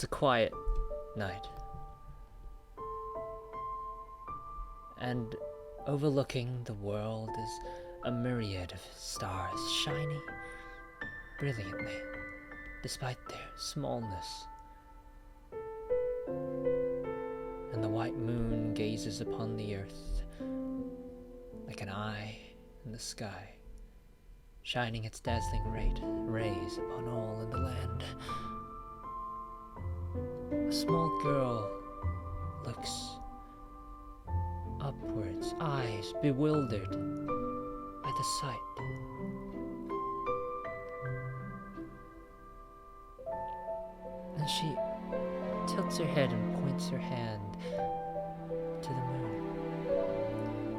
It's a quiet night. And overlooking the world is a myriad of stars shining brilliantly, despite their smallness. And the white moon gazes upon the earth like an eye in the sky, shining its dazzling rays upon all in the land. A small girl looks upwards, eyes bewildered by the sight. And she tilts her head and points her hand to the moon.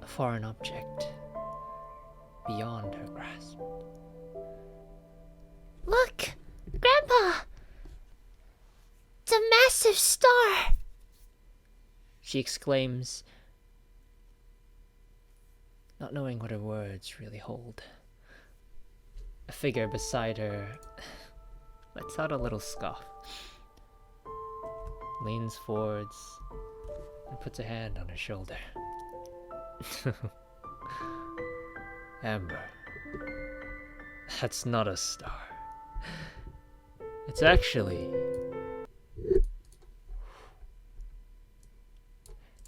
A foreign object beyond her grasp. Look, Grandpa! It's a massive star! She exclaims, not knowing what her words really hold. A figure beside her lets out a little scoff, leans forwards, and puts a hand on her shoulder. Amber, that's not a star. It's actually...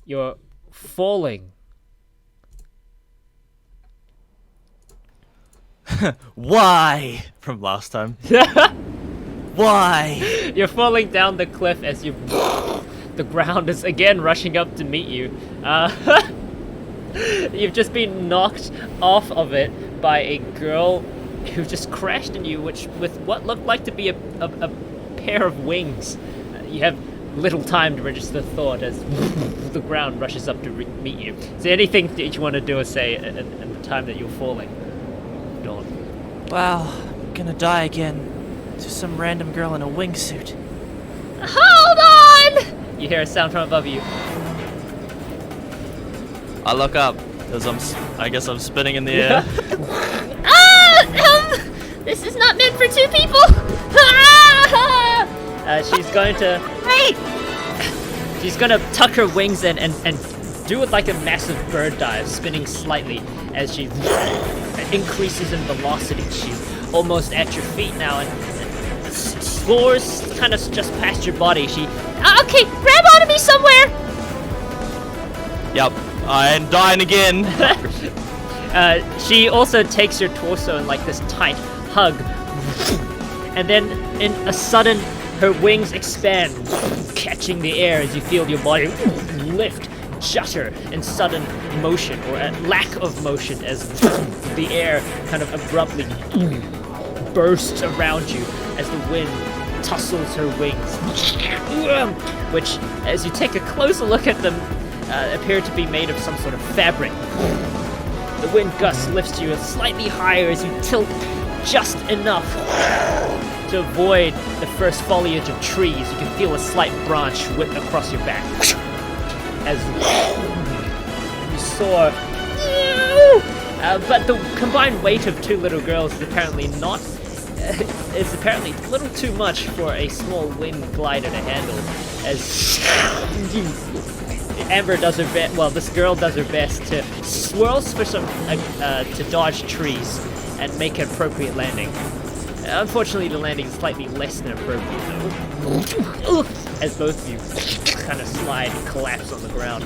You're falling. Why? From last time. Why? You're falling down the cliff as you... The ground is again rushing up to meet you. You've just been knocked off of it by a girl who just crashed in you, with what looked like to be a pair of wings. You have little time to register the thought as the ground rushes up to meet you. Is there anything that you want to do or say at the time that you're falling, Dawn? Well, I'm gonna die again to some random girl in a wingsuit. Hold on! You hear a sound from above you. I look up, because I guess I'm spinning in the air. This is not meant for two people! She's going to... Wait! She's gonna tuck her wings in and do it like a massive bird dive, spinning slightly as she increases in velocity. She's almost at your feet now and soars kind of just past your body. She... Okay, grab onto me somewhere! Yep, I'm dying again. She also takes your torso in like this tight hug, and then in a sudden her wings expand, catching the air as you feel your body lift, judder in sudden motion, or a lack of motion, as the air kind of abruptly bursts around you as the wind tussles her wings, which, as you take a closer look at them, appear to be made of some sort of fabric. The wind gust lifts you slightly higher as you tilt just enough to avoid the first foliage of trees. You can feel a slight branch whip across your back as you soar. But the combined weight of two little girls is apparently a little too much for a small wing glider to handle. As Amber does her best, well, this girl does her best to swirls for some to dodge trees and make an appropriate landing. Unfortunately, the landing is slightly less than appropriate, though, as both of you kind of slide and collapse on the ground.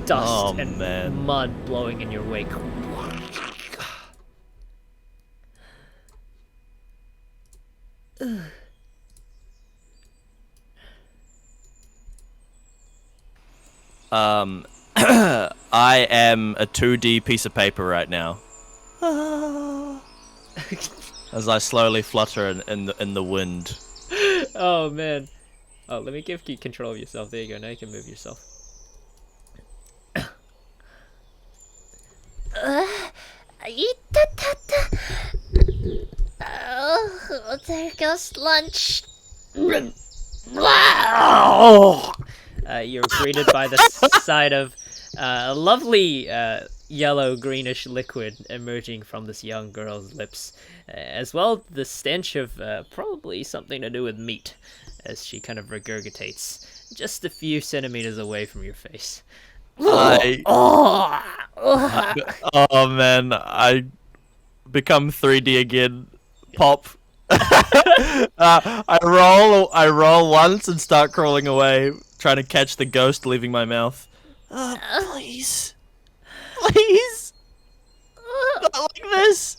Dust and mud blowing in your wake. I am a 2D piece of paper right now. As I slowly flutter in the wind. Oh man. Oh, let me give you control of yourself. There you go. Now you can move yourself. Oh, there goes lunch. You're greeted by the sight of a lovely yellow greenish liquid emerging from this young girl's lips, as well the stench of probably something to do with meat, as she kind of regurgitates just a few centimeters away from your face. Oh man, I become 3D again. Pop. I roll once and start crawling away, trying to catch the ghost leaving my mouth. Please. Please. Not like this.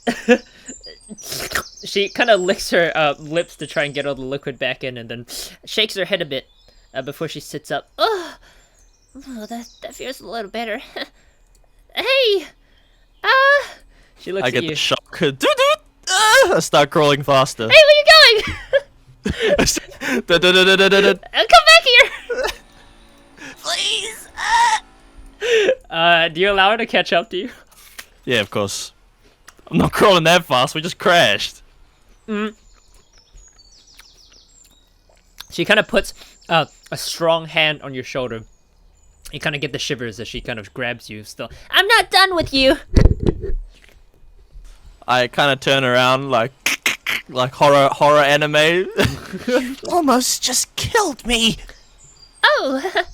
She kind of licks her lips to try and get all the liquid back in, and then shakes her head a bit before she sits up. Oh, that feels a little better. Hey, She looks I at get you. the shock. I start crawling faster. hey, where you going? Please. Come back here. Do you allow her to catch up to you? Yeah, of course. I'm not crawling that fast. We just crashed. She kind of puts a strong hand on your shoulder. You kind of get the shivers as she kind of grabs you still. I'm not done with you. I kind of turn around like horror anime. Almost just killed me. Oh.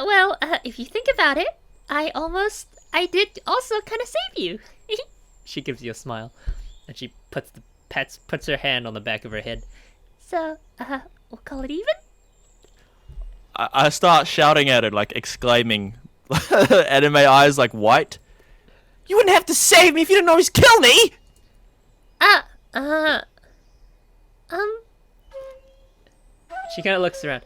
Well, if you think about it, I did also kind of save you. She gives you a smile, and she puts her hand on the back of her head. So, we'll call it even? I start shouting at her, like exclaiming, anime eyes like white. You wouldn't have to save me if you didn't always kill me. She kind of looks around.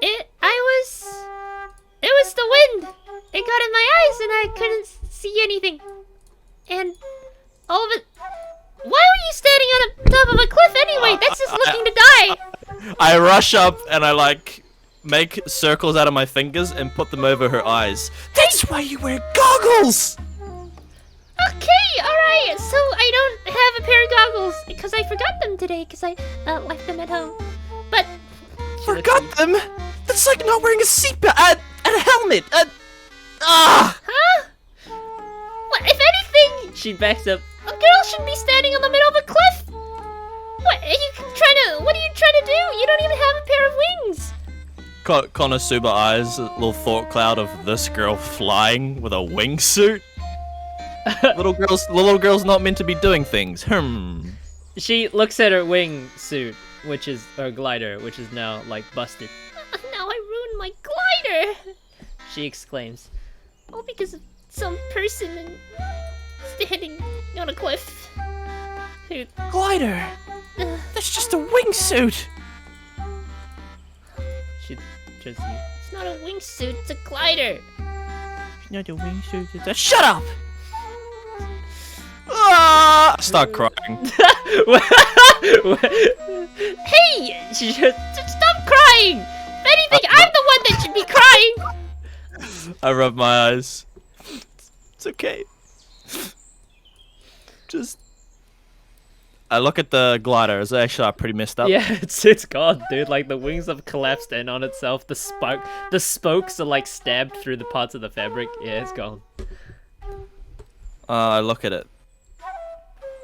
It was the wind. It got in my eyes and I couldn't see anything. And all of it. Why were you standing on the top of a cliff anyway? That's just looking to die. I rush up and I like make circles out of my fingers and put them over her eyes. That's why you wear goggles. Okay, alright. So I don't have a pair of goggles because I forgot them today because I left them at home. But Forgot them? That's like not wearing a seatbelt and a helmet. huh? What, if anything, She backs up. a girl shouldn't be standing on the middle of a cliff. What are you What are you trying to do? You don't even have a pair of wings. Konosuba eyes, a little thought cloud of this girl flying with a wingsuit. Little girl's not meant to be doing things. She looks at her wingsuit, which is her glider, which is now like busted. Now I ruined my glider. She exclaims. All because of some person standing on a cliff. Who? Glider. That's just a wingsuit. She turns to you. It's not a wingsuit. It's a glider. Not a wingsuit. It's a shut up. I start crying. Hey! She just Stop crying! If anything, I'm the one that should be crying! I rub my eyes. It's okay. Just. I look at the glider. It's actually pretty messed up. yeah, it's gone, dude. Like the wings have collapsed in on itself. The spokes are like stabbed through the parts of the fabric. Yeah, it's gone. I look at it.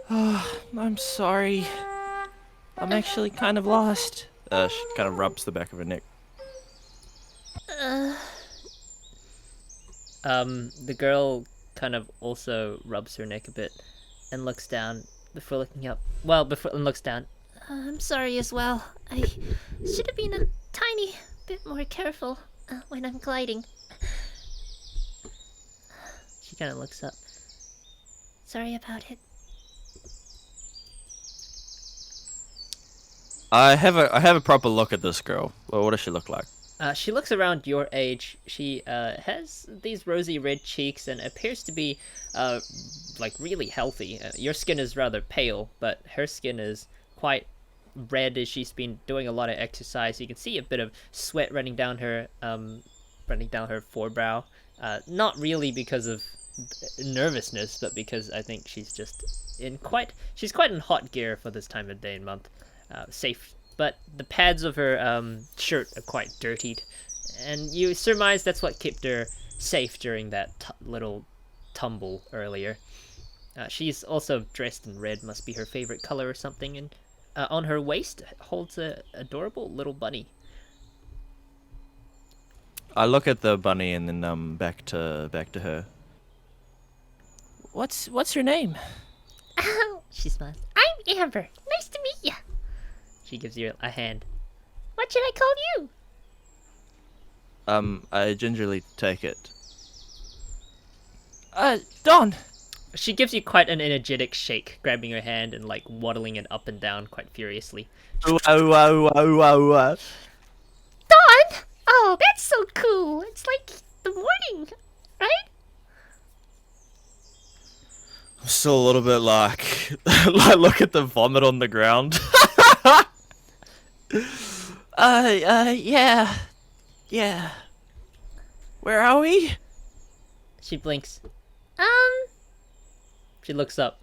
I'm sorry. I'm actually kind of lost. She kind of rubs the back of her neck. The girl kind of also rubs her neck a bit and looks down before looking up. Well, and looks down. I'm sorry as well. I should have been a tiny bit more careful when I'm gliding. She kind of looks up. Sorry about it. I have a proper look at this girl. Well, what does she look like? She looks around your age. She has these rosy red cheeks and appears to be like really healthy. Your skin is rather pale, but her skin is quite red as she's been doing a lot of exercise. You can see a bit of sweat running down her forebrow. Not really because of nervousness, but because I think she's just she's quite in hot gear for this time of day and month. Safe, but the pads of her shirt are quite dirtied, and you surmise that's what kept her safe during that little tumble earlier. She's also dressed in red, must be her favorite color or something, and on her waist holds a adorable little bunny. I look at the bunny and then back to her. What's your name? Oh, she smiles. I'm Amber. Nice to meet you. She gives you a hand. What should I call you? I gingerly take it. Don. She gives you quite an energetic shake, grabbing your hand and like waddling it up and down quite furiously. Oh. Dawn? Oh, that's so cool. It's like the morning, right? I'm still a little bit like, I look at the vomit on the ground. Yeah. Where are we? She blinks. She looks up.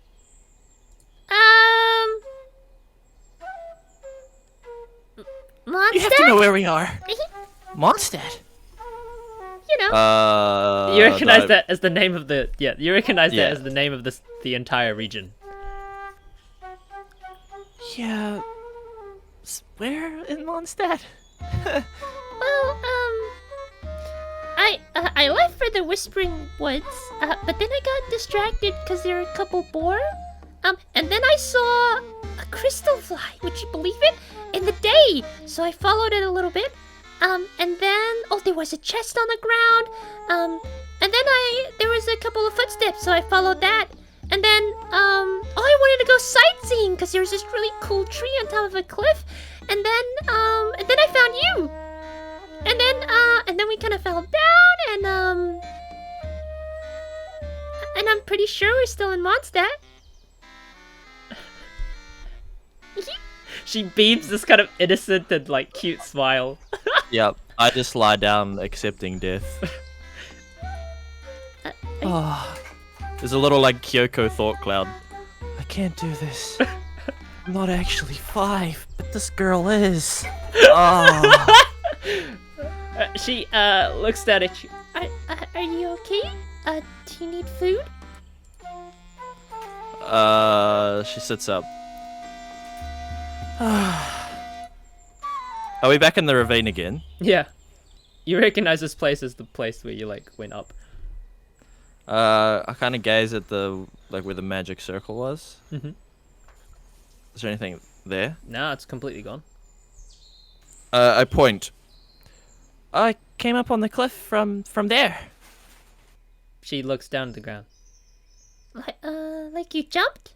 Mondstadt? You have to know where we are. Mondstadt. You know. You recognize that as the name of the You recognize that as the name of the entire region. Yeah. Where in Mondstadt? Well, I left for the Whispering Woods, but then I got distracted because there were a couple boar. And then I saw a crystal fly, would you believe it? In the day. So I followed it a little bit. And then, there was a chest on the ground. And then there was a couple of footsteps, so I followed that. And then, I wanted to go sightseeing because there was this really cool tree on top of a cliff. And then I found you. And then we kind of fell down, and I'm pretty sure we're still in Mondstadt. She beams this kind of innocent and like cute smile. Yep. I just lie down accepting death. There's a little like Kyoko thought cloud. I can't do this. I'm not actually 5, but this girl is. She looks down at you. Are you okay? Do you need food? She sits up. Are we back in the ravine again? Yeah. You recognize this place as the place where you like went up. I kind of gaze at the where the magic circle was. Mm-hmm. Is there anything there? No, it's completely gone. I point. I came up on the cliff from there. She looks down at the ground. Like you jumped?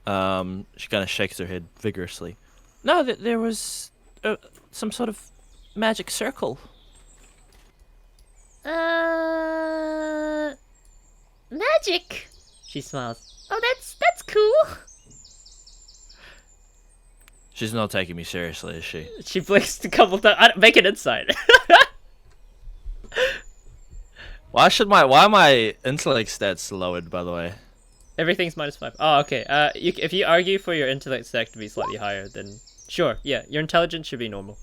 She kind of shakes her head vigorously. No, there was some sort of magic circle. Magic. She smiles. Oh, that's cool. She's not taking me seriously, is she? She blinks a couple times. Make an insight. Why are my intellect stats lowered, by the way? Everything's -5. Oh, okay. If you argue for your intellect stack to be slightly higher, then sure. Yeah, your intelligence should be normal.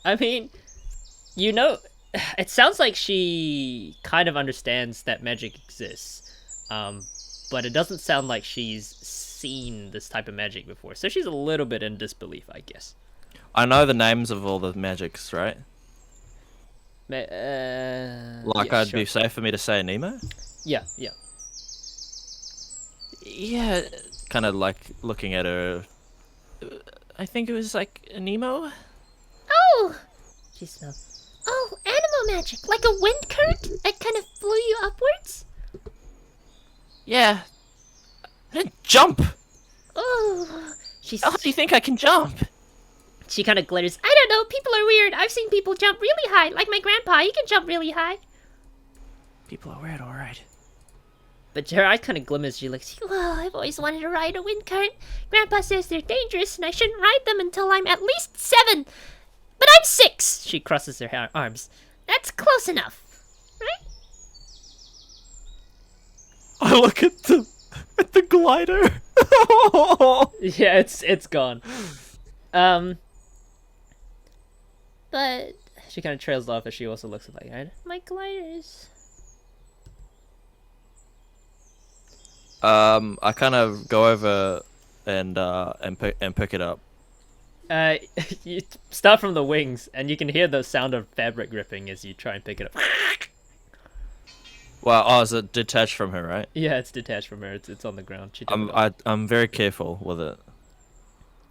I mean, you know, it sounds like she kind of understands that magic exists. But it doesn't sound like she's seen this type of magic before. So she's a little bit in disbelief, I guess. I know the names of all the magics, right? It'd be safe for me to say Nemo? Yeah. Yeah, kind of like looking at her. I think it was like a Nemo? Oh! She smells. Oh, animal magic. Like a wind current? It kind of blew you upwards? Yeah. I didn't jump! Oh, How do you think I can jump? She kind of glitters. I don't know, people are weird. I've seen people jump really high. Like my grandpa, he can jump really high. People are weird, alright. But her eyes kind of glimmers. She looks. Well, I've always wanted to ride a wind current. Grandpa says they're dangerous and I shouldn't ride them until I'm at least 7. But I'm 6. She crosses her arms. That's close enough, right? I look at the glider. Yeah, it's gone. But She kind of trails off as she also looks at like, right? my gliders. I kind of go over and pick it up. You start from the wings, and you can hear the sound of fabric ripping as you try and pick it up. Well, oh, is it detached from her, right? Yeah, it's detached from her. It's on the ground. She took it off. I'm very careful with it.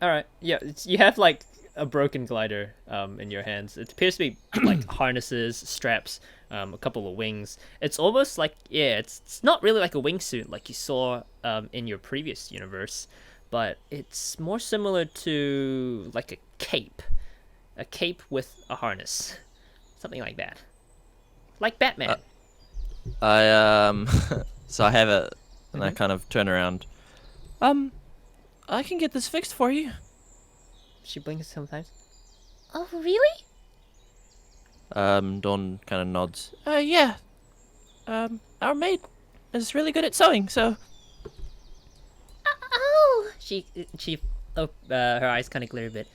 All right. Yeah, you have like a broken glider in your hands. It appears to be like harnesses, straps, a couple of wings. It's almost like it's not really like a wingsuit like you saw in your previous universe, but it's more similar to like a cape with a harness, something like that, like Batman. I so I have it, and I kind of turn around. I can get this fixed for you. She blinks sometimes. Oh, really? Dawn kind of nods. Yeah. Our maid is really good at sewing, so. Oh, She her eyes kind of glare a bit.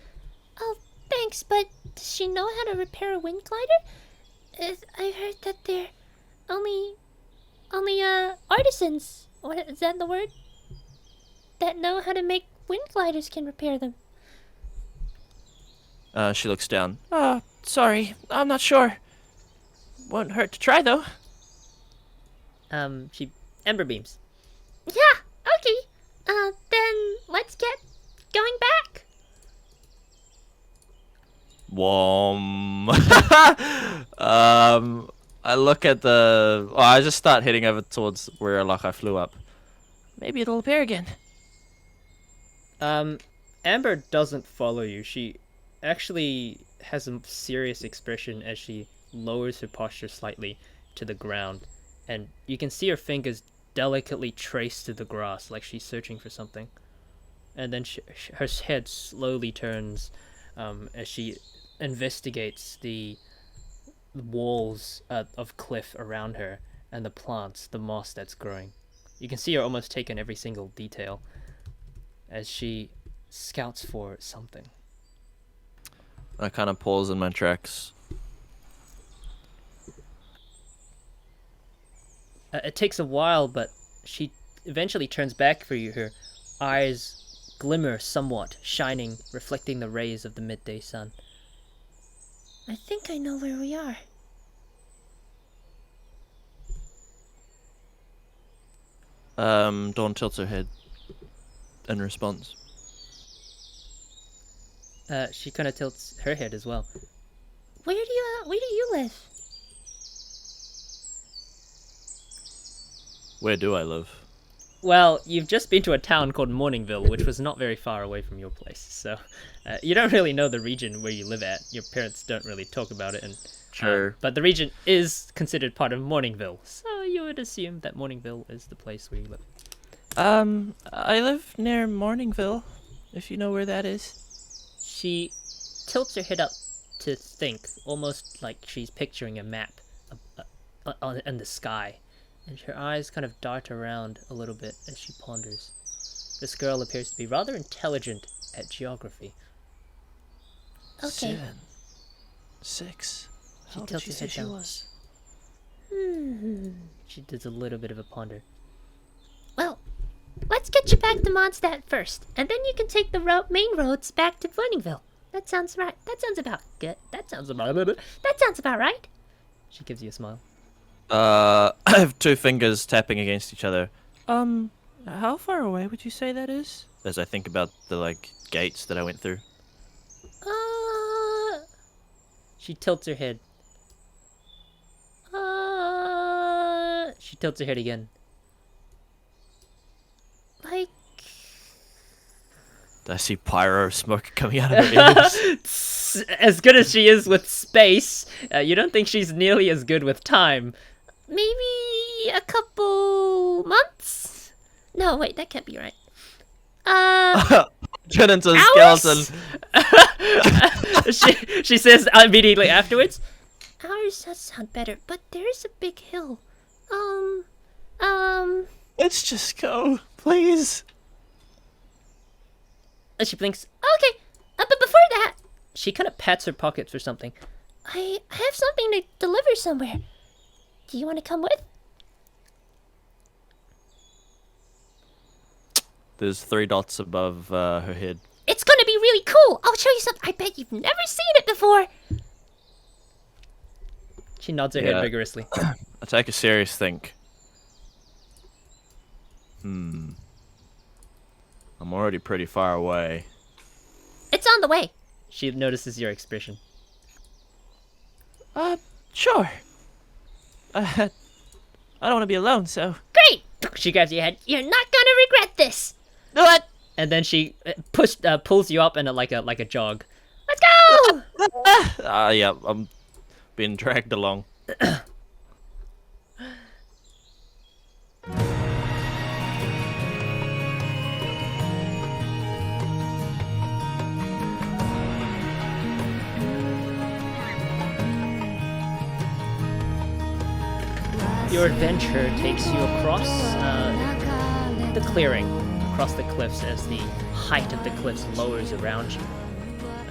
oh, thanks. But does she know how to repair a wind glider? I heard that they're only artisans. What is that the word? That know how to make wind gliders can repair them. She looks down. Sorry, I'm not sure. Won't hurt to try though. She ember beams. Yeah. Okay. Then let's get going back. Wom. I look at the. Oh, I just start heading over towards where like I flew up. Maybe it'll appear again. Amber doesn't follow you. She actually has a serious expression as she lowers her posture slightly to the ground, and you can see her fingers delicately traced to the grass like she's searching for something. And then her head slowly turns as she investigates the walls of cliff around her and the plants, the moss that's growing. You can see her almost take in every single detail as she scouts for something. I kind of pause in my tracks. It takes a while, but she eventually turns back for you. Her eyes glimmer somewhat, shining, reflecting the rays of the midday sun. I think I know where we are. Dawn tilts her head in response. She kind of tilts her head as well. Where do you live? Where do I live? Well, you've just been to a town called Morningville, which was not very far away from your place, so you don't really know the region where you live at. Your parents don't really talk about it, and Sure. but the region is considered part of Morningville, so you would assume that Morningville is the place where you live. I live near Morningville, if you know where that is. She tilts her head up to think, almost like she's picturing a map in the sky, and her eyes kind of dart around a little bit as she ponders. This girl appears to be rather intelligent at geography. Okay. 7, 6. She How tilts did her she say head she down. was? She does a little bit of a ponder. Well, let's get you back to Mondstadt first, and then you can take the main roads back to Morningville. That sounds right. That sounds about good. That sounds about right. She gives you a smile. I have two fingers tapping against each other. How far away would you say that is? As I think about the, like, gates that I went through. She tilts her head. She tilts her head again. Like, I see pyro smoke coming out of her ears. As good as she is with space, you don't think she's nearly as good with time. maybe a couple months? No, wait, that can't be right. Turn into a Hours? skeleton. She says immediately afterwards. Ours does sound better, but there is a big hill. Let's just go, please. She blinks. Okay, but before that, she kind of pats her pockets for something. I have something to deliver somewhere. Do you want to come with? There's 3 dots above her head. It's gonna be really cool. I'll show you something. I bet you've never seen it before. She nods her head Yeah. vigorously. I take a serious think. I'm already pretty far away. It's on the way. She notices your expression. Sure. I don't want to be alone, so. Great. She grabs your head. You're not gonna regret this. What? And then she pulls you up in like a jog. Let's go. Yeah, I'm being dragged along. Your adventure takes you across the clearing, across the cliffs as the height of the cliffs lowers around you.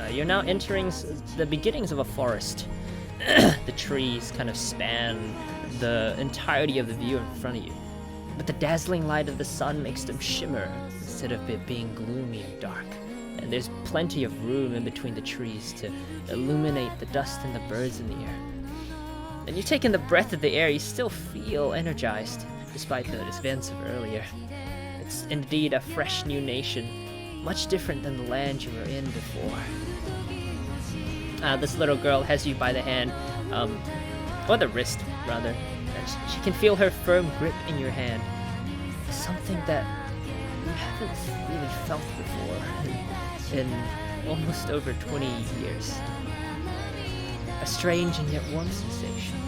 You're now entering the beginnings of a forest. The trees kind of span the entirety of the view in front of you. But the dazzling light of the sun makes them shimmer instead of it being gloomy and dark. And there's plenty of room in between the trees to illuminate the dust and the birds in the air. And you take in the breath of the air, you still feel energized, despite the events of earlier. It's indeed a fresh new nation, much different than the land you were in before. This little girl has you by the hand, or the wrist, rather. And she can feel her firm grip in your hand. Something that you haven't really felt before in almost over 20 years. A strange and yet warm sensation.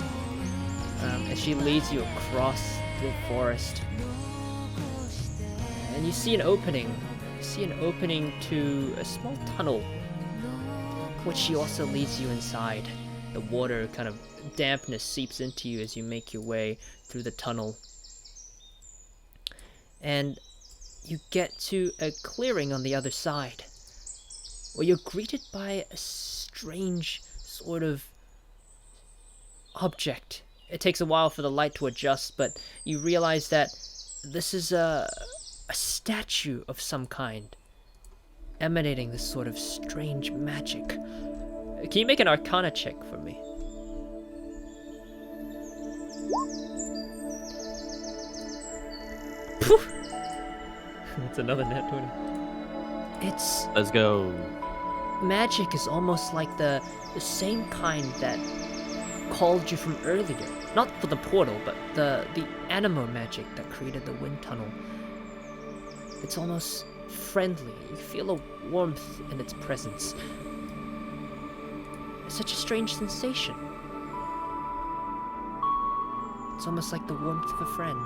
As she leads you across the forest. And you see an opening. You see an opening to a small tunnel, which she also leads you inside. The water kind of dampness seeps into you as you make your way through the tunnel. And you get to a clearing on the other side, where you're greeted by a strange sort of object. It takes a while for the light to adjust, but you realize that this is a statue of some kind, emanating this sort of strange magic. Can you make an Arcana check for me? Poof! That's another nat 20. It's Let's go. magic is almost like the same kind that called you from earlier. Not for the portal, but the animo magic that created the wind tunnel. It's almost friendly. You feel a warmth in its presence. It's such a strange sensation. It's almost like the warmth of a friend.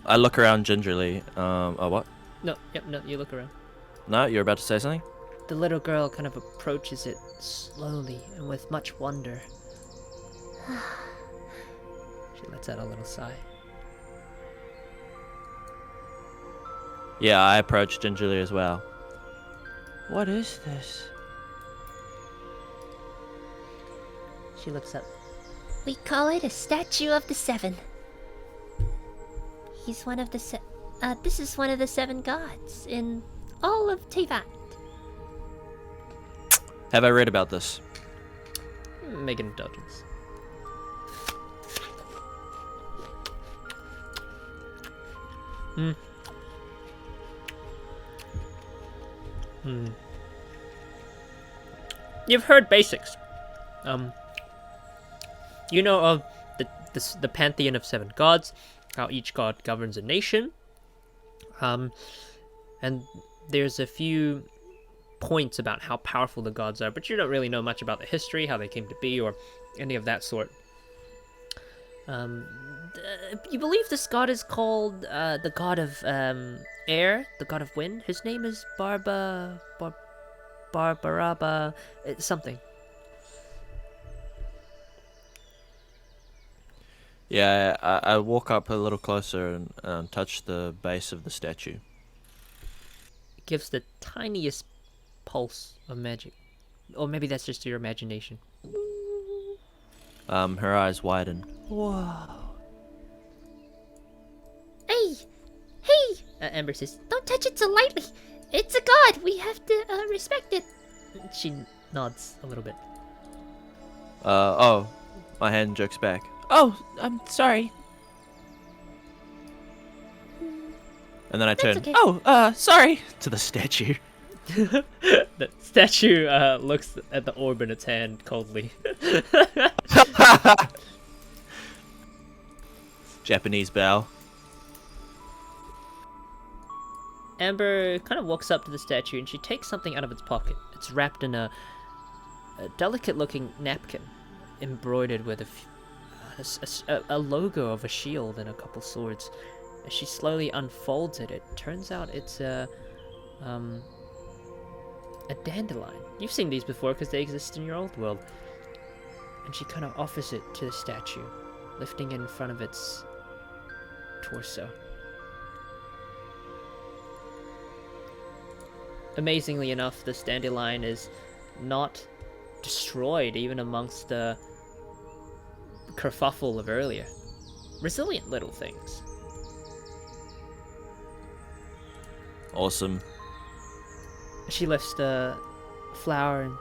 I look around gingerly. Oh, what? No, you look around. No, you're about to say something? The little girl kind of approaches it slowly and with much wonder. She lets out a little sigh. Yeah, I approach gingerly as well. What is this? She looks up. We call it a statue of the seven. He's one of the this is one of the 7 gods in all of Teyvat. Have I read about this? Make an indulgence. You've heard basics. You know of the pantheon of 7 gods, how each god governs a nation. And there's a few points about how powerful the gods are, but you don't really know much about the history, how they came to be, or any of that sort. You believe this god is called the god of air, the god of wind. His name is Barbaraba, something. Yeah, I walk up a little closer and touch the base of the statue. gives the tiniest pulse of magic. Or maybe that's just your imagination. Her eyes widen. Hey! Hey! Amber says, Don't touch it so lightly. It's a god. We have to respect it. she nods a little bit. Oh. My hand jerks back. Oh, I'm sorry. And then I turn, okay. oh, sorry, to the statue. The statue looks at the orb in its hand coldly. Japanese bow. Amber kind of walks up to the statue and she takes something out of its pocket. It's wrapped in a delicate-looking napkin, embroidered with a logo of a shield and a couple swords. As she slowly unfolds it, it turns out it's a dandelion. You've seen these before because they exist in your old world. And she kind of offers it to the statue, lifting it in front of its torso. Amazingly enough, this dandelion is not destroyed even amongst the kerfuffle of earlier. Resilient little things. Awesome. She lifts the flower and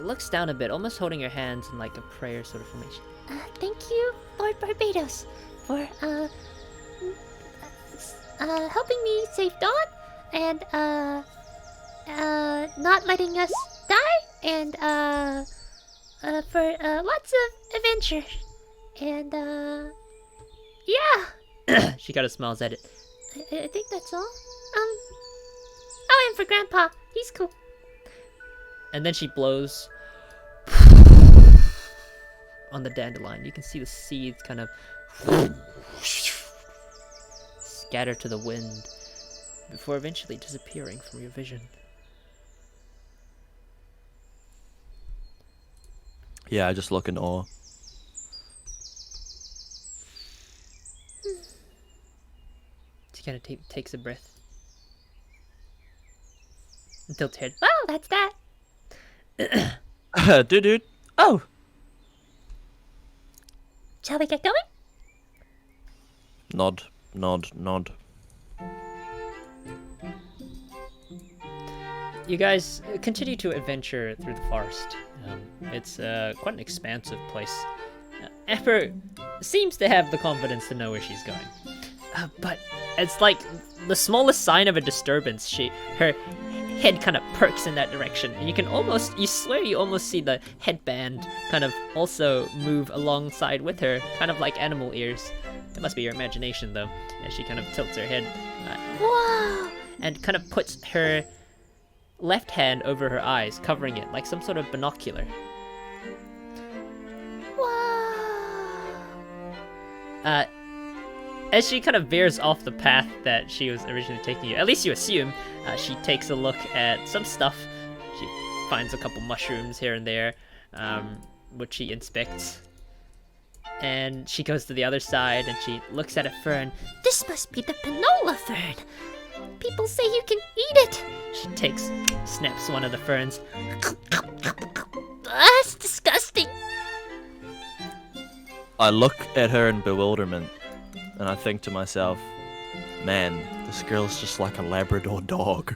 looks down a bit, almost holding her hands in like a prayer sort of formation. Thank you, Lord Barbados, for helping me save Dawn and not letting us die, and for lots of adventure, and yeah. She kind of smiles at it. I think that's all. Oh, and for Grandpa, he's cool. And then she blows on the dandelion. You can see the seeds kind of scatter to the wind before eventually disappearing from your vision. Yeah, I just look in awe. She kind of takes a breath. And tilts her head. Well, that's that. Dude. Oh, Shall we get going? nod. You guys continue to adventure through the forest. It's quite an expansive place. Amber seems to have the confidence to know where she's going. But it's like the smallest sign of a disturbance, her head kind of perks in that direction, and you swear you almost see the headband kind of also move alongside with her, kind of like animal ears. It must be your imagination though, as she kind of tilts her head Whoa! and kind of puts her left hand over her eyes, covering it like some sort of binocular. Whoa! As she kind of veers off the path that she was originally taking you, at least you assume, she takes a look at some stuff. She finds a couple mushrooms here and there, which she inspects. And she goes to the other side and she looks at a fern. This must be the panola fern. People say you can eat it. She snaps one of the ferns. That's disgusting. I look at her in bewilderment, and I think to myself, man, this girl's just like a Labrador dog.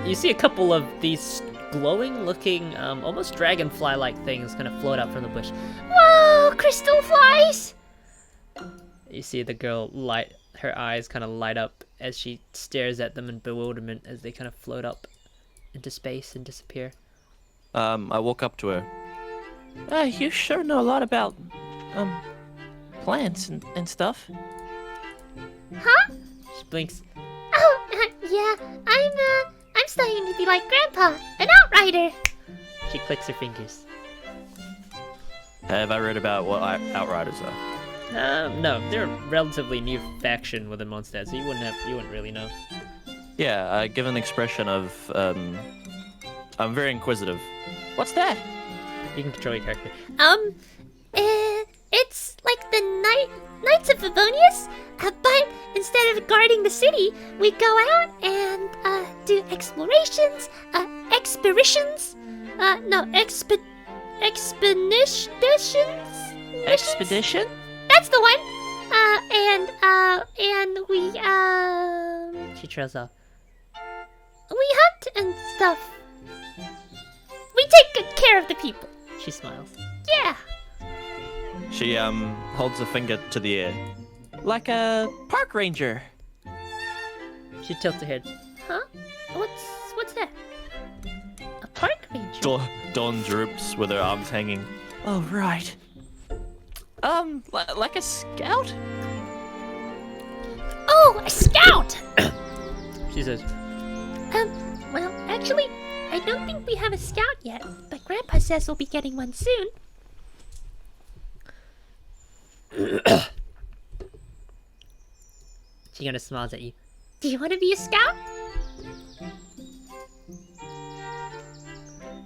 You see a couple of these glowing-looking, almost dragonfly-like things kind of float out from the bush. Whoa! Crystal flies. You see the girl her eyes kind of light up as she stares at them in bewilderment as they kind of float up into space and disappear. I walk up to her. You sure know a lot about, plants and stuff. Huh? She blinks. Oh, yeah. I'm starting to be like Grandpa, an outrider. She clicks her fingers. Have I read about what Outriders are? No, they're a relatively new faction within Mondstadt, so you wouldn't really know. Yeah, I give an expression of, I'm very inquisitive. What's that? You can control your character. It's like the Knights of Favonius, but instead of guarding the city, we go out and do explorations, expeditions. Expedition? That's the one. And we She trails off. we hunt and stuff. We take good care of the people. She smiles. Yeah. She holds a finger to the air. Like a park ranger. She tilts her head. Huh? What's that? A park ranger? Dawn droops with her arms hanging. Oh, right. Like a scout? Oh, a scout! She says, Well, actually, I don't think we have a scout yet, but Grandpa says we'll be getting one soon. she kind of smiles at you. Do you want to be a scout?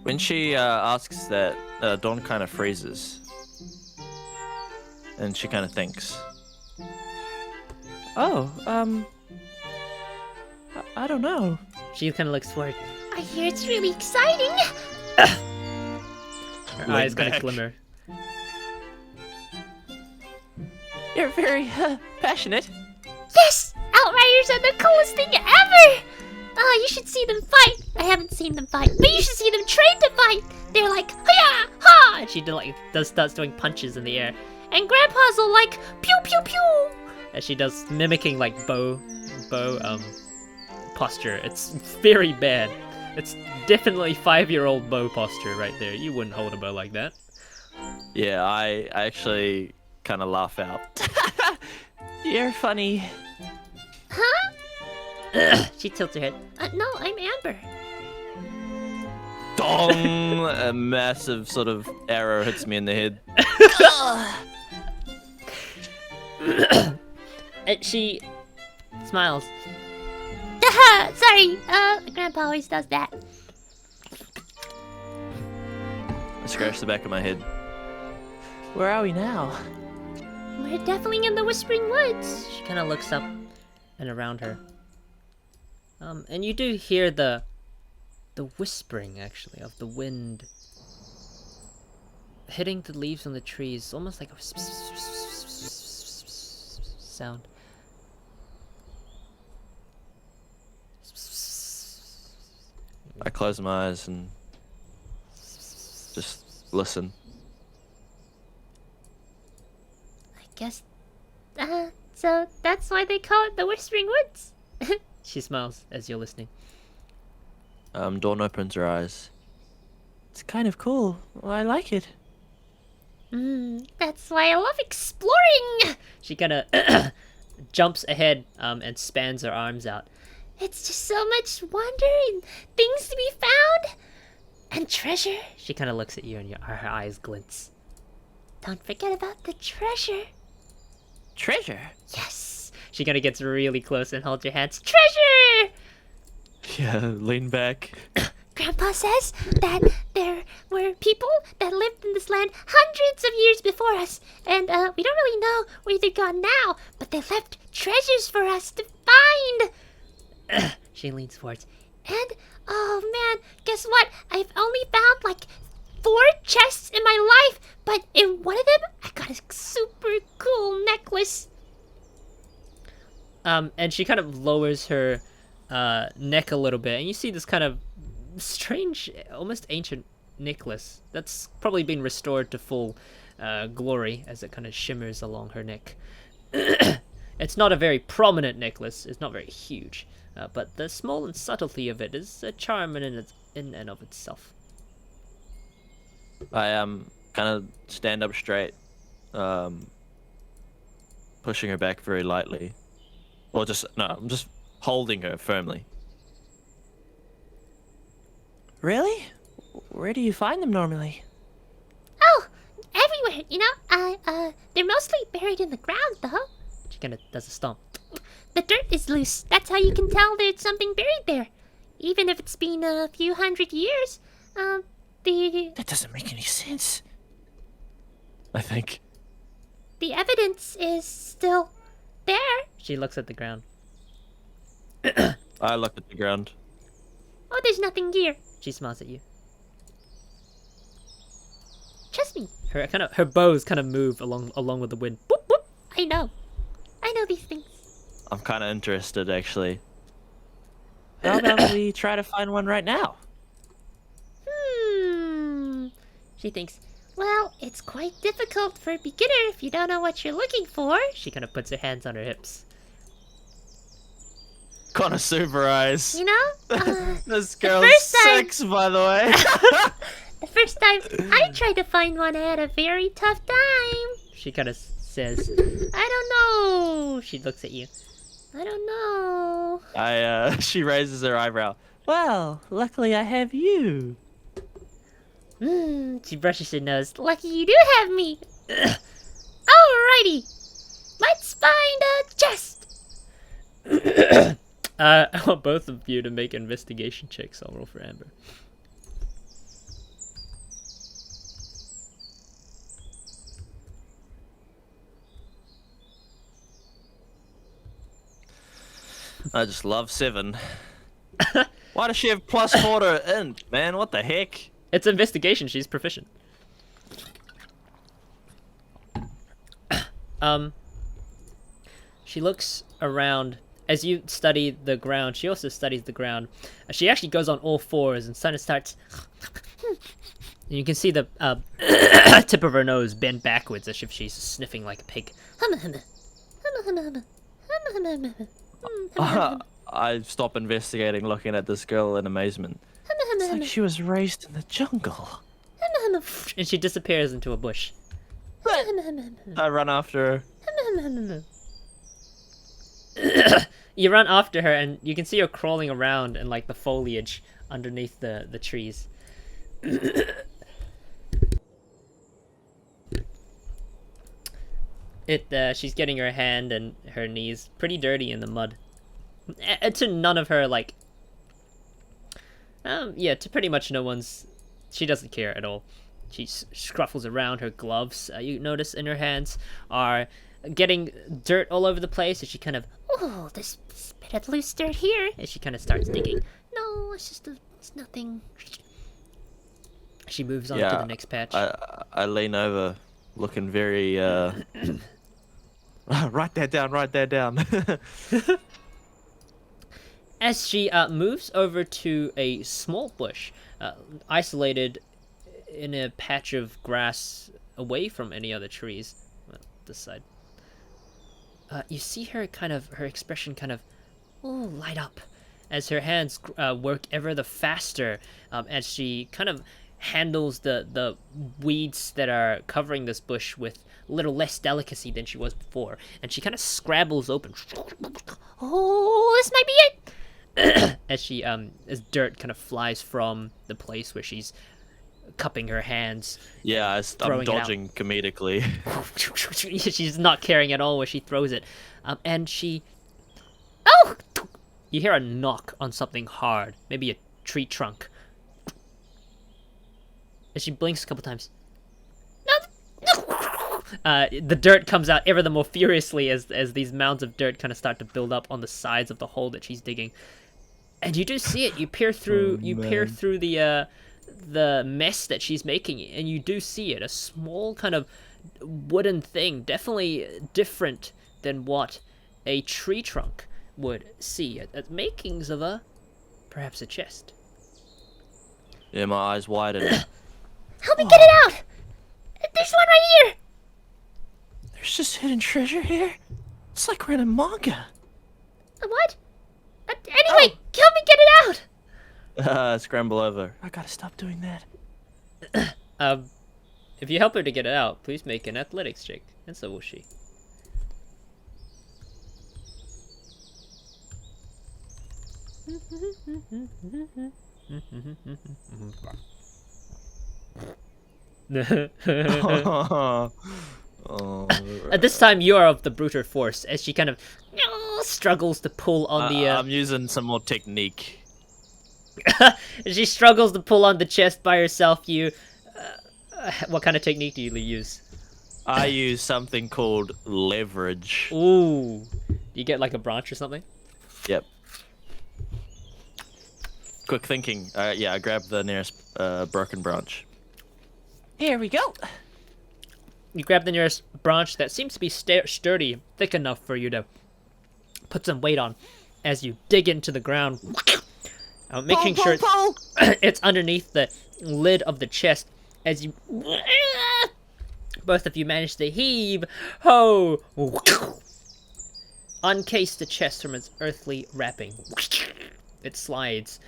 When she asks that, Dawn kind of freezes. And she kind of thinks. Oh, I don't know. She kind of looks forward. I hear it's really exciting. Her Lean eyes kind of back. glimmer. You're very passionate. Yes! Outriders are the coolest thing ever! Oh, you should see them fight. I haven't seen them fight, but you should see them train to fight. They're like, ha ha! And she starts doing punches in the air. And Grandpa's all like, pew pew pew! As she does mimicking like bow posture. It's very bad. It's definitely 5-year-old bow posture right there. You wouldn't hold a bow like that. Yeah, I actually kind of laugh out. You're funny. Huh? She tilts her head. No, I'm Amber. Dong! A massive sort of arrow hits me in the head. And she smiles. Sorry, Grandpa always does that. I scratch the back of my head. Where are we now? We're definitely in the Whispering Woods. She kind of looks up and around her. And you do hear the whispering, actually, of the wind hitting the leaves on the trees, almost like a sound. I close my eyes and just listen. I guess, so that's why they call it the Whispering Woods. She smiles as you're listening. Dawn opens her eyes. It's kind of cool. I like it. That's why I love exploring. She kind of jumps ahead and spans her arms out. It's just so much wonder and things to be found. And treasure. She kind of looks at you and her eyes glints. Don't forget about the treasure. Treasure? Yes. She kind of gets really close and holds your hands. Treasure! Yeah, lean back. Grandpa says that there were people that lived in this land hundreds of years before us. And we don't really know where they're gone now. But they left treasures for us to find. She leans forward. And, oh man, guess what? I've only found like 4 chests in my life, but in one of them, I got a super cool necklace. And she kind of lowers her neck a little bit, and you see this kind of strange, almost ancient necklace that's probably been restored to full glory as it kind of shimmers along her neck. It's not a very prominent necklace, it's not very huge, but the small and subtlety of it is a charm in and of itself. I kind of stand up straight, pushing her back very lightly. Or I'm just holding her firmly. Really? Where do you find them normally? Oh, everywhere, you know. They're mostly buried in the ground, though. She kind of does a stomp. The dirt is loose. That's how you can tell there's something buried there. Even if it's been a few hundred years, That doesn't make any sense. I think. the evidence is still there. She looks at the ground. I look at the ground. Oh, there's nothing here. She smiles at you. Trust me. Her bows kind of move along with the wind. Boop, boop. I know. I know these things. I'm kind of interested, actually. How about we try to find one right now? She thinks, well, it's quite difficult for a beginner if you don't know what you're looking for. She kind of puts her hands on her hips. Connoisseur eyes. You know? This girl's first time- 6, by the way. The first time I tried to find one, I had a very tough time. She kind of says, I don't know. she looks at you. I don't know. She raises her eyebrow. Well, luckily I have you. She brushes her nose. Lucky you do have me. Alrighty. Let's find a chest. I want both of you to make investigation checks. I'll roll for Amber. I just love 7. Why does she have +4 to int, man? What the heck? It's investigation. She's proficient. She looks around. As you study the ground, she also studies the ground. She actually goes on all fours and kind of starts... And you can see the tip of her nose bend backwards as if she's sniffing like a pig. I stop investigating, looking at this girl in amazement. It's like she was raised in the jungle. And she disappears into a bush. I run after her. You run after her and you can see her crawling around in like the foliage underneath the trees. She's getting her hand and her knees pretty dirty in the mud. To none of her, like... yeah, to pretty much no one's... She doesn't care at all. She scruffles around. Her gloves, you notice in her hands, are getting dirt all over the place. As she kind of... Oh, there's a bit of loose dirt here. As she kind of starts digging. No, it's nothing. She moves on to the next patch. I lean over, looking very, write that down. As she moves over to a small bush, isolated in a patch of grass away from any other trees. Well, this side. You see her her expression light up as her hands work ever the faster as she kind of handles the weeds that are covering this bush with a little less delicacy than she was before. And she kind of scrabbles open. Oh, this might be it. As she as dirt kind of flies from the place where she's cupping her hands. Yeah, I'm throwing it out. dodging comedically. She's not caring at all where she throws it. And she... Oh! You hear a knock on something hard. Maybe a tree trunk. As she blinks a couple times. The dirt comes out ever the more furiously as these mounds of dirt kind of start to build up on the sides of the hole that she's digging. And you do see it. You peer through. Peer through the mess that she's making, and you do see it. A small kind of wooden thing, definitely different than what a tree trunk would see. At makings of perhaps a chest. Yeah, my eyes widen. Help me get it out! There's one right here! There's just hidden treasure here? It's like we're in a manga. What? Anyway, help me get it out! Scramble over. I gotta stop doing that. If you help her to get it out, please make an athletics check, and so will she. At this time, you are of the bruter force, as she kind of struggles to pull on the... I'm using some more technique. She struggles to pull on the chest by herself. You... what kind of technique do you use? I use something called leverage. Ooh. You get like a branch or something? Yep. quick thinking. Yeah, I grabbed the nearest broken branch. Here we go. You grab the nearest branch that seems to be sturdy, thick enough for you to put some weight on as you dig into the ground, making sure it's underneath the lid of the chest as you both of you manage to heave uncase the chest from its earthly wrapping. It slides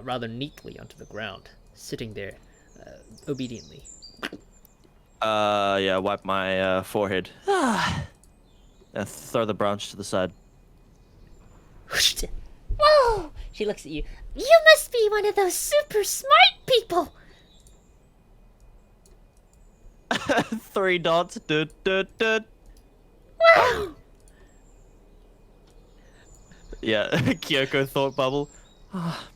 rather neatly onto the ground, sitting there obediently. Yeah, wipe my forehead. Throw the branch to the side. Whoa! She looks at you. You must be one of those super smart people. 3 dots. Wow! Yeah, Kyoko thought bubble. Oh,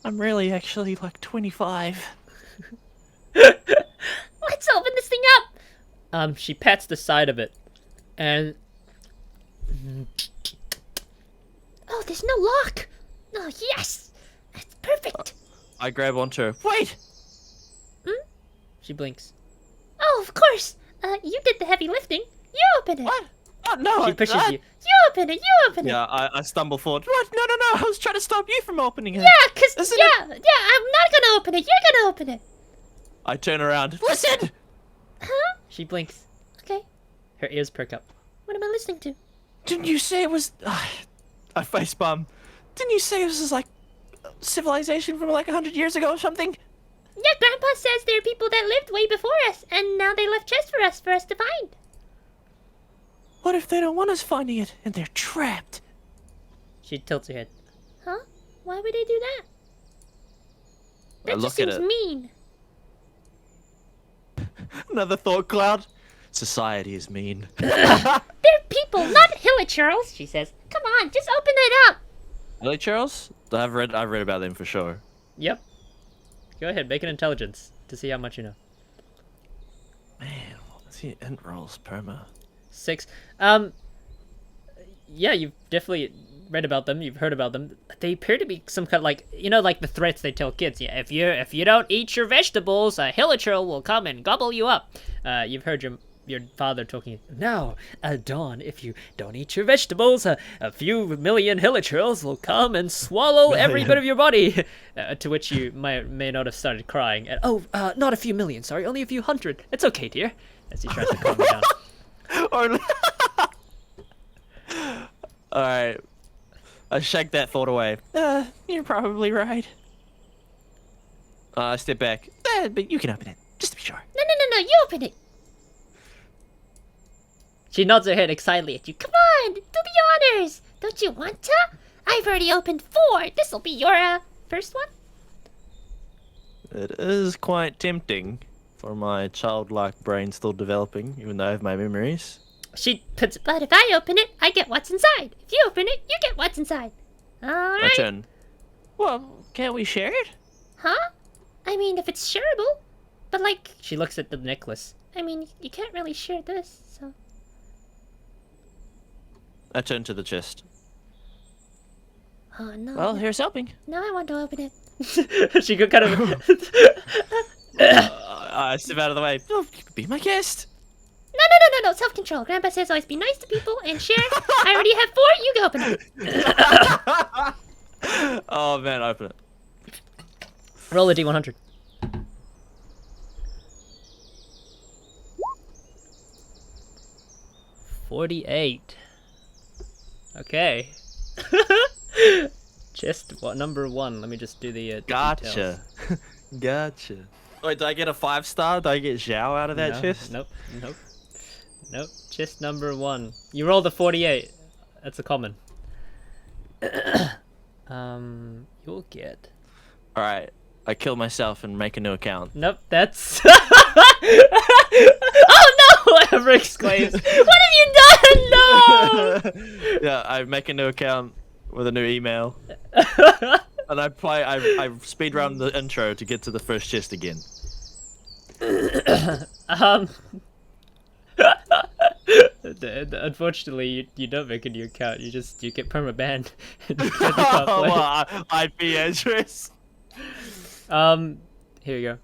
I'm really actually like 25. Let's open this thing up. She pats the side of it, and Oh, there's no lock. Oh, yes. That's perfect. I grab onto her. Wait! she blinks. Oh, of course. You did the heavy lifting. You open it. What? Oh, no. She pushes you. You open it. You open it. Yeah, I stumble forward. What? No. I was trying to stop you from opening it. Yeah, cause Isn't yeah, I'm not gonna open it. You're gonna open it. I turn around. Listen! Huh? She blinks. Okay. Her ears perk up. What am I listening to? Didn't you say it was... I facepalm. Didn't you say this was like civilization from like 100 years ago or something? Yeah, Grandpa says there are people that lived way before us, and now they left chests for us to find. What if they don't want us finding it and they're trapped? She tilts her head. Huh? Why would they do that? That just look at seems it. mean. Another thought cloud. Society is mean. They're people, not hilichurls, she says. Come on, just open it up. Really, Charles? I've read about them for sure. Yep. Go ahead, make an intelligence to see how much you know. Man, what's he int rolls, perma? 6. Yeah, you've definitely read about them. You've heard about them. They appear to be some kind of like, you know, like the threats they tell kids. Yeah, if you don't eat your vegetables, a hilichurl will come and gobble you up. You've heard your father talking. Now, Dawn, if you don't eat your vegetables, a few million hilichurls will come and swallow every bit of your body. To which you may not have started crying. And, not a few million, sorry, only a few hundred. It's okay, dear. As he tries to calm you down. Alright. I shake that thought away. You're probably right. I step back. But you can open it, just to be sure. No, you open it. She nods her head excitedly at you. Come on, do the honors. Don't you want to? I've already opened 4. This'll be your, first one? It is quite tempting for my childlike brain still developing, even though I have my memories. She puts. But if I open it, I get what's inside. If you open it, you get what's inside. My Alright. turn. Well, can't we share it? Huh? I mean, if it's shareable. But, like, She looks at the necklace. I mean, you can't really share this, so. I turn to the chest. Oh, no. Well, here's helping. Now I want to open it. She could kind of. I step out of the way. Oh, you could be my guest. No. Self-control. Grandpa says always be nice to people and share. I already have 4. You go open it. Oh man, open it. Roll a d100. $48. Okay. Chest number 1. Let me just do the Gotcha. details. Gotcha. Wait, do I get a 5-star? Do I get Zhao out of that No, chest? Nope. Chest number 1. You rolled a 48. That's a common. You'll get. Alright. I kill myself and make a new account. Nope, that's. Oh no! Ever exclaims. What have you done? No! Yeah, I make a new account with a new email. And I speedrun the intro to get to the first chest again. Unfortunately, you don't make a new account. You get permabanned. Oh, well, IP address. Here you go.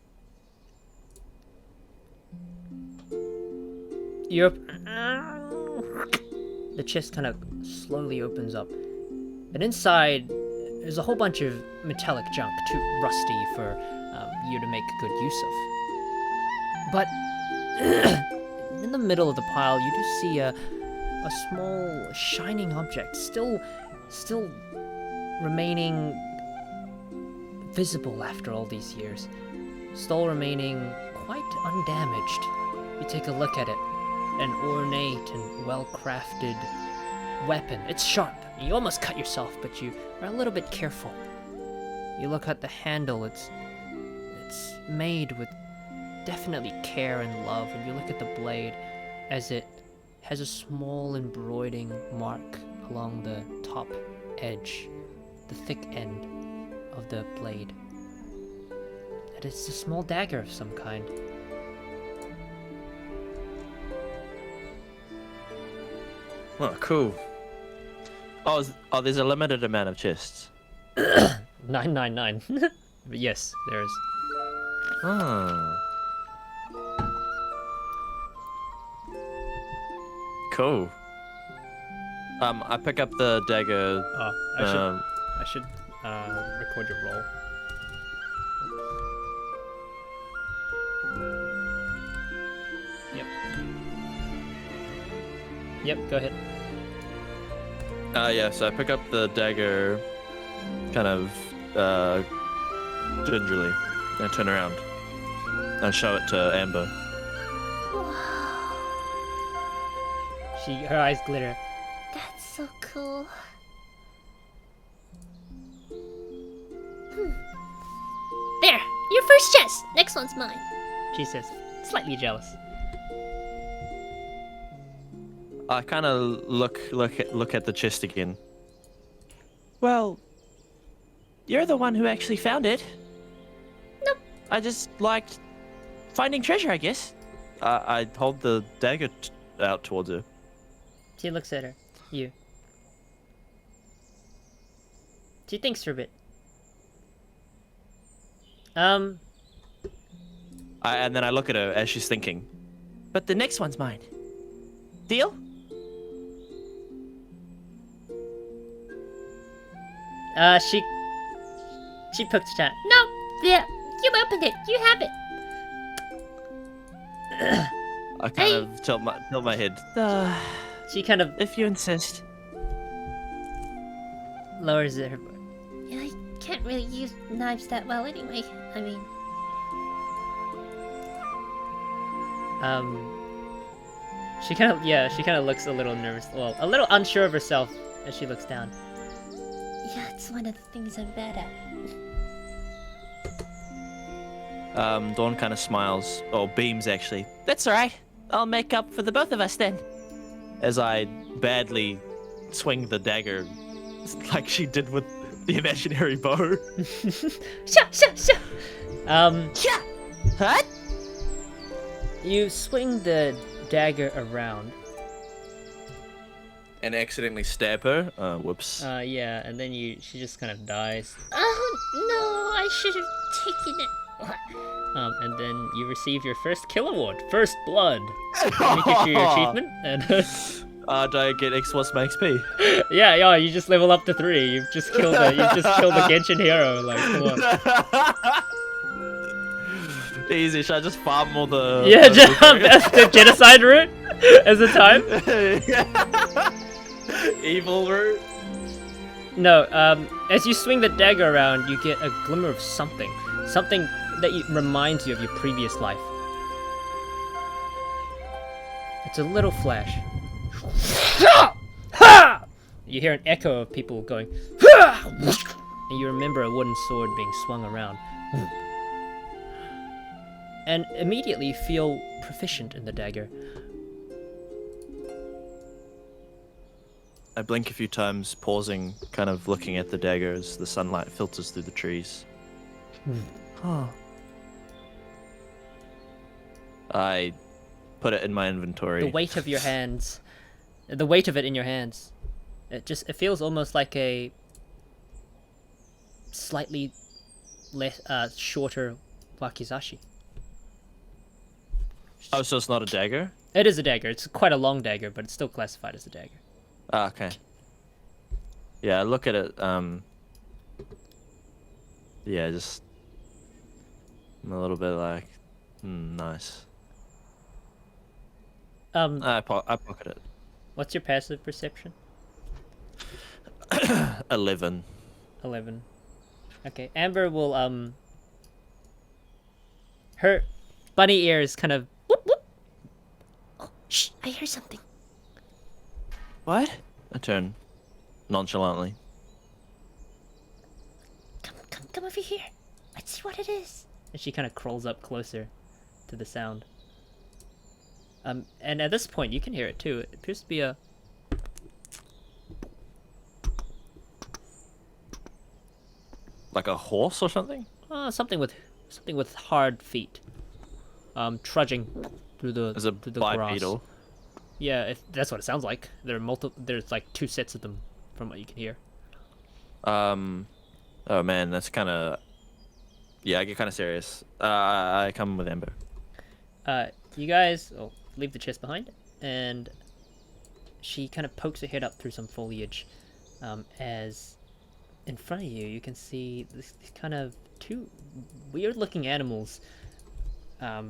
You're... The chest kind of slowly opens up. And inside, there's a whole bunch of metallic junk, too rusty for you to make good use of. But in the middle of the pile, you do see a small shining object, still remaining visible after all these years, still remaining quite undamaged. You take a look at it, an ornate and well-crafted weapon. It's sharp. You almost cut yourself, but you are a little bit careful. You look at the handle. It's made with definitely care and love, and you look at the blade as it has a small embroidering mark along the top edge, the thick end of the blade. And it's a small dagger of some kind. Oh, cool. Oh, there's a limited amount of chests. 999. But yes, there is. Oh. Cool. I pick up the dagger. Oh, I should record your roll. Yep. Yep, go ahead. Yeah, so I pick up the dagger kind of gingerly and turn around and show it to Amber. Her eyes glitter. That's so cool. There, your first chest. Next one's mine. She says, slightly jealous. I kind of look at the chest again. Well, you're the one who actually found it. Nope. I just liked finding treasure, I guess. I hold the dagger out towards her. She looks at her. You. She thinks for a bit. And then I look at her as she's thinking. But the next one's mine. Deal? She pokes her chat. No, yeah, you opened it. You have it. I kind of tilt my head. She kind of If you insist. lowers her. Yeah, I can't really use knives that well anyway. I mean, She kind of looks a little nervous. Well, a little unsure of herself as she looks down. yeah, it's one of the things I'm bad at. Dawn kind of smiles, or beams actually. That's alright. I'll make up for the both of us then. As I badly swing the dagger, like she did with the imaginary bow. Sha. Yeah. What? You swing the dagger around. And accidentally stab her. Whoops. Yeah, and then she just kind of dies. Oh no, I should have taken it. And then you receive your first kill award, First Blood. Thank you for your achievement. And Do I get X what's my XP? yeah, you just level up to 3. You've just killed the Genshin hero. Like, come on. Easy. Should I just farm all the? Yeah, the genocide route as a time. Evil route. No, as you swing the dagger around, you get a glimmer of something that reminds you of your previous life. It's a little flash. You hear an echo of people going, and you remember a wooden sword being swung around. And immediately feel proficient in the dagger. I blink a few times, pausing, kind of looking at the dagger as the sunlight filters through the trees. Oh. I put it in my inventory. The weight of your hands, the weight of it in your hands, it feels almost like a slightly shorter wakizashi. Oh, so it's not a dagger? It is a dagger. It's quite a long dagger, but it's still classified as a dagger. Ah, okay. Yeah, I look at it. Yeah, just I'm a little bit like, nice. I pocket it. What's your passive perception? 11. 11. Okay, Amber will her bunny ears kind of Whoop whoop. Oh, shh! I hear something. What? I turn nonchalantly. Come over here. Let's see what it is. and she kind of crawls up closer to the sound. And at this point, you can hear it too. It appears to be a Like a horse or something? something with hard feet, trudging through the As a through the bipedal. grass. Yeah, if that's what it sounds like. There's like 2 sets of them, from what you can hear. Oh man, that's kind of. Yeah, I get kind of serious. I come with Ember. You guys leave the chest behind, and she kind of pokes her head up through some foliage, as in front of you can see these kind of 2 weird-looking animals,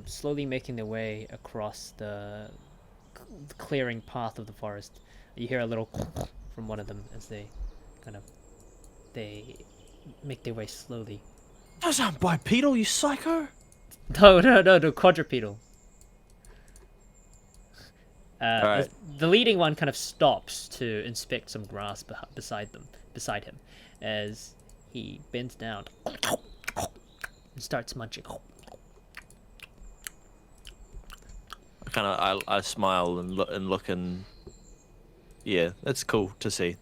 slowly making their way across the clearing path of the forest. You hear a little from one of them as they make their way slowly. Those aren't bipedal, you psycho! No, quadrupedal. Alright. The leading one kind of stops to inspect some grass beside him, as he bends down and starts munching. I smile and look and yeah, that's cool to see.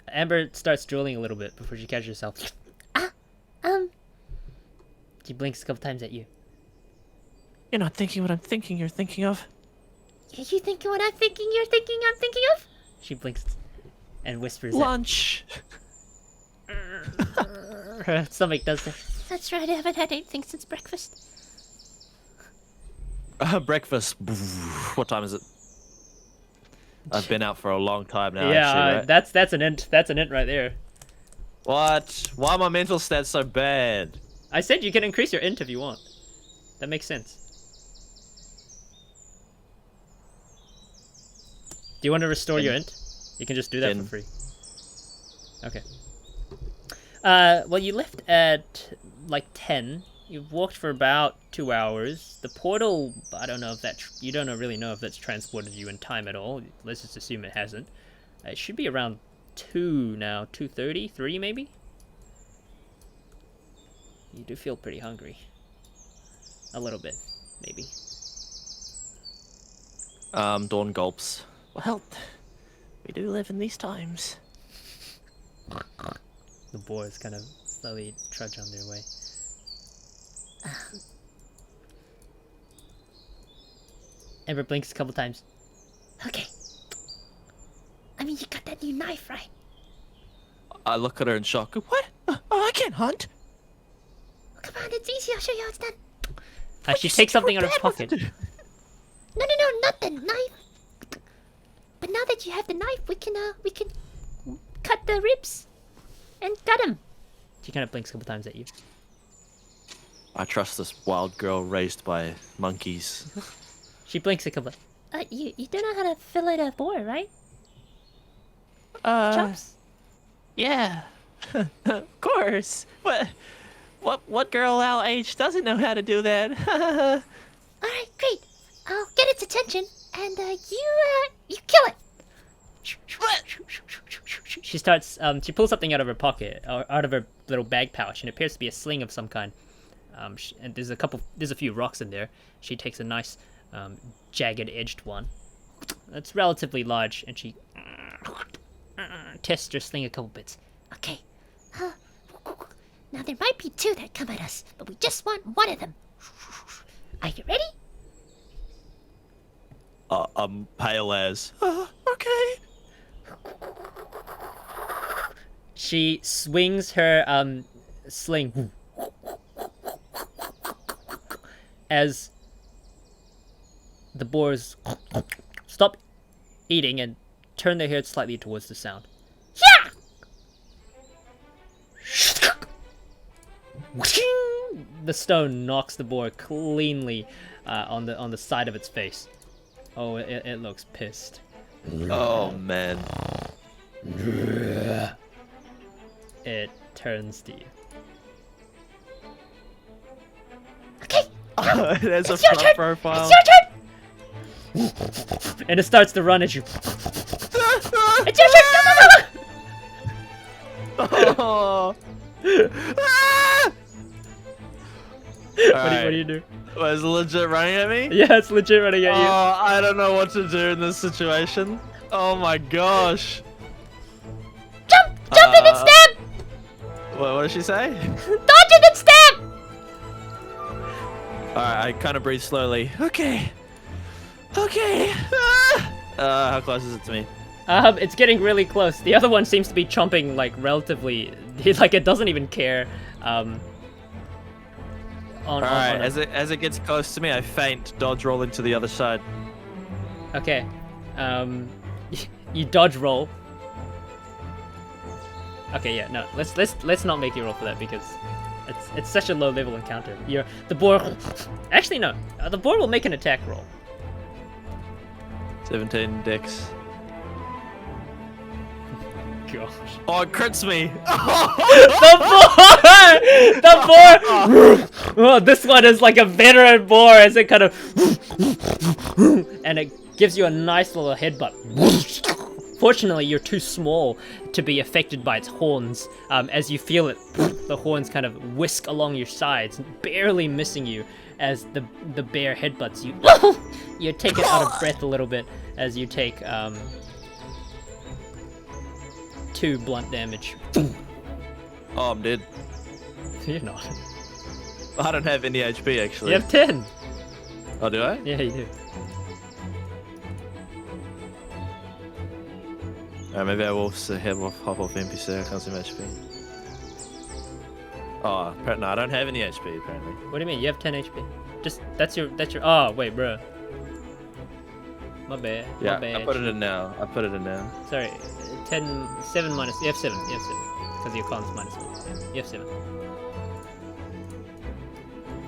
Amber starts drooling a little bit before she catches herself. She blinks a couple times at you. You're not thinking what I'm thinking you're thinking of. Are you thinking what I'm thinking you're thinking I'm thinking of? She blinks and whispers. Lunch! Her stomach does that. That's right, I haven't had anything since breakfast. Breakfast. What time is it? I've been out for a long time now. Yeah, actually, right? that's an int. That's an int right there. What? Why are my mental stats so bad? I said you can increase your int if you want. That makes sense. Do you want to restore your int? You can just do that for free. Okay. Well, you left at like 10. You've walked for about 2 hours. The portal, I don't know if that you don't really know if that's transported you in time at all. Let's just assume it hasn't. It should be around 2 now, 2:30, 3 maybe. You do feel pretty hungry. A little bit, maybe. Dawn gulps. Well, we do live in these times. The boys kind of slowly trudge on their way. Ember blinks a couple times. Okay. I mean, you got that new knife, right? I look at her in shock. What? Oh, I can't hunt. Come on, it's easy. I'll show you how it's done. She takes something out of her pocket. No, not the knife. But now that you have the knife, we can cut the ribs and gut them. She kind of blinks a couple times at you. I trust this wild girl raised by monkeys. She blinks a couple. You don't know how to fillet a boar, right? Uh, Chops. Yeah. Of course. What girl our age doesn't know how to do that? All right, great. I'll get its attention, and you kill it. She starts. She pulls something out of her pocket, or out of her little bag pouch, and it appears to be a sling of some kind. And there's a few rocks in there. She takes a nice, jagged-edged one. It's relatively large, and she tests her sling a couple bits. Okay. Now there might be 2 that come at us, but we just want one of them. Are you ready? I'm pale as. Okay. She swings her sling as the boars stop eating and turn their heads slightly towards the sound. Yeah! The stone knocks the boar cleanly on the side of its face. Oh, it looks pissed. Oh man. It turns to you. Okay, There's a it's your front turn. profile. It's your turn. And it starts to run at you. It's your turn. Go, go, go. Oh. Ah! What do you do? Was it legit running at me? Yeah, it's legit running at you. Oh, I don't know what to do in this situation. Oh my gosh. Jump in and stab. What did she say? Dodge it and stab. Alright, I kind of breathe slowly. Okay. Okay. How close is it to me? It's getting really close. The other one seems to be chomping like relatively, like it doesn't even care. Alright, as it gets close to me, I feint, dodge roll into the other side. Okay. You dodge roll. Okay, yeah, no. Let's not make you roll for that because it's such a low level encounter. The boar. Actually, no. The boar will make an attack roll. 17 dex. Gosh. Oh, it crits me. The boar. Oh, this one is like a veteran boar as it kind of, and it gives you a nice little headbutt. Fortunately, you're too small to be affected by its horns. As you feel it, the horns kind of whisk along your sides, barely missing you as the bear headbutts you. You're taken out of breath a little bit as you take 2 blunt damage. Oh, I'm dead. You're not. I don't have any HP actually. You have 10. Oh, do I? Yeah, you do. Maybe I will hop off NPC. I can't see my HP. Oh, no, I don't have any HP apparently. What do you mean? You have 10 HP. Just that's your. Oh wait, bro. My bad. Yeah, My bad. I put it in now. Sorry, 10, 7 minus. You have 7. You have 7. Because your con's minus 1. You have 7.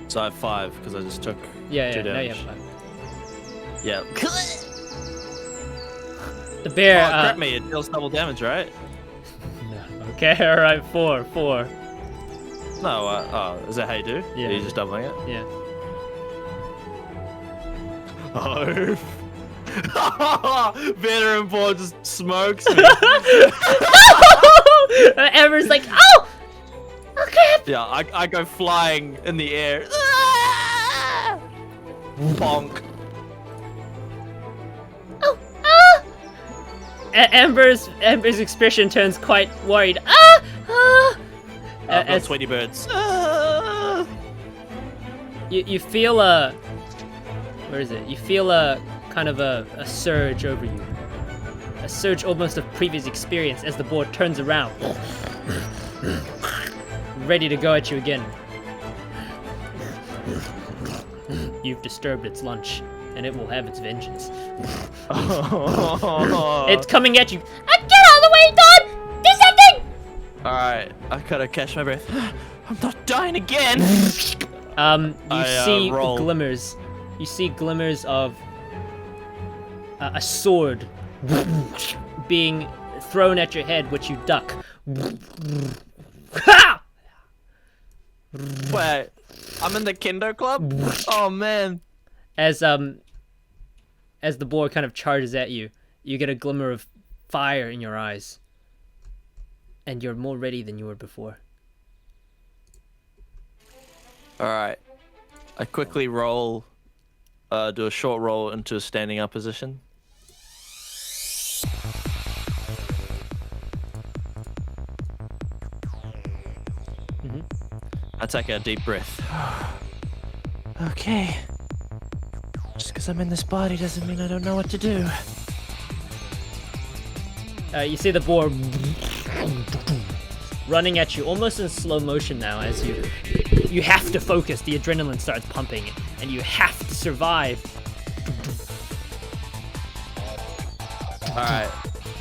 So I have 5 because I just took 2 Yeah, now you damage. have 5. Yeah. The bear. Oh, crit me. It deals double damage, right? No. Okay, all right. 4. No. Oh, is that how you do? Yeah. Are you just doubling it? Yeah. Oh. Veteran boy just smokes me. Amber's like, oh! Oh crap! Yeah, I go flying in the air. Bonk. Oh! Ah! Amber's expression turns quite worried. Ah! Ah! I've got As Tweety birds. you feel a. Where is it? You feel a kind of a surge over you. A surge almost of previous experience as the boar turns around. Ready to go at you again. You've disturbed its lunch, and it will have its vengeance. It's coming at you. Get out of the way, Don! Do something! Alright, I gotta catch my breath. I'm not dying again! You see roll. glimmers. You see glimmers of a sword being thrown at your head, which you duck. Ha! Wait, I'm in the kendo club? Oh man. As the boar kind of charges at you, you get a glimmer of fire in your eyes. And you're more ready than you were before. Alright. I quickly roll, do a short roll into a standing up position. I take a deep breath. Okay. Just because I'm in this body doesn't mean I don't know what to do. You see the boar running at you almost in slow motion now as you have to focus. The adrenaline starts pumping, and you have to survive. Alright,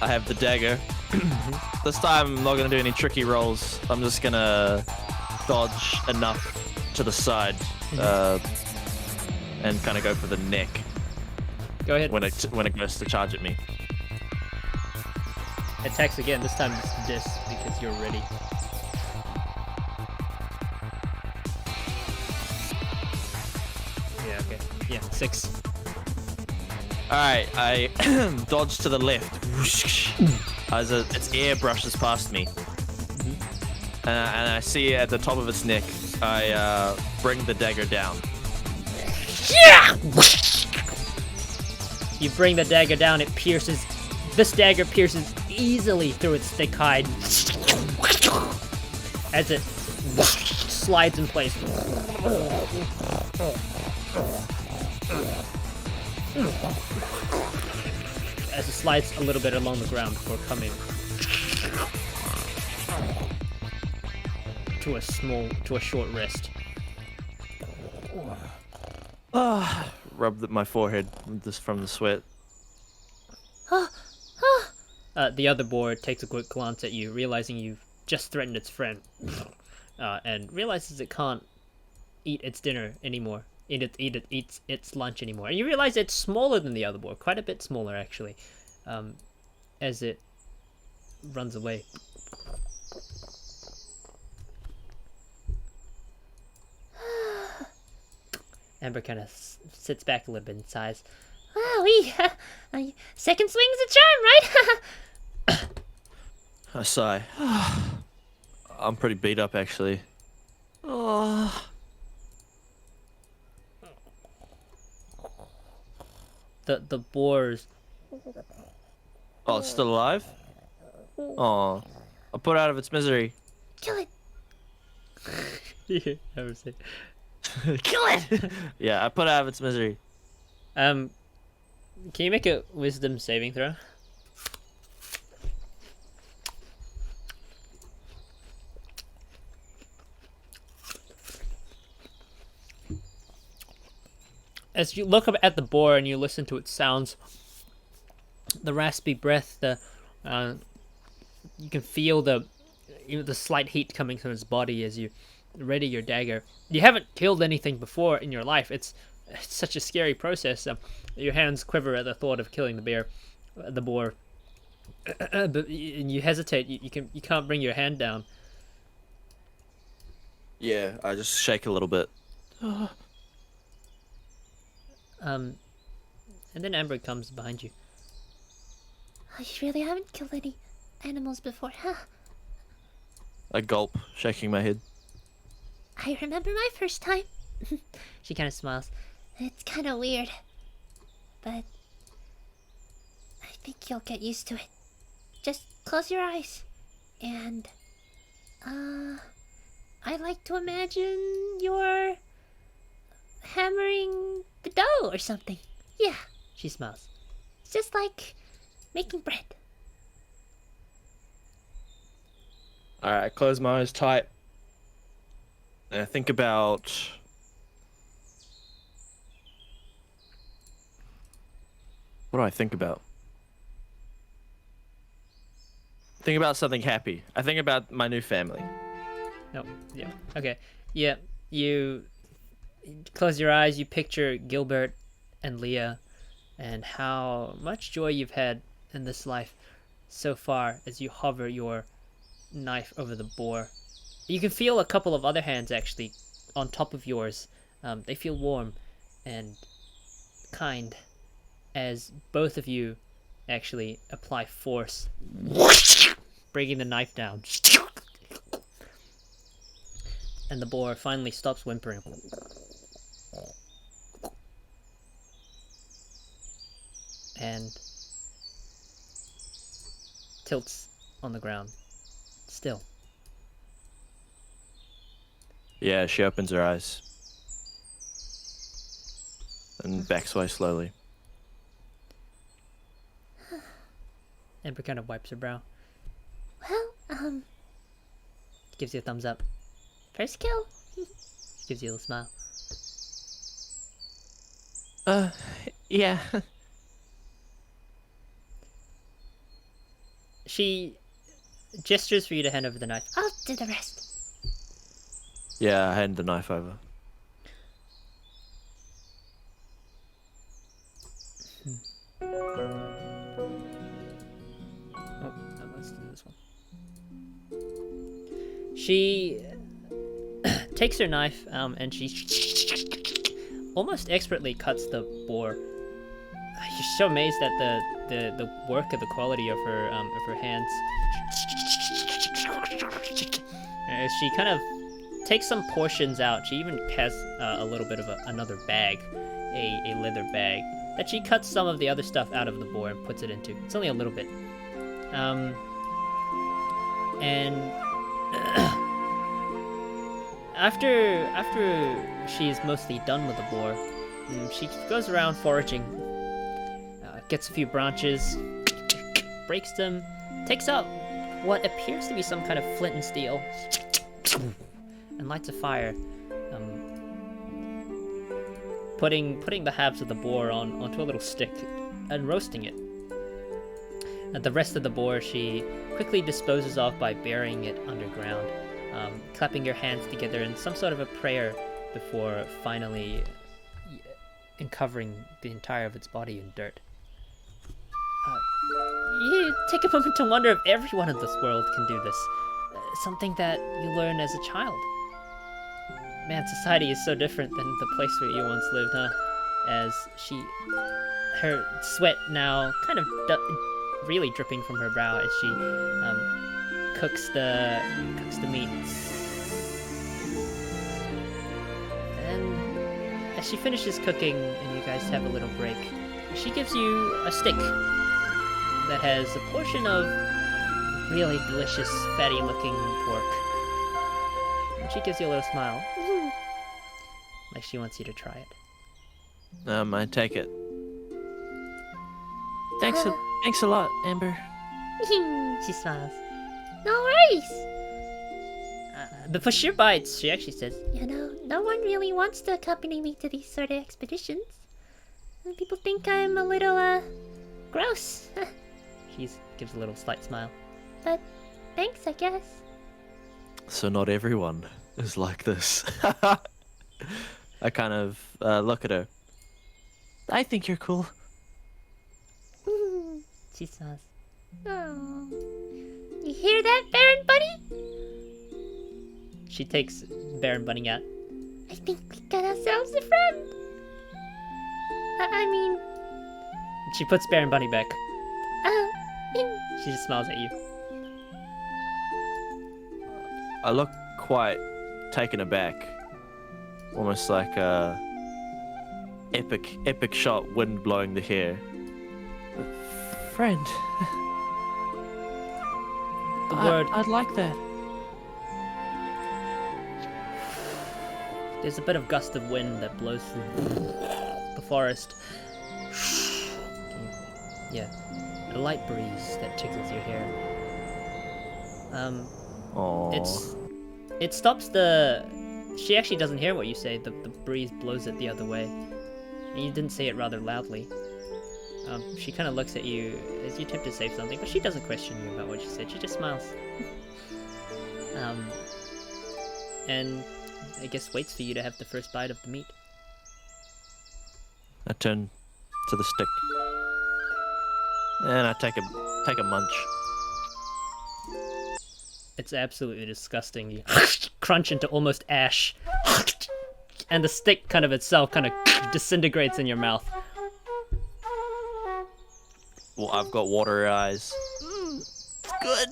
I have the dagger. This time I'm not gonna do any tricky rolls. I'm just gonna dodge enough to the side and kind of go for the neck Go ahead. when it goes to charge at me. Attacks again. This time it's this because you're ready. Yeah, okay. Yeah, 6. Alright, I dodge to the left as its air brushes past me. And I see at the top of its neck, I bring the dagger down. You bring the dagger down, it pierces. This dagger pierces easily through its thick hide as it slides in place. As it slides a little bit along the ground before coming to a short rest. Rub my forehead from the sweat. The other boar takes a quick glance at you, realizing you've just threatened its friend, and realizes it can't eat its dinner anymore. Eats its lunch anymore. And you realize it's smaller than the other boar, quite a bit smaller actually, as it runs away. Amber kind of sits back a little bit and sighs. Wow, second swing's a charm, right? I sigh. I'm pretty beat up actually. The boars. Oh, it's still alive? Oh, I'll put it out of its misery. Kill it. Yeah, I would say. Kill it! Yeah, I put it out of its misery. Can you make a wisdom saving throw? As you look up at the boar and you listen to its sounds, the raspy breath, you can feel the slight heat coming from its body as you ready your dagger. You haven't killed anything before in your life. It's such a scary process. Your hands quiver at the thought of killing the boar. But you hesitate. You can't bring your hand down. Yeah, I just shake a little bit. And then Amber comes behind you. Oh, you really haven't killed any animals before, huh? I gulp, shaking my head. I remember my first time. She kind of smiles. It's kind of weird, but I think you'll get used to it. Just close your eyes, and I like to imagine you're hammering the dough or something. Yeah, She smiles. it's just like making bread. Alright, I close my eyes tight. And I think about... What do I think about? Think about something happy. I think about my new family. No. Yeah. Okay. Yeah. You close your eyes. You picture Gilbert and Leah, and how much joy you've had in this life so far as you hover your knife over the boar. You can feel a couple of other hands actually on top of yours. They feel warm and kind as both of you actually apply force, bringing the knife down. And the boar finally stops whimpering and tilts on the ground still. Yeah, she opens her eyes. And backs away slowly. Amber kind of wipes her brow. Well, Gives you a thumbs up. First kill. Gives you a little smile. Yeah. She gestures for you to hand over the knife. I'll do the rest. Yeah, I hand the knife over. Oh, let's do this one. She takes her knife and she almost expertly cuts the boar. You're so amazed at the work of the quality of her hands. As she kind of takes some portions out, she even has a little bit of another bag, a leather bag, that she cuts some of the other stuff out of the boar and puts it into. It's only a little bit. And after she's mostly done with the boar, she goes around foraging, gets a few branches, breaks them, takes out what appears to be some kind of flint and steel, and lights a fire, putting the halves of the boar onto a little stick and roasting it. And the rest of the boar she quickly disposes of by burying it underground, clapping your hands together in some sort of a prayer before finally uncovering the entire of its body in dirt. You take a moment to wonder if everyone in this world can do this. Something that you learn as a child. Man, society is so different than the place where you once lived, huh? As her sweat now kind of really dripping from her brow as she cooks the meat. And as she finishes cooking and you guys have a little break, she gives you a stick that has a portion of really delicious, fatty-looking pork. And she gives you a little smile. Like she wants you to try it. I take it. Thanks a lot, Amber. She smiles. No worries. But for sure bites, she actually says, You know, no one really wants to accompany me to these sort of expeditions. And people think I'm a little, gross. she gives a little slight smile. But thanks, I guess. So not everyone is like this. I kind of look at her. I think you're cool. She smiles. Oh. You hear that, Baron Bunny? She takes Baron Bunny out. I think we got ourselves a friend. I mean... She puts Baron Bunny back. Oh. She just smiles at you. I look quite taken aback. Almost like a epic shot, wind blowing the hair. Friend. The word. I'd like that. There's a bit of gust of wind that blows through the forest. Yeah, a light breeze that tickles your hair. Aww. It stops the. She actually doesn't hear what you say. The breeze blows it the other way. And you didn't say it rather loudly. She kind of looks at you as you attempt to say something, but she doesn't question you about what you said. She just smiles. And I guess waits for you to have the first bite of the meat. I turn to the stick. And I take a munch. It's absolutely disgusting. You crunch into almost ash. And the stick kind of itself kind of disintegrates in your mouth. Well, I've got watery eyes. It's good.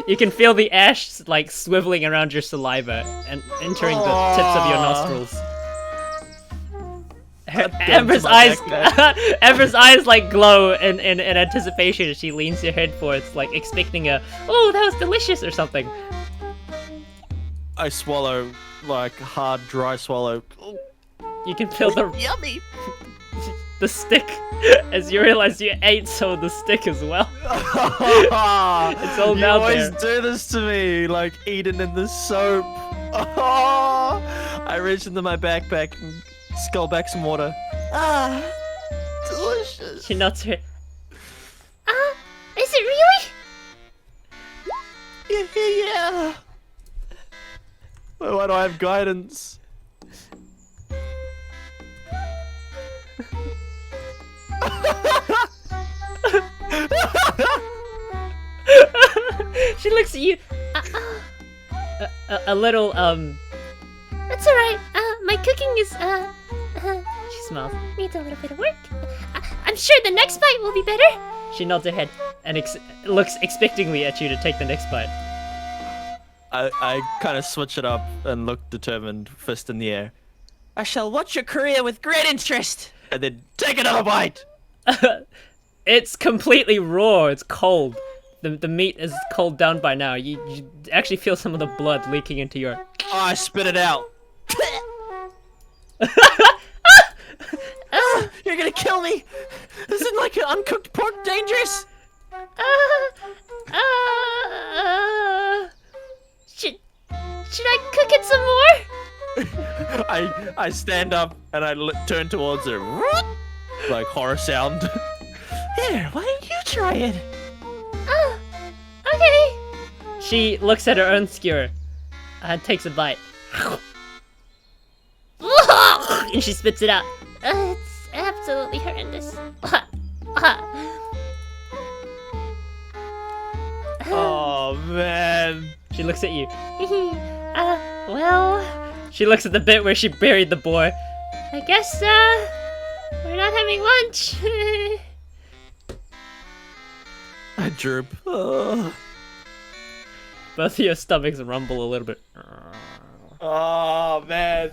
You can feel the ash like swiveling around your saliva and entering the tips of your nostrils. Amber's eyes, Amber's eyes like glow in anticipation as she leans her head forwards, like expecting oh, that was delicious or something. I swallow, like hard, dry swallow. You can feel the Yummy. the stick as you realize you ate some of the stick as well. It's all you down always there. do this to me, like eating in the soap. Oh, I reach into my backpack and scull back some water. Ah, delicious. She nods her. Is it really? Yeah. Why do I have guidance? She looks at you. A little That's alright. My cooking is, She smiles. needs a little bit of work. I'm sure the next bite will be better. She nods her head and looks expectingly at you to take the next bite. I kind of switch it up and look determined, fist in the air. I shall watch your career with great interest, and then take another bite. It's completely raw. It's cold. The meat is cold down by now. You actually feel some of the blood leaking into your. Oh, I spit it out. You're gonna kill me. Isn't like an uncooked pork dangerous? Should I cook it some more? I stand up and I turn towards her. Like horror sound. Here, why don't you try it? Okay. She looks at her own skewer and takes a bite. And she spits it out. It's absolutely horrendous. Oh man. She looks at you. Well, She looks at the bit where she buried the boy. I guess, we're not having lunch. I droop. Oh, Both of your stomachs rumble a little bit. oh man.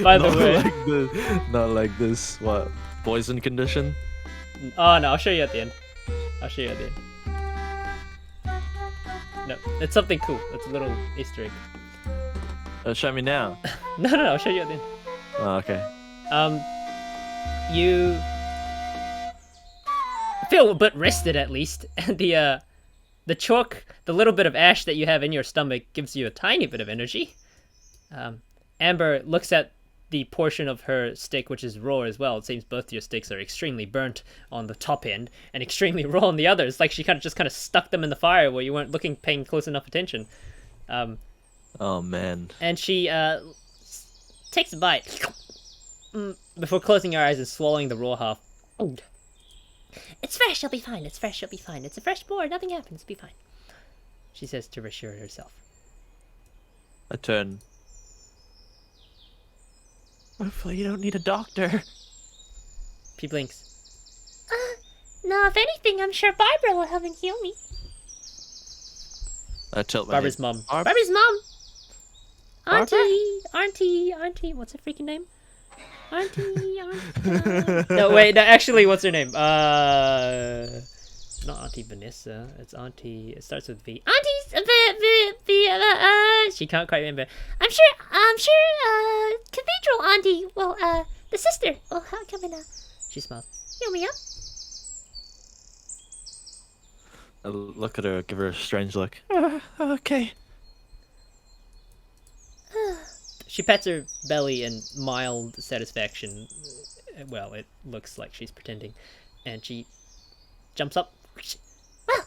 By the Not way. like this. Not like this. What? Poison condition? Oh no, I'll show you at the end. I'll show you at the end. No, it's something cool. It's a little Easter egg. Show me now. No, I'll show you at the end. Oh, okay. You feel a bit rested at least, and the chalk, the little bit of ash that you have in your stomach gives you a tiny bit of energy. Amber looks at the portion of her stick which is raw as well. It seems both your sticks are extremely burnt on the top end and extremely raw on the other. It's like she kind of stuck them in the fire where you weren't paying close enough attention. Oh man. And she takes a bite before closing her eyes and swallowing the raw half. Oh. It's fresh, it'll be fine. It's fresh, it'll be fine. It's a fresh boar, nothing happens, it'll be fine. She says to reassure herself. I turn. Hopefully you don't need a doctor. She blinks. No, if anything, I'm sure Barbara will help and heal me. I tilt my Barbara's head. mom. Barbara's mom! Barbara? Auntie, what's her freaking name? Auntie. No, wait, no, actually, what's her name? Not Auntie Vanessa. It's Auntie. It starts with V. She can't quite remember. I'm sure, Cathedral Auntie, well, the sister will come and, She smiles. heal me up. I look at her, give her a strange look. Okay. She pats her belly in mild satisfaction. Well, it looks like she's pretending. And she jumps up. Well,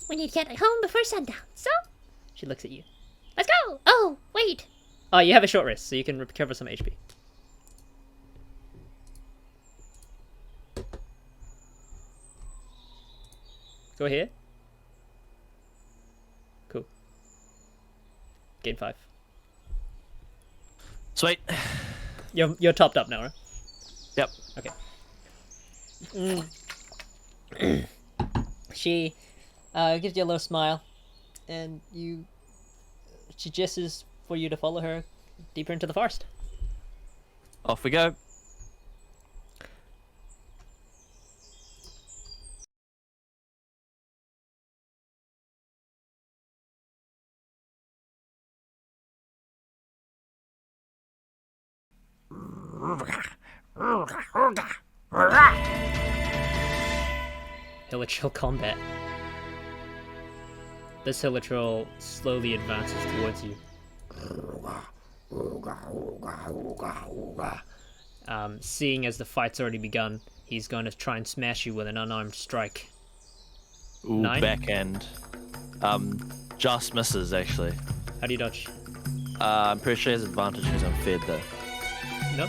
we need to get home before sundown, so She looks at you. let's go! Oh, wait! Oh, you have a short rest, so you can recover some HP. Go here. Cool. Gain 5. Sweet. You're topped up now, right? Yep. Okay. She gives you a little smile, and she gestures for you to follow her deeper into the forest. Off we go. Hilichurl combat. This Hilichurl slowly advances towards you. Seeing as the fight's already begun, he's going to try and smash you with an unarmed strike. Ooh, 9? backhand. Just misses, actually. How do you dodge? I'm pretty sure he has advantage because I'm fed, though. No.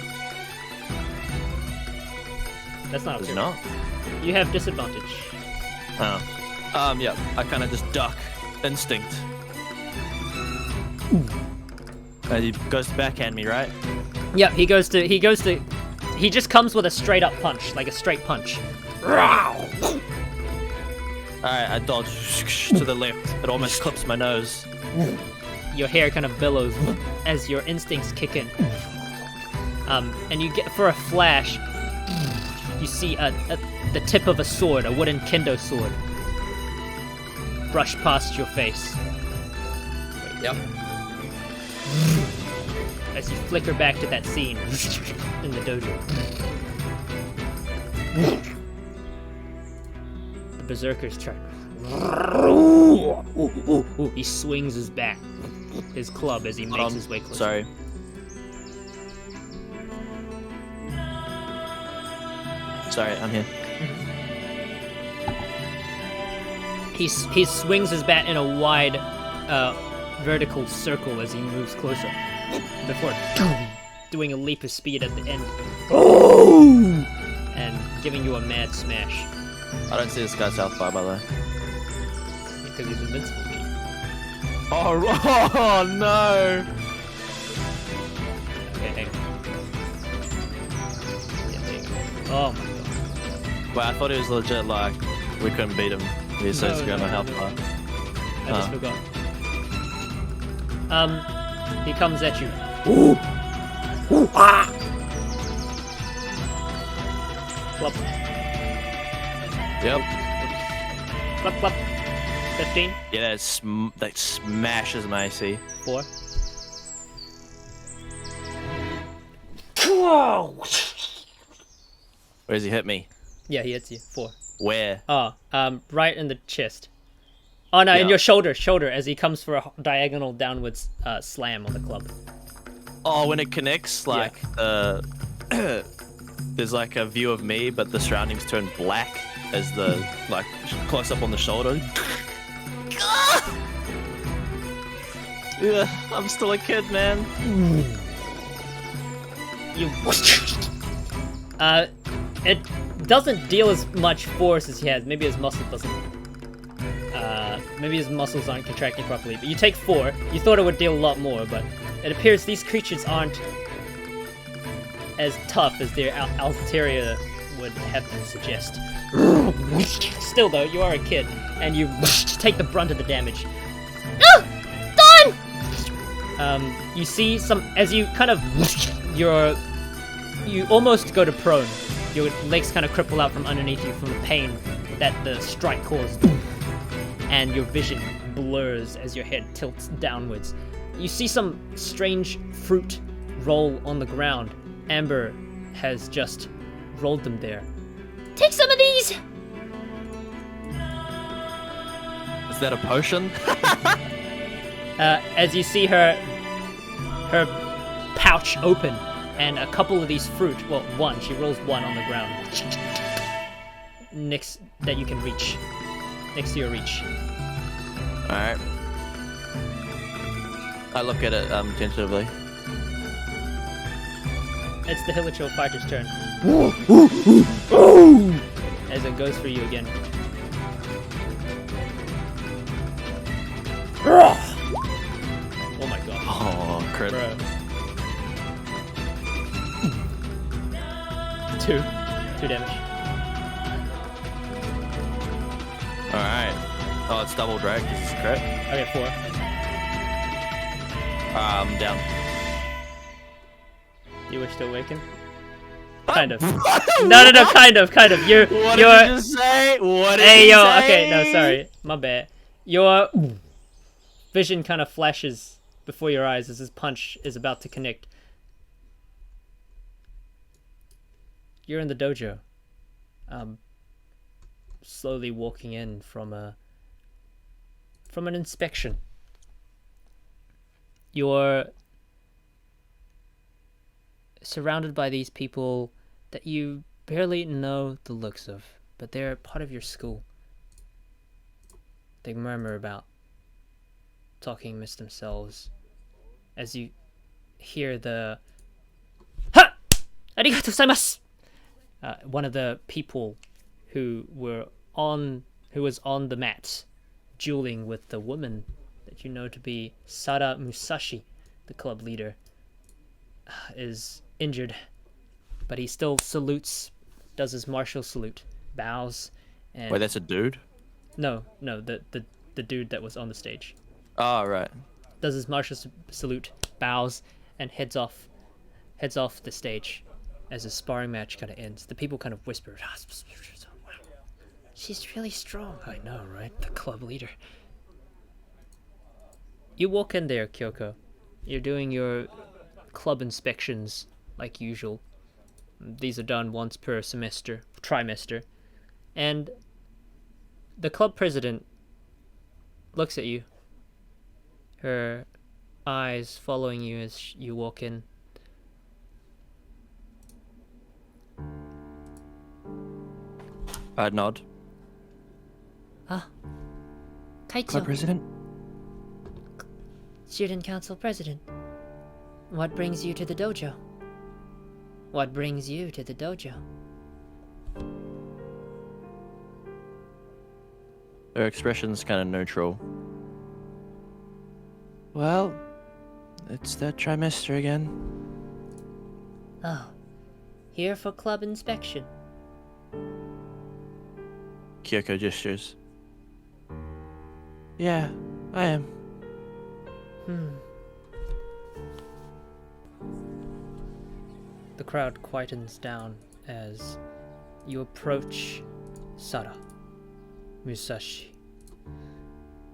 That's not Does okay. it not? You have disadvantage. Oh. Yeah. I kind of just duck. Instinct. And he goes to backhand me, right? Yep, he just comes with a straight up punch, like a straight punch. Alright, I dodge to the left. It almost clips my nose. Your hair kind of billows as your instincts kick in. And you get, for a flash, you see the tip of a sword, a wooden kendo sword, brush past your face. Yep. As you flicker back to that scene in the dojo. The berserker's turn. He swings his bat, his club, as he makes his way closer. Sorry. Sorry, I'm here. He swings his bat in a wide, vertical circle as he moves closer, before doing a leap of speed at the end, and giving you a mad smash. I don't see this guy south by the way. Because he's invincible. Oh no! Okay, hang on. Yeah, there you go. Oh my god. Wait, I thought he was legit, like, we couldn't beat him. He's so scared of health bar. I just forgot. He comes at you. Club. Yep. Club, club. 15. Yeah, that smashes my AC. 4. Where does he hit me? Yeah, he hits you. 4. Where? Oh, right in the chest. Oh no, in Yeah. your shoulder, as he comes for a diagonal downwards slam on the club. Oh, when it connects, like, there's like a view of me, but the surroundings turn black as the, like, close up on the shoulder. Yeah, I'm still a kid, man. You. It doesn't deal as much force as he has. Maybe his muscle doesn't. Maybe his muscles aren't contracting properly. But you take 4. You thought it would deal a lot more, but it appears these creatures aren't as tough as their Altaria would have them suggest. Still, though, you are a kid, and you take the brunt of the damage. Oh! Done! You see some as you kind of you almost go to prone. Your legs kind of cripple out from underneath you from the pain that the strike caused, and your vision blurs as your head tilts downwards. You see some strange fruit roll on the ground. Amber has just rolled them there. Take some of these! Is that a potion? As you see her pouch open, and a couple of these fruit, well, one, she rolls one on the ground. Next, that you can reach. Next to your reach. Alright. I look at it, tentatively. It's the Hilichurl fighter's turn. As it goes for you again. Oh my god. Oh, crit. Bro. 2 damage. Alright. Oh, it's doubled, right? Because it's a crit. Okay, 4. Down. You wish to awaken? Kind of. No, kind of. What did you just say? What did Hey, you yo, say? okay, no, sorry. My bad. Your vision kind of flashes before your eyes as his punch is about to connect. You're in the dojo. slowly walking in from an inspection. You're surrounded by these people that you barely know the looks of, but they're part of your school. They murmur about, talking amidst themselves, as you hear the "Ha! Arigatou gozaimasu!" One of the people who was on the mat, dueling with the woman that you know to be Sara Musashi, the club leader, is injured, but he still salutes, does his martial salute, bows, and Wait, that's a dude? no, the dude that was on the stage Oh, right. does his martial salute, bows, and heads off the stage as the sparring match kind of ends. The people kind of whisper, "She's really strong." I know, right? The club leader. You walk in there, Kyoko. You're doing your club inspections like usual. These are done once per trimester. And the club president looks at you, her eyes following you as you walk in. I'd nod. Kaito, Club president? student council president. What brings you to the dojo? What brings you to the dojo? Her expression's kind of neutral. Well, it's that trimester again. Oh, here for club inspection. Kyoko gestures. Yeah, I am. The crowd quietens down as you approach Sara Musashi.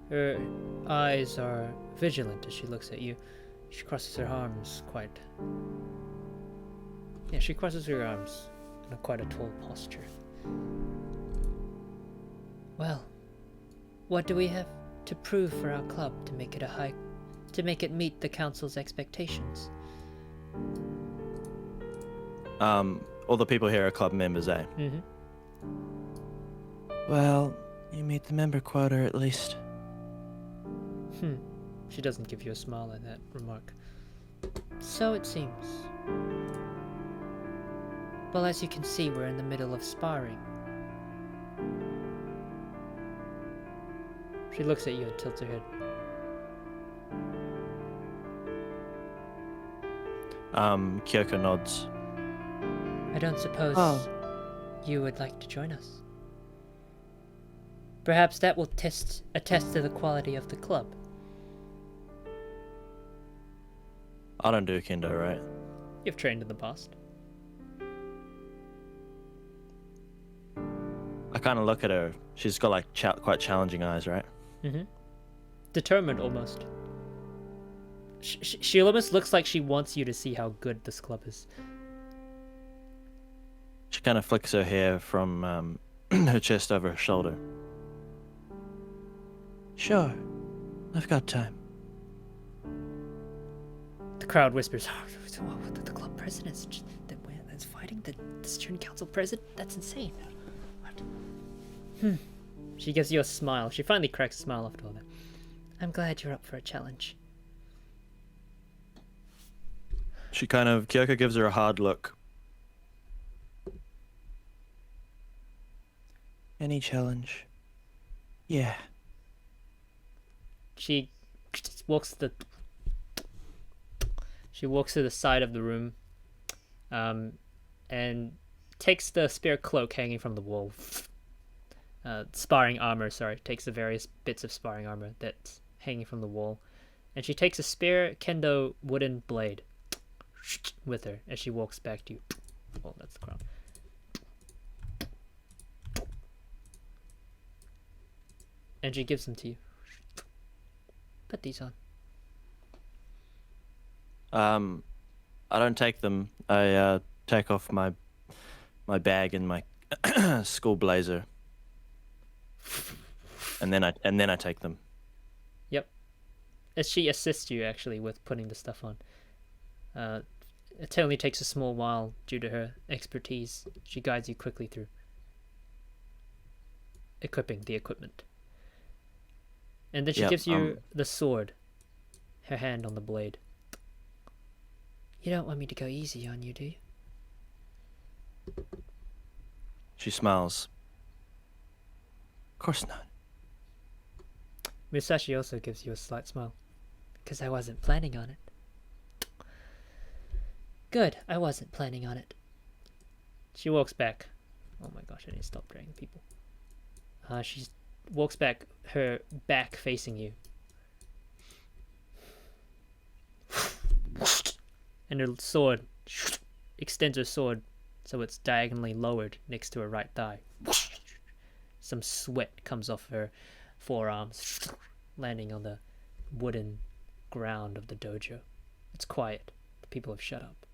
Her eyes are vigilant as she looks at you. She crosses her arms quite... Yeah, she crosses her arms in quite a tall posture. Well, what do we have to prove for our club to make it meet the council's expectations? All the people here are club members, eh? Mm-hmm. Well, you meet the member quota at least. She doesn't give you a smile at that remark. So it seems. Well, as you can see, we're in the middle of sparring. She looks at you and tilts her head. Kyoko nods. I don't suppose you would like to join us. Perhaps that will attest to the quality of the club. I don't do kendo, right? You've trained in the past. I kind of look at her. She's got like quite challenging eyes, right? Mm-hmm. Determined almost. She almost looks like she wants you to see how good this club is. She kind of flicks her hair from her chest over her shoulder. Sure, I've got time. The crowd whispers, the club president's that's fighting the student council president? That's insane. What? She gives you a smile. She finally cracks a smile after all that. I'm glad you're up for a challenge. Kyoko gives her a hard look. Any challenge? Yeah. She walks to the side of the room, and takes the spare cloak hanging from the wall. Takes the various bits of sparring armor that's hanging from the wall, and she takes a spare kendo wooden blade with her as she walks back to you. Oh, that's the crown. And she gives them to you. Put these on. I don't take them. I take off my bag and my school blazer. And then I take them. Yep. As she assists you actually with putting the stuff on. It only takes a small while due to her expertise. She guides you quickly through equipping the equipment. And then she gives you the sword. Her hand on the blade. You don't want me to go easy on you, do you? She smiles. Of course not. Musashi also gives you a slight smile. Because I wasn't planning on it. Good, I wasn't planning on it. She walks back. Oh my gosh, I need to stop dragging people. She walks back, her back facing you. And her sword extends her sword so it's diagonally lowered next to her right thigh. Some sweat comes off her forearms, landing on the wooden ground of the dojo. It's quiet. The people have shut up.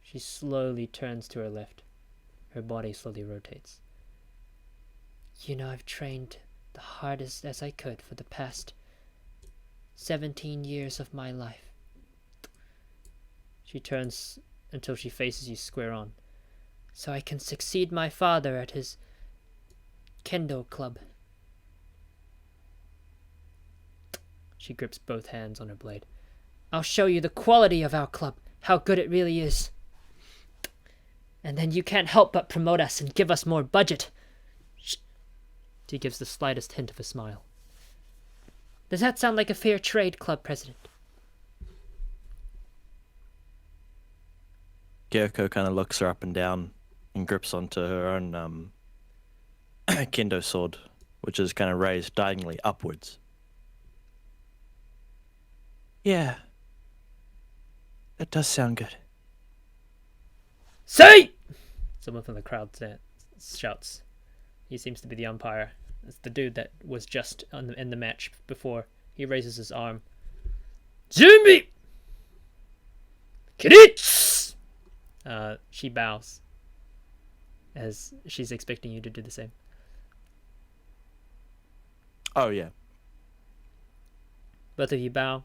She slowly turns to her left. Her body slowly rotates. You know, I've trained the hardest as I could for the past 17 years of my life. She turns until she faces you square on. So I can succeed my father at his kendo club. She grips both hands on her blade. I'll show you the quality of our club, how good it really is. And then you can't help but promote us and give us more budget. She gives the slightest hint of a smile. Does that sound like a fair trade, club president? Gyoko kind of looks her up and down and grips onto her own kendo sword, which is kind of raised diagonally upwards. Yeah. That does sound good. Say! Someone from the crowd shouts. He seems to be the umpire. It's the dude that was just in the match before. He raises his arm. Junbi! Kiritsu! She bows, as she's expecting you to do the same. Oh, yeah. Both of you bow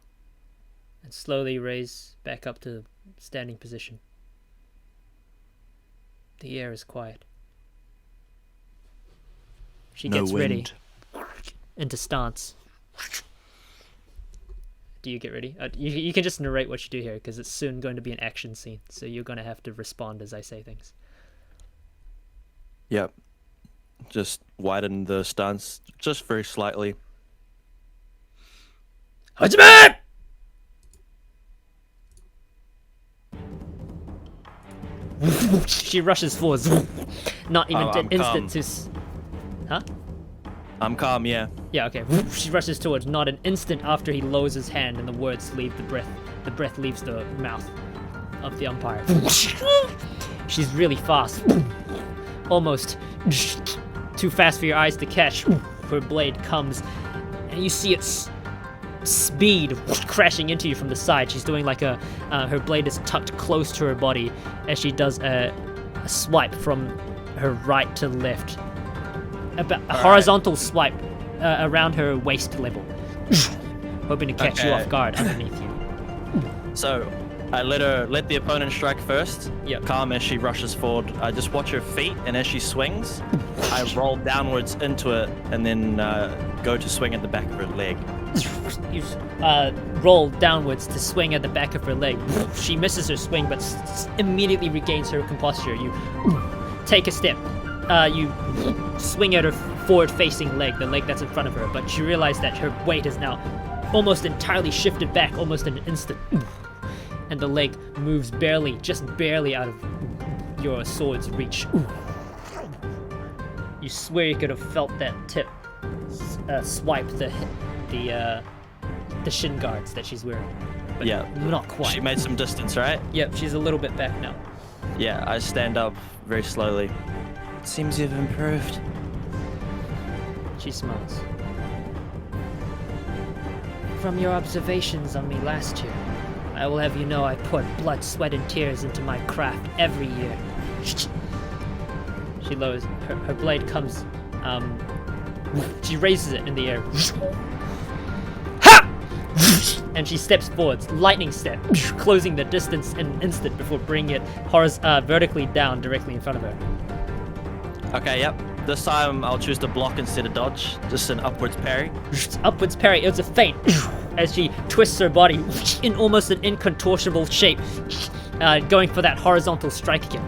and slowly raise back up to standing position. The air is quiet. She gets ready into stance. Do you get ready? You can just narrate what you do here, because it's soon going to be an action scene, so you're going to have to respond as I say things. Yep. Just widen the stance just very slightly. Hajime! She rushes forward. Not even an instant to... Huh? I'm calm, yeah. Yeah, okay. She rushes towards, not an instant after he lowers his hand and the words leave the breath. The breath leaves the mouth of the umpire. She's really fast. Almost too fast for your eyes to catch. Her blade comes, and you see its speed crashing into you from the side. She's doing like her blade is tucked close to her body as she does a swipe from her right to left. A horizontal swipe around her waist level, hoping to catch you off guard underneath you. So I let the opponent strike first. Yep. Calm as she rushes forward. I just watch her feet, and as she swings, I roll downwards into it, and then go to swing at the back of her leg. You roll downwards to swing at the back of her leg. She misses her swing, but immediately regains her composure. You take a step. You swing at her forward-facing leg, the leg that's in front of her, but you realize that her weight is now almost entirely shifted back, almost in an instant. And the leg moves just barely out of your sword's reach. You swear you could have felt that tip swipe the shin guards that she's wearing. But yeah, not quite. She made some distance, right? Yep, she's a little bit back now. Yeah, I stand up very slowly. Seems you've improved. She smiles. From your observations on me last year, I will have you know I put blood, sweat, and tears into my craft every year. She lowers her blade comes She raises it in the air. Ha! And she steps forwards, lightning step, closing the distance in an instant before bringing it vertically down directly in front of her. Okay, yep. This time I'll choose to block instead of dodge. Just an upwards parry. Upwards parry, it's a feint as she twists her body in almost an incontortionable shape, going for that horizontal strike again.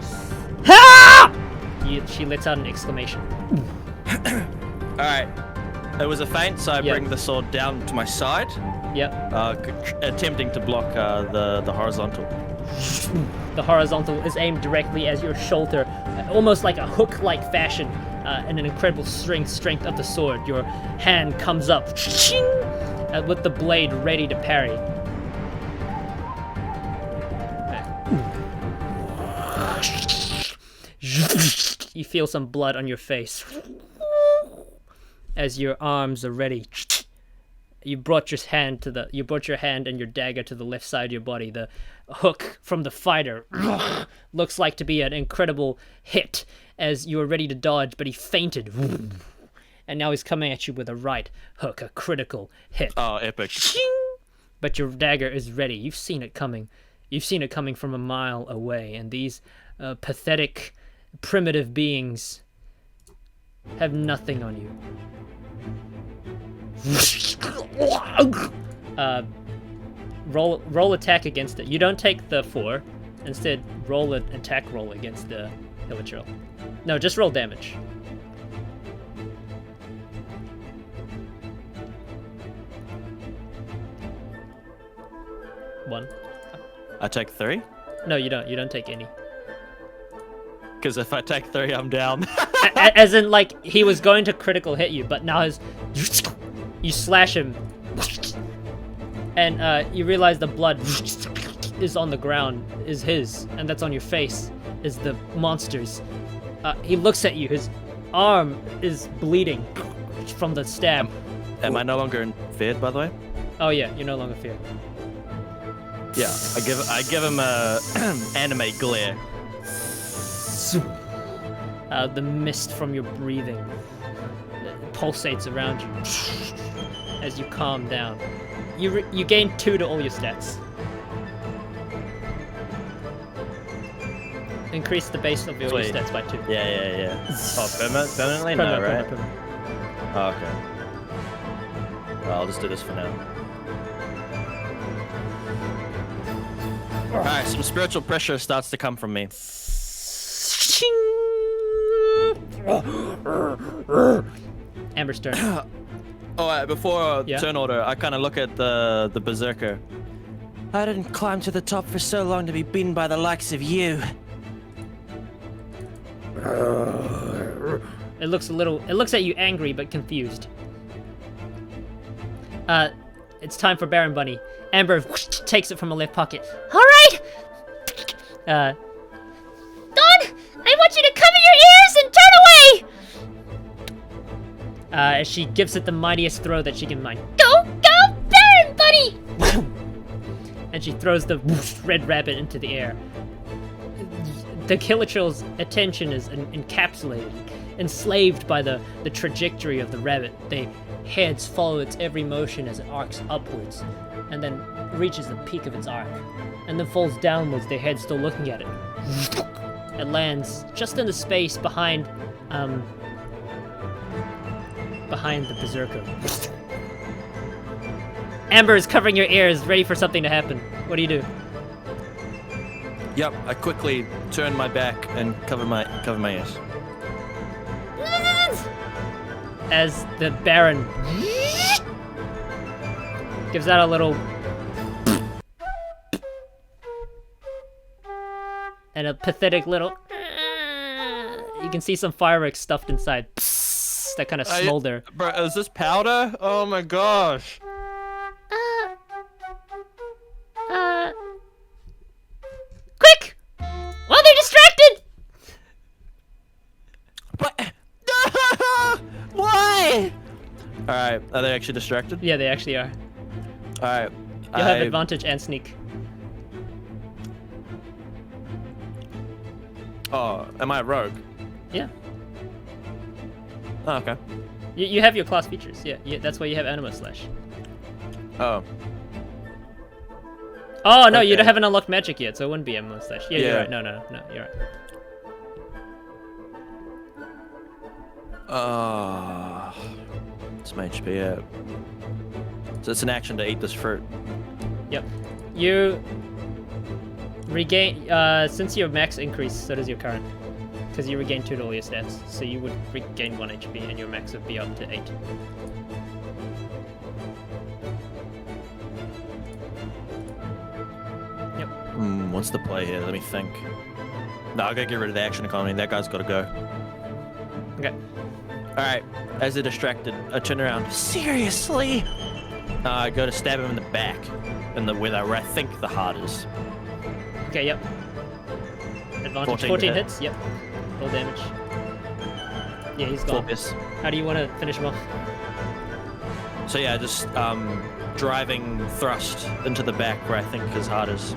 Ha! She lets out an exclamation. Alright. It was a feint, so I bring the sword down to my side. Yep. Attempting to block the horizontal. The horizontal is aimed directly as your shoulder, almost like a hook-like fashion, in an incredible strength of the sword. Your hand comes up with the blade ready to parry. You feel some blood on your face as your arms are ready. You brought your hand and your dagger to the left side of your body. The hook from the fighter looks like to be an incredible hit as you were ready to dodge, but he feinted. And now he's coming at you with a right hook, a critical hit. Oh, epic. But your dagger is ready. You've seen it coming. You've seen it coming from a mile away, and these pathetic, primitive beings have nothing on you. Roll attack against it. You don't take the 4. Instead, roll an attack roll against the 𝓓𝓾𝓮𝓽. No, just roll damage. One. I take 3? No, you don't. You don't take any. Because if I take 3, I'm down. As in, like, he was going to critical hit you, but now you slash him, and you realize the blood is on the ground, is his, and that's on your face, is the monster's. He looks at you, his arm is bleeding from the stab. Am I no longer feared, by the way? Oh yeah, you're no longer feared. Yeah, I give him a anime glare. The mist from your breathing pulsates around you as you calm down. You gain 2 to all your stats. Increase the base of your stats by 2. Yeah. Oh, permanently? No, right? Permanent. Oh, okay. Well, I'll just do this for now. Alright, some spiritual pressure starts to come from me. Amber's turn. Alright, before Yeah? turn order, I kind of look at the berserker. I didn't climb to the top for so long to be beaten by the likes of you. It looks at you angry but confused. It's time for Baron Bunny. Amber takes it from her left pocket. All right. Dawn, I want you to cover your ears and turn away. As she gives it the mightiest throw that she can mind. Go, Baron Bunny. And she throws the red rabbit into the air. The 𝓓𝓾𝓮𝓽's attention is encapsulated, enslaved by the trajectory of the rabbit. Their heads follow its every motion as it arcs upwards, and then reaches the peak of its arc, and then falls downwards, their head still looking at it. It lands just in the space behind the berserker. Amber is covering your ears, ready for something to happen. What do you do? Yep, I quickly turn my back and cover my ears. As the Baron gives out a little and a pathetic little. You can see some fireworks stuffed inside that kind of smolder. Bro, is this powder? Oh my gosh. Quick! While they're distracted! What? Why? Alright, are they actually distracted? Yeah, they actually are. Alright. You'll have advantage and sneak. Oh, am I a rogue? Yeah. Oh, okay. You have your class features. Yeah, that's why you have Anima Slash. Oh. Oh no, you Okay. haven't unlocked magic yet, so it wouldn't be Anima Slash. Yeah, you're Yeah. right. No, you're right. It's my HP, yeah. So it's an action to eat this fruit. Yep. You regain, since your max increased, so does your current. Because you regain 2 to all your stats, so you would regain 1 HP and your max would be up to 8. Yep. What's the play here? Let me think. No, I gotta get rid of the action economy. That guy's gotta go. Okay. Alright, as they're distracted, I turn around. Seriously? I go to stab him in the back, where I think the heart is. Okay, yep. Advantage 14 14 to hit. hits, yep. Full damage. Yeah, he's Full gone. piss. How do you want to finish him off? So yeah, just driving thrust into the back where I think his heart is.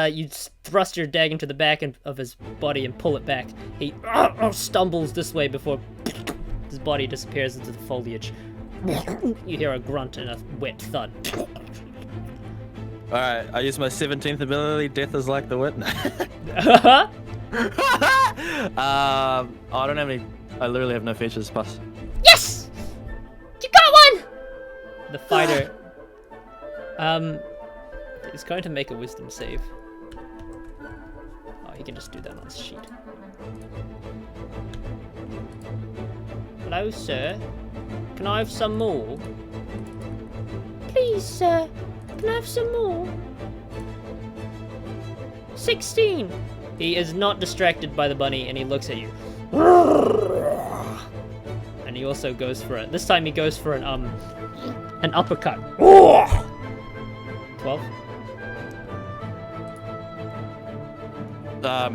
You thrust your dagger into the back of his body and pull it back. He stumbles this way before his body disappears into the foliage. You hear a grunt and a wet thud. Alright, I use my 17th ability, Death is like the Wit. I don't have any. I literally have no features, plus. Yes! You got one! The fighter is going to make a wisdom save. Oh, he can just do that on his sheet. Hello, sir. Can I have some more? Please, sir. Can I have some more? 16! He is not distracted by the bunny and he looks at you. And he also goes for it. This time he goes for an uppercut. 12.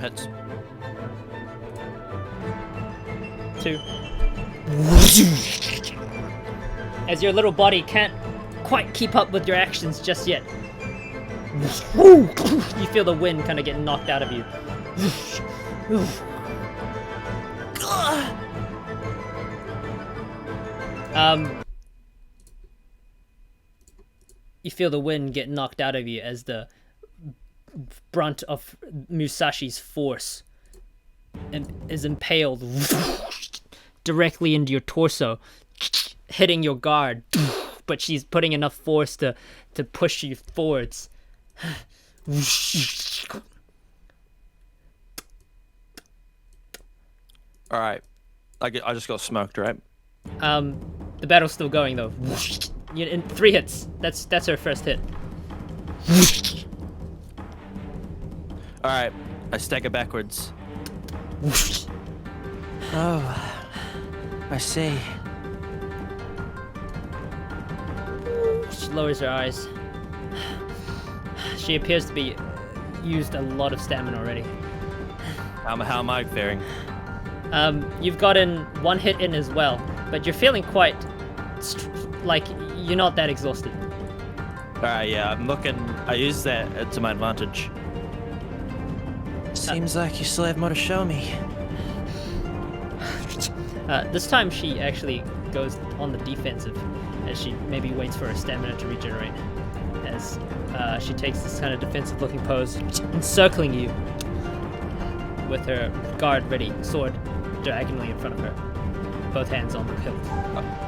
Hits. 2. As your little body can't quite keep up with your actions just yet. You feel the wind kind of get knocked out of you. You feel the wind get knocked out of you as the brunt of Musashi's force is impaled directly into your torso, hitting your guard, but she's putting enough force to push you forwards. Alright. I just got smoked, right? The battle's still going though. In 3 hits. That's her first hit. Alright. I stagger backwards. Oh. I see. She lowers her eyes. She appears to be used a lot of stamina already. How am I faring? You've gotten 1 hit in as well, but you're feeling quite like you're not that exhausted. Alright, yeah, I'm looking. I use that to my advantage. Seems like you still have more to show me. This time she actually goes on the defensive, as she maybe waits for her stamina to regenerate. As she takes this kind of defensive-looking pose, encircling you with her guard ready, sword diagonally in front of her, both hands on the hilt.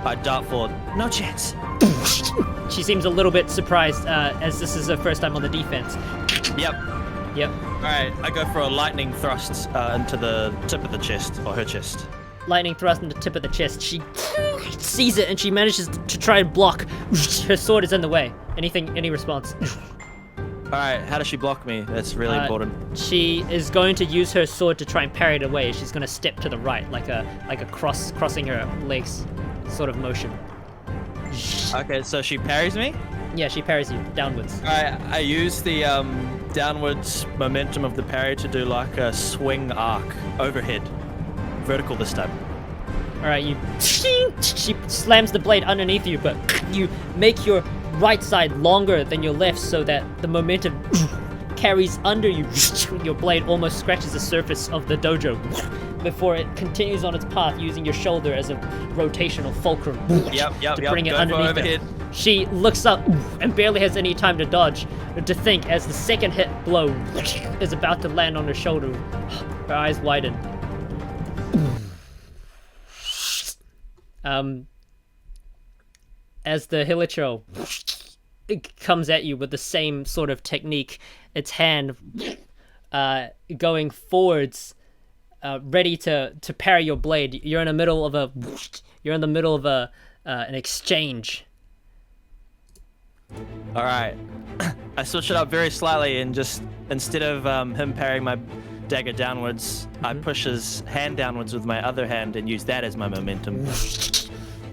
I dart forward. No chance. She seems a little bit surprised, as this is her first time on the defense. Yep. Yep. Alright, I go for a lightning thrust into the tip of the chest, or her chest. Lightning thrust in the tip of the chest. She sees it and she manages to try and block. Her sword is in the way. Any response? Alright, how does she block me? That's really important. She is going to use her sword to try and parry it away. She's going to step to the right, like a crossing her legs sort of motion. Okay, so she parries me? Yeah, she parries you downwards. Alright, I use the downwards momentum of the parry to do like a swing arc overhead. Vertical this time. Alright, she slams the blade underneath you, but you make your right side longer than your left so that the momentum carries under you. Your blade almost scratches the surface of the dojo before it continues on its path, using your shoulder as a rotational fulcrum to bring it Go for underneath overhead. it. She looks up and barely has any time to dodge, to think as the second hit blow is about to land on her shoulder. Her eyes widen. As the Hilicho comes at you with the same sort of technique, its hand going forwards, ready to parry your blade. You're in the middle of an exchange. All right. I switch it up very slightly and just instead of him parrying my dagger downwards, I push his hand downwards with my other hand and use that as my momentum.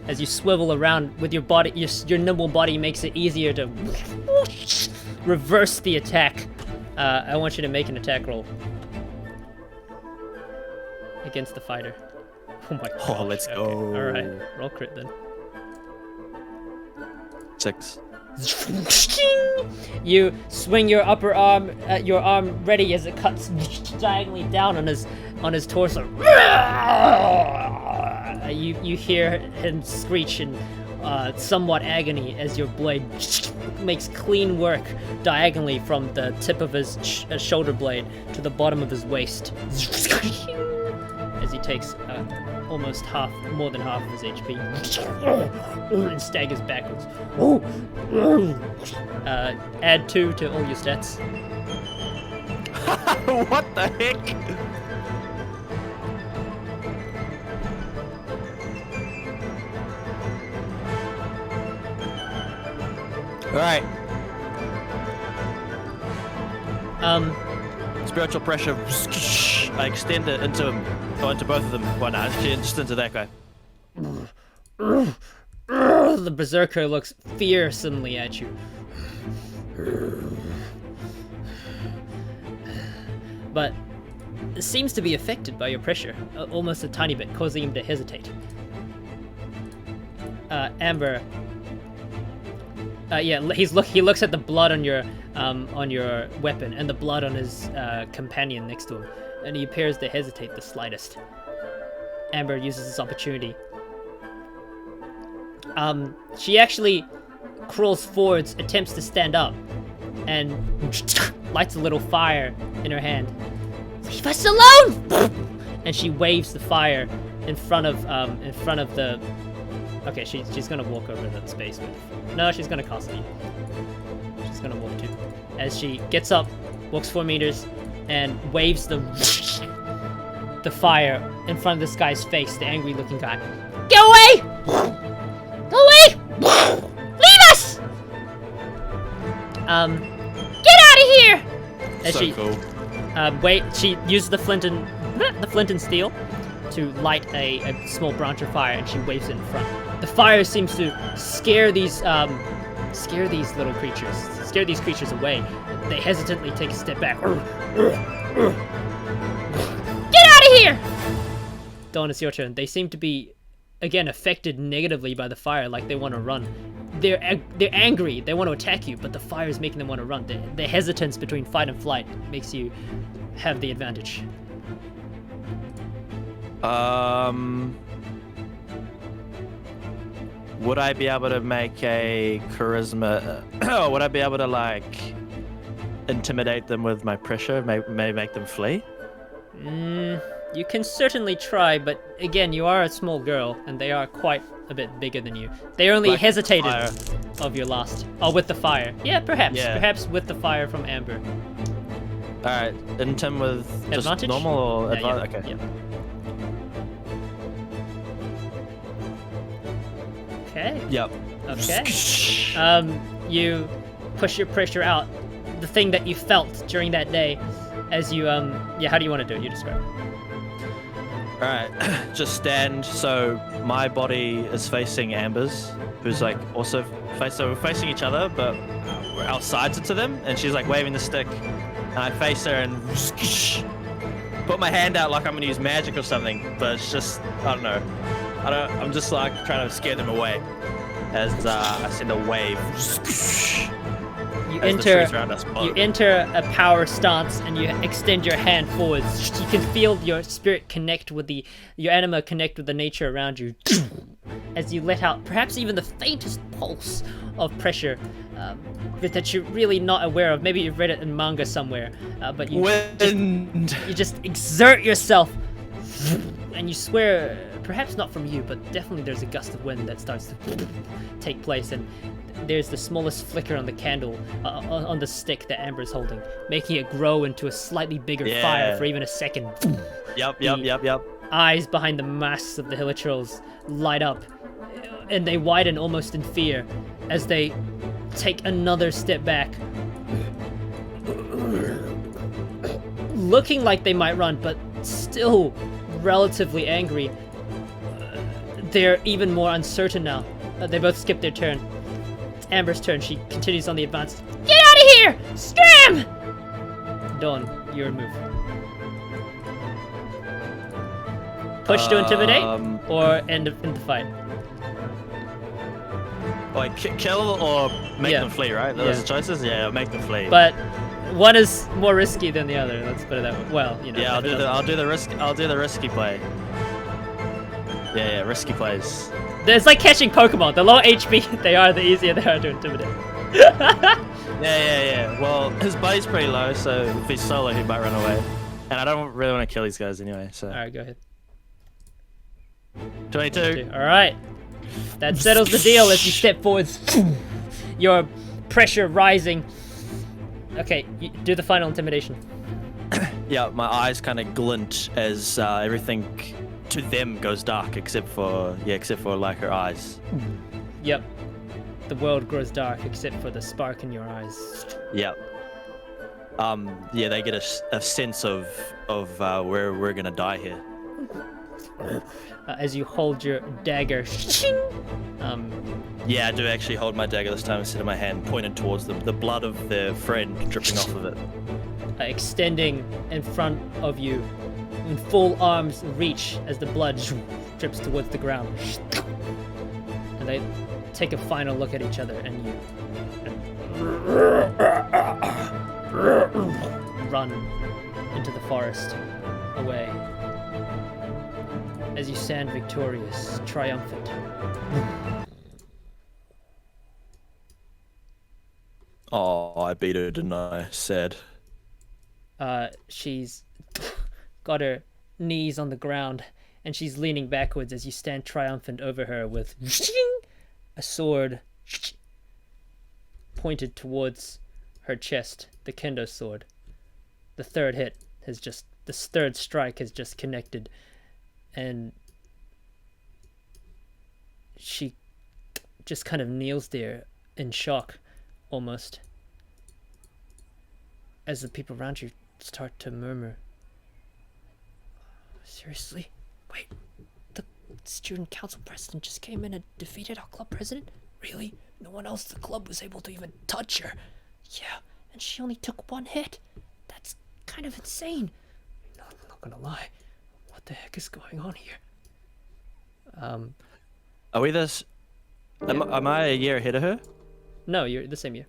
As you swivel around with your body, your nimble body makes it easier to reverse the attack. I want you to make an attack roll against the fighter. Oh my god. Oh, let's go. All right, roll crit then. 6. You swing your upper arm, your arm ready as it cuts diagonally down on his torso. You hear him screech in somewhat agony as your blade makes clean work diagonally from the tip of his shoulder blade to the bottom of his waist. As he takes almost more than half of his HP and staggers backwards. Add 2 to all your stats. What the heck? All right. Spiritual pressure. I extend it into him. Oh, into both of them. Well, no, actually, just into that guy. The berserker looks fearsomely at you. But it seems to be affected by your pressure, almost a tiny bit, causing him to hesitate. Amber. He looks at the blood on your weapon and the blood on his companion next to him, and he appears to hesitate the slightest. Amber uses this opportunity. She actually crawls forwards, attempts to stand up, and lights a little fire in her hand. Leave us alone! And she waves the fire in front of the. Okay, she's gonna walk over the space with. No, she's gonna cast it. She's gonna walk too. As she gets up, walks 4 meters, and waves the fire in front of this guy's face, the angry-looking guy. Get away! Go away! Leave us! Get out of here! As So cool. She uses the flint and steel to light a small branch of fire, and she waves it in front. The fire seems to scare these little creatures, scare these creatures away. They hesitantly take a step back. Get out of here! Dawn, it's your turn. They seem to be, again, affected negatively by the fire, like they want to run. They're angry. They want to attack you, but the fire is making them want to run. The hesitance between fight and flight makes you have the advantage. Would I be able to make a charisma? Would I be able to like intimidate them with my pressure? Maybe make them flee? You can certainly try, but again, you are a small girl, and they are quite a bit bigger than you. They only Like hesitated fire. of your last. Oh, with the fire. Yeah, perhaps. Yeah. Perhaps with the fire from Amber. All right, intim with just Advantage? normal or Yeah, advantage? Okay. yeah. Okay. Yep. Okay. You push your pressure out. The thing that you felt during that day, as you how do you want to do it? You describe. All right, just stand. So my body is facing Amber's, who's like also so we're facing each other, but our sides are to them, and she's like waving the stick, and I face her and put my hand out like I'm gonna use magic or something, but it's just I don't know. I'm just like trying to scare them away as I send a wave. You as the trees around us blow. you enter a power stance and you extend your hand forwards. You can feel your spirit connect with your anima connect with the nature around you as you let out perhaps even the faintest pulse of pressure that you're really not aware of. Maybe you've read it in manga somewhere, but you just exert yourself and you swear, perhaps not from you, but definitely there's a gust of wind that starts to take place, and there's the smallest flicker on the candle, on the stick that Amber's holding, making it grow into a slightly bigger fire for even a second. Yep. Eyes behind the masks of the hilichurls light up, and they widen almost in fear as they take another step back, looking like they might run, but still relatively angry. They're even more uncertain now. They both skip their turn. It's Amber's turn. She continues on the advance. Get out of here! Scram! Dawn, your move. Push to intimidate or end in the fight? Like kill or make them flee, right? Those are Yeah. choices. Yeah, make them flee. But one is more risky than the other. Let's put it that way. Well, you know. yeah, if it doesn't- I'll do the risky play. Yeah, risky plays. It's like catching Pokemon. The lower HP they are, the easier they are to intimidate. Yeah. Well, his body's pretty low, so if he's solo, he might run away. And I don't really want to kill these guys anyway. So. All right, go ahead. 22. All right. That settles the deal as you step forwards. Your pressure rising. Okay, you do the final intimidation. Yeah, my eyes kind of glint as everything to them goes dark, except for like her eyes. Yep. The world grows dark except for the spark in your eyes. Yep. Yeah, they get a sense of where we're gonna die here. As you hold your dagger. Yeah, I do actually hold my dagger this time instead of my hand pointed towards them. The blood of their friend dripping off of it. Extending in front of you in full arm's reach as the blood drips towards the ground. And they take a final look at each other and you run into the forest away as you stand victorious, triumphant. Oh, I beat her, didn't I? Sad. She's got her knees on the ground and she's leaning backwards as you stand triumphant over her with a sword pointed towards her chest, the kendo sword. The third strike has just connected, and she just kind of kneels there in shock, almost, as the people around you start to murmur. Seriously? Wait, the student council president just came in and defeated our club president? Really? No one else at the club was able to even touch her? Yeah, and she only took one hit. That's kind of insane. No, I'm not gonna lie. What the heck is going on here? Are we this? Am I a year ahead of her? No, you're the same year.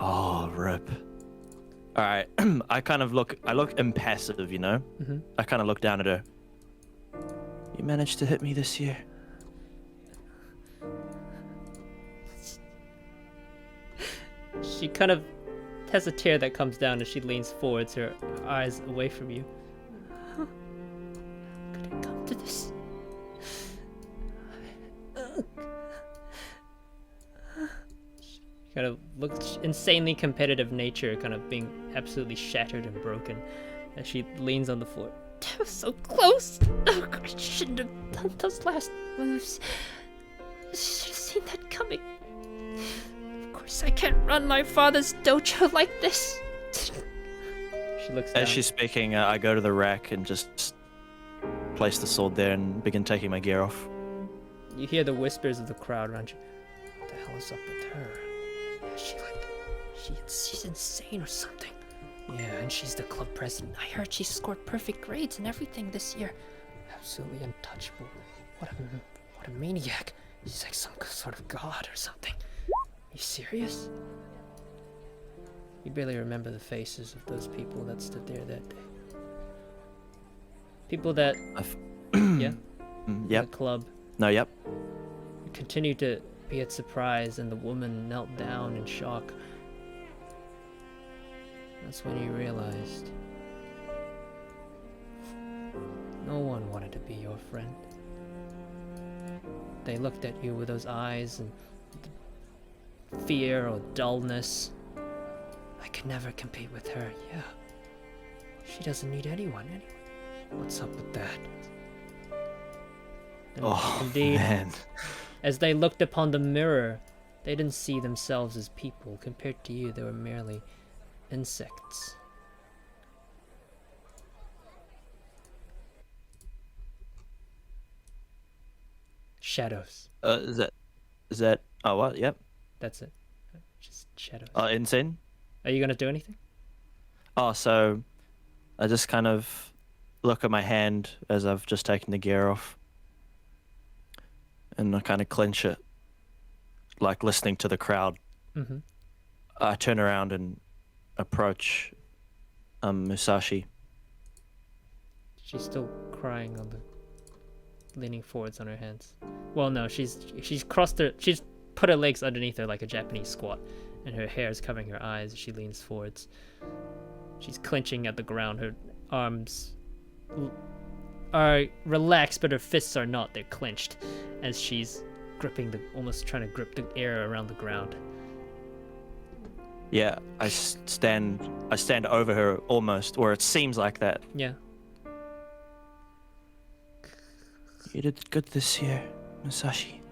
Oh, rip. All right, I look impassive, you know? Mm-hmm. I kind of look down at her. You managed to hit me this year. She kind of has a tear that comes down as she leans forwards, her eyes away from you. How could it come to this? She kind of looks insanely competitive nature, kind of being absolutely shattered and broken as she leans on the floor. That was so close. Oh, I shouldn't have done those last moves. I should have seen that coming. Of course, I can't run my father's dojo like this. She looks down. As she's speaking, I go to the rack and just place the sword there and begin taking my gear off. You hear the whispers of the crowd around you. What the hell is up with her? She's insane or something. Yeah, and she's the club president. I heard she scored perfect grades and everything this year. Absolutely untouchable. What a maniac. She's like some sort of god or something. You serious? You barely remember the faces of those people that stood there that day. People that, yeah, in Yep. the club. No, yep. You continued to be at surprise, and the woman knelt down in shock. That's when you realized no one wanted to be your friend. They looked at you with those eyes and fear or dullness. I could never compete with her. Yeah. She doesn't need anyone anyway. What's up with that? And Oh, indeed, man. as they looked upon the mirror, they didn't see themselves as people. Compared to you, they were merely insects. Shadows. Is that, oh, what? Yep. That's it. Just shadows. Insane? Are you gonna do anything? Oh, so I just kind of look at my hand as I've just taken the gear off. And I kind of clench it, like listening to the crowd. Mm-hmm. I turn around and approach Musashi. She's still crying leaning forwards on her hands. Well, no, she's put her legs underneath her like a Japanese squat, and her hair is covering her eyes as she leans forwards. She's clenching at the ground. Her arms are relaxed, but her fists are not. They're clenched as she's almost trying to grip the air around the ground. Yeah, I stand over her almost, or it seems like that. Yeah. You did good this year, Musashi.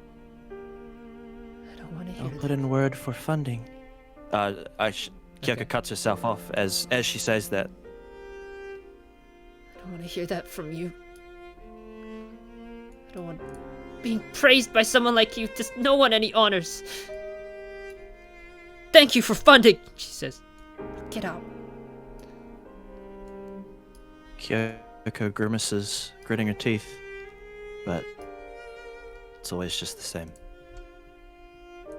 I don't want to hear I'll that. put in word for funding. Kyoko cuts herself off as she says that. I don't want to hear that from you. I don't want being praised by someone like you. Does no one any honors. Thank you for funding, she says. Get out. Kyoko grimaces, gritting her teeth, but it's always just the same.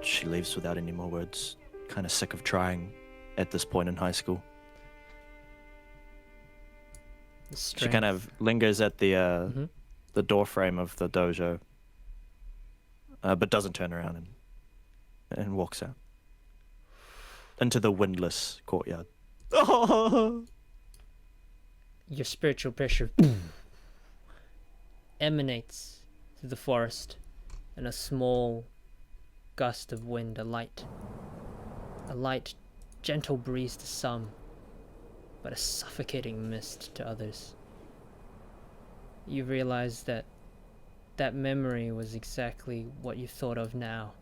She leaves without any more words, kind of sick of trying at this point in high school. She kind of lingers at the door frame of the dojo, but doesn't turn around and walks out into the windless courtyard. Your spiritual pressure emanates through the forest, and a small gust of wind, a light, gentle breeze to some, but a suffocating mist to others. You realize that memory was exactly what you thought of now,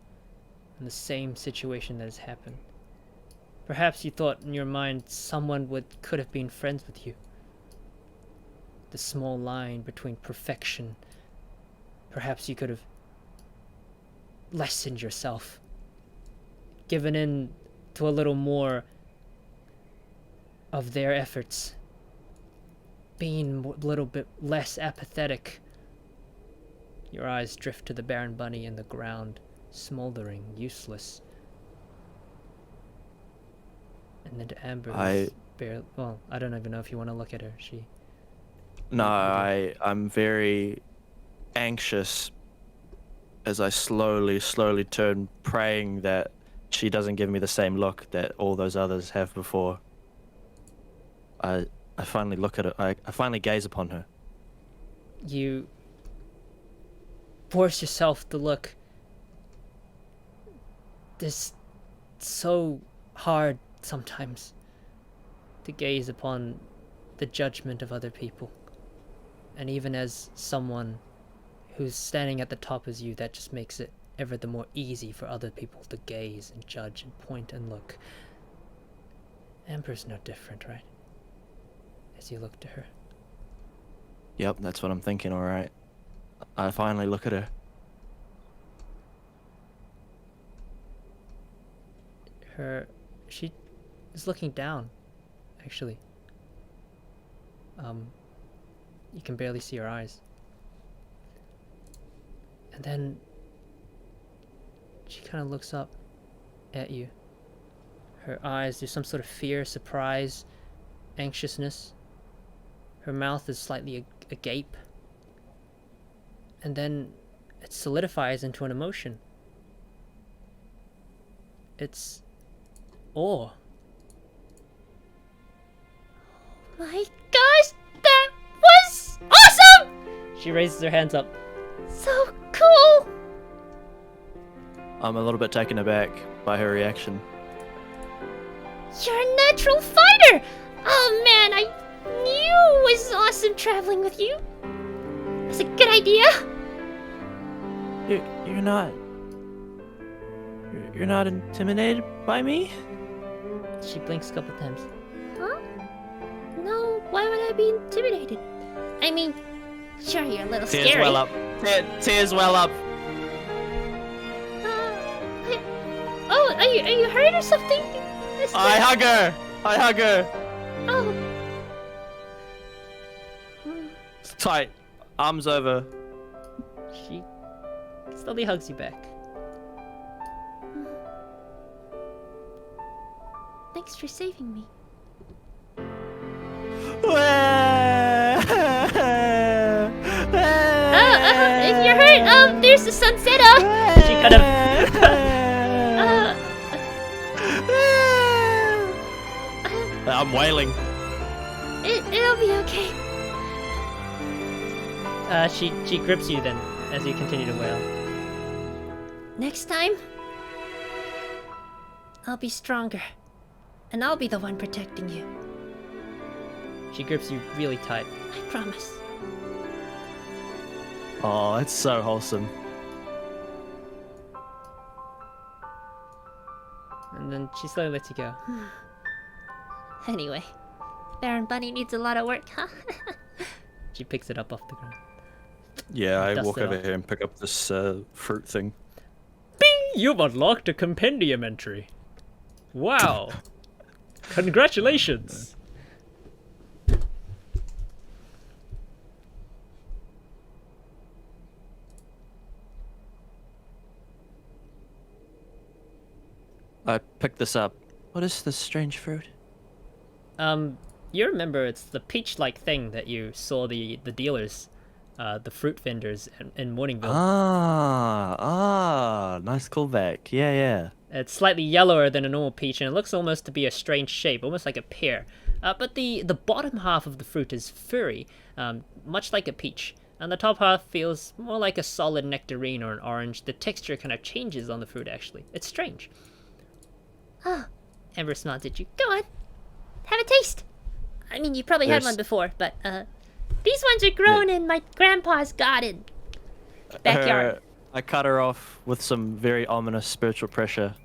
in the same situation that has happened. Perhaps you thought in your mind someone could have been friends with you. The small line between perfection. Perhaps you could have lessened yourself, given in to a little more of their efforts, being a little bit less apathetic. Your eyes drift to the Baron Bunny in the ground, smoldering, useless. And then to Amber, well, I don't even know if you want to look at her. No, I'm very anxious as I slowly turn, praying that she doesn't give me the same look that all those others have before. I finally look at her. I finally gaze upon her. You force yourself to look. This so hard sometimes to gaze upon the judgment of other people. And even as someone who's standing at the top as you, that just makes it ever the more easy for other people to gaze and judge and point and look. Amber's no different, right? As you look to her. Yep, that's what I'm thinking, alright. I finally look at her. She is looking down, actually. You can barely see her eyes. And then she kind of looks up at you. Her eyes, there's some sort of fear, surprise, anxiousness. Her mouth is slightly agape. And then it solidifies into an emotion. It's awe. My gosh, that was awesome! She raises her hands up. So cool! I'm a little bit taken aback by her reaction. You're a natural fighter! Oh man, I knew it was awesome traveling with you. It's a good idea. You're not... You're not intimidated by me? She blinks a couple times. Huh? No, why would I be intimidated? I mean, sure, you're a little Tears scary. well up. Tears well up. Oh, are you hurt or something? I hug her. I hug her. Oh. It's tight. Arms over. She slowly hugs you back. Thanks for saving me. If you're hurt, there's the sunset. She kind of I'm wailing. It'll be okay. she grips you then as you continue to wail. Next time, I'll be stronger. And I'll be the one protecting you. She grips you really tight. I promise. Oh, it's so wholesome. And then she slowly lets you go. Anyway, Baron Bunny needs a lot of work, huh? She picks it up off the ground. Yeah, I Dust walk it over off. here and pick up this fruit thing. Bing! You've unlocked a compendium entry. Wow. Congratulations. I picked this up. What is this strange fruit? You remember it's the peach-like thing that you saw the dealers, the fruit vendors in Morningville. Nice callback. Yeah. It's slightly yellower than a normal peach, and it looks almost to be a strange shape, almost like a pear. But the bottom half of the fruit is furry, much like a peach. And the top half feels more like a solid nectarine or an orange. The texture kind of changes on the fruit, actually. It's strange. Oh, Amber nods at you. go on. Have a taste. I mean, you probably had There's- one before, but, these ones are grown in my grandpa's garden. Backyard. I cut her off with some very ominous spiritual pressure.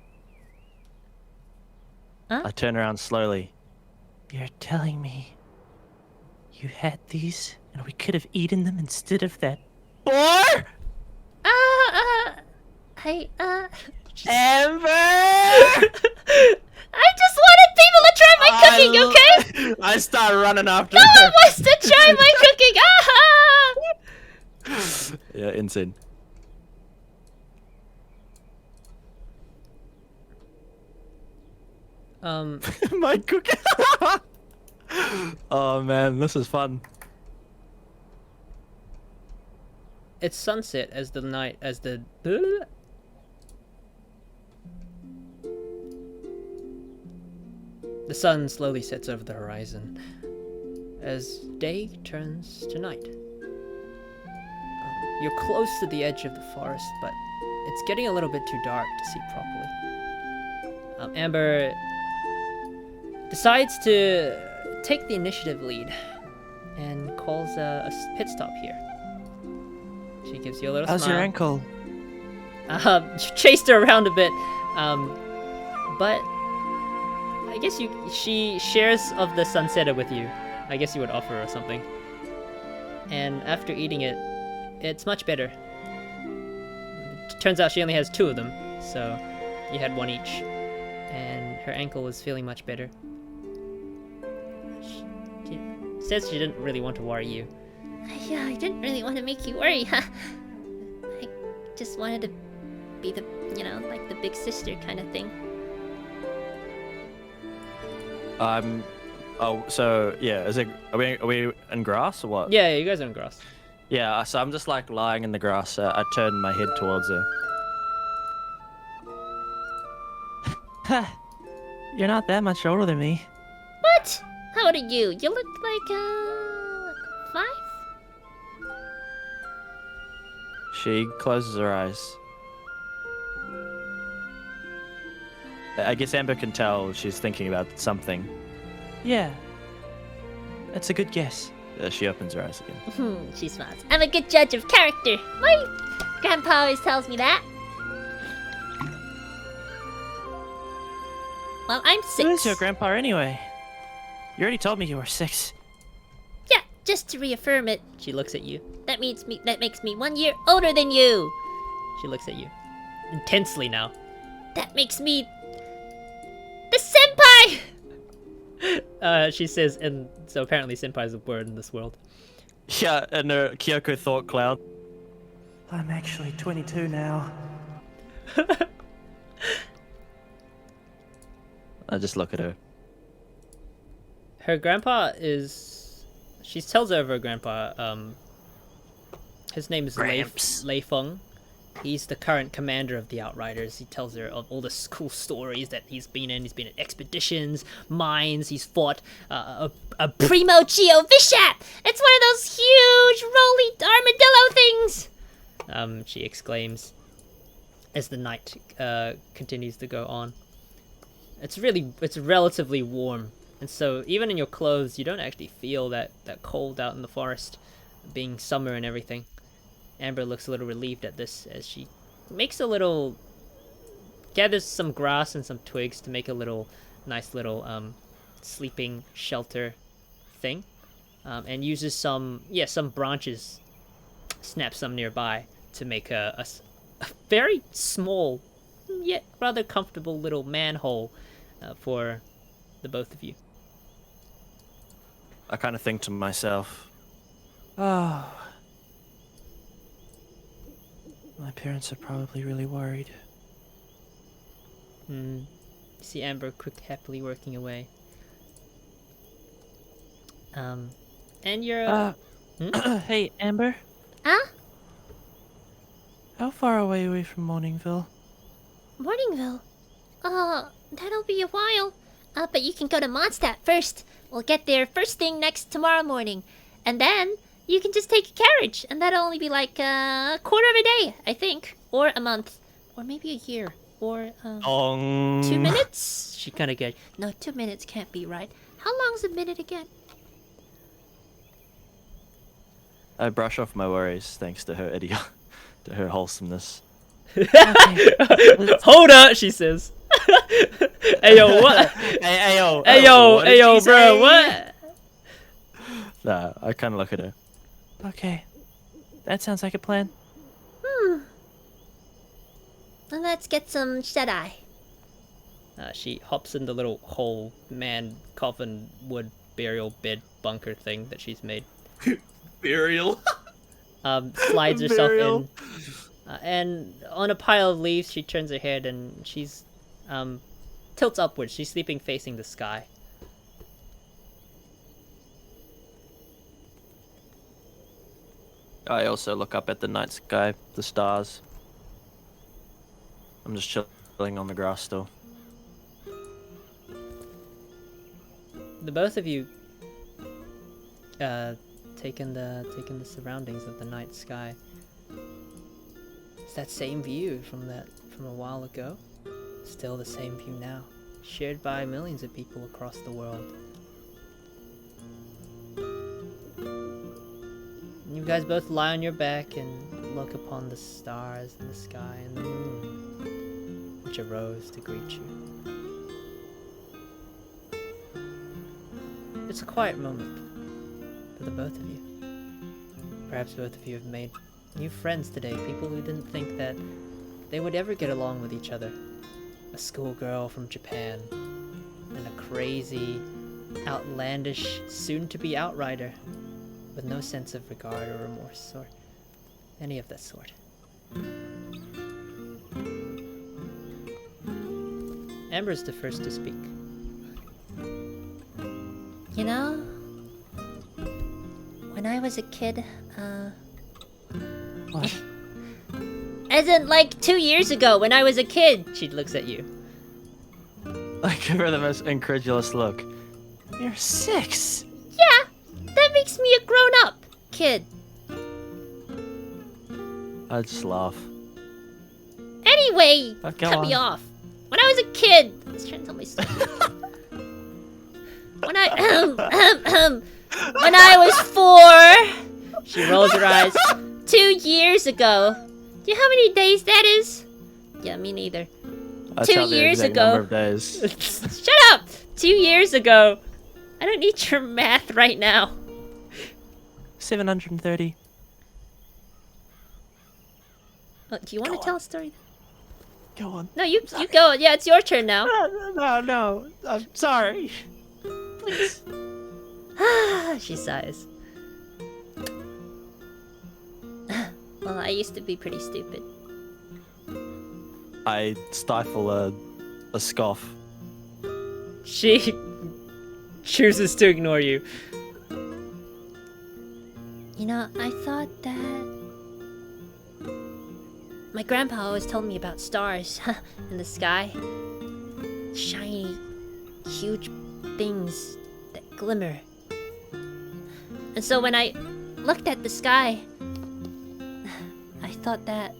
Huh? I turn around slowly. You're telling me you had these and we could have eaten them instead of that boar? Amber! I just wanted people to try my cooking, okay? I start running after No her. one wants to try my cooking! Ah! Yeah, insane. My cookie. Oh man, this is fun. It's sunset as the night, as the... The sun slowly sets over the horizon as day turns to night. You're close to the edge of the forest, but it's getting a little bit too dark to see properly. Amber decides to take the initiative lead and calls a pit stop here. She gives you a little How's smile. your ankle? You chased her around a bit, but I guess she shares of the sunsetta with you. I guess you would offer her something. And after eating it, it's much better. Turns out she only has 2 of them, so you had 1 each. And her ankle is feeling much better. She says she didn't really want to worry you. Yeah, I didn't really want to make you worry, huh? I just wanted to be the, like the big sister kind of thing. Oh, so yeah, are we in grass or what? Yeah, you guys are in grass. Yeah, so I'm just like lying in the grass. I turn my head towards her. You're not that much older than me. What? How old are you? You look like, 5? She closes her eyes. I guess Amber can tell she's thinking about something. Yeah, that's a good guess. She opens her eyes again. She smiles. I'm a good judge of character. My grandpa always tells me that. Well, I'm 6. Who is your grandpa anyway? You already told me you were 6. Yeah, just to reaffirm it. She looks at you. That makes me 1 year older than you. She looks at you. Intensely now. That makes me the senpai. She says, and so apparently senpai is a word in this world. Yeah, and her Kyoko thought cloud. I'm actually 22 now. I just look at her. Her grandpa is... She tells her of her grandpa. His name is 𝓓𝓾𝓮𝓽. He's the current commander of the Outriders. He tells her of all the cool stories that he's been in. He's been in expeditions, mines. He's fought a Primo Geo Vishat. It's one of those huge rolly armadillo things. She exclaims as the night continues to go on. It's relatively warm, and so even in your clothes, you don't actually feel that cold out in the forest, being summer and everything. Amber looks a little relieved at this as she gathers some grass and some twigs to make a nice little sleeping shelter thing, and uses some branches, snaps some nearby to make a very small yet rather comfortable little manhole for the both of you. I kind of think to myself, oh, my parents are probably really worried. You see Amber happily working away. And you're... Hey, Amber, Huh? how far away are we from Morningville? Morningville? That'll be a while. But you can go to Mondstadt first. We'll get there first thing tomorrow morning. And then you can just take a carriage. And that'll only be like a quarter of a day, I think. Or a month. Or maybe a year. Or, 2 minutes? She kind of gets... No, 2 minutes can't be right. How long's a minute again? I brush off my worries thanks to her to her wholesomeness. Hold up, she says. Ayo, what? Ayo, bro, what? Nah, I kind of look at her. Okay, that sounds like a plan. Well, let's get some shut-eye. She hops in the little hole, coffin, wood, burial bed, bunker thing that she's made. Burial. Slides herself in. And on a pile of leaves, she turns her head and she's tilts upwards. She's sleeping facing the sky. I also look up at the night sky, the stars. I'm just chilling on the grass still. The both of you taking the surroundings of the night sky. It's that same view from a while ago. Still the same view now, shared by millions of people across the world. You guys both lie on your back and look upon the stars in the sky and the moon, which arose to greet you. It's a quiet moment for the both of you. Perhaps both of you have made new friends today, people who didn't think that they would ever get along with each other. A schoolgirl from Japan, and a crazy, outlandish, soon-to-be outrider, with no sense of regard or remorse, or any of that sort. Amber's the first to speak. You know, when I was a kid, What? as in like 2 years ago when I was a kid. She looks at you. I give her the most incredulous look. You're 6. Yeah, that makes me a grown-up kid. I just laugh. Anyway, Go cut me on. off. When I was a kid, I was trying to tell my story. When I was 4, She rolls her eyes. 2 years ago. Do you know how many days that is? Yeah, me neither. I 2 tell the years exact ago. number of days. Shut up! 2 years ago. I don't need your math right now. 730. Oh, do you want to tell a story? Go on. No, you go. Yeah, it's your turn now. No. I'm sorry. Please. She sighs. Well, I used to be pretty stupid. I stifle a scoff. She chooses to ignore you. You know, I thought that my grandpa always told me about stars in the sky. Shiny, huge things that glimmer. And so when I looked at the sky, I thought that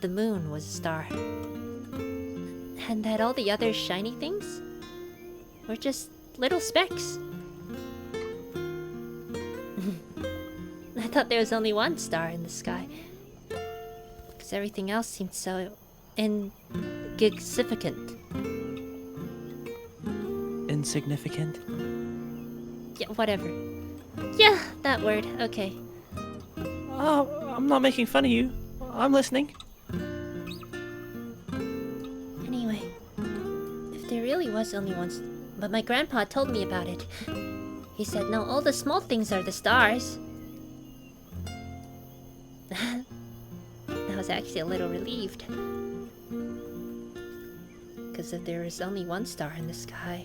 the moon was a star. And that all the other shiny things were just little specks. I thought there was only one star in the sky. Because everything else seemed so insignificant. Insignificant? Yeah, whatever. Yeah, that word. Okay. Oh, I'm not making fun of you. I'm listening. Anyway, if there really was only one, but my grandpa told me about it. He said, no, all the small things are the stars. I was actually a little relieved. Because if there was only one star in the sky,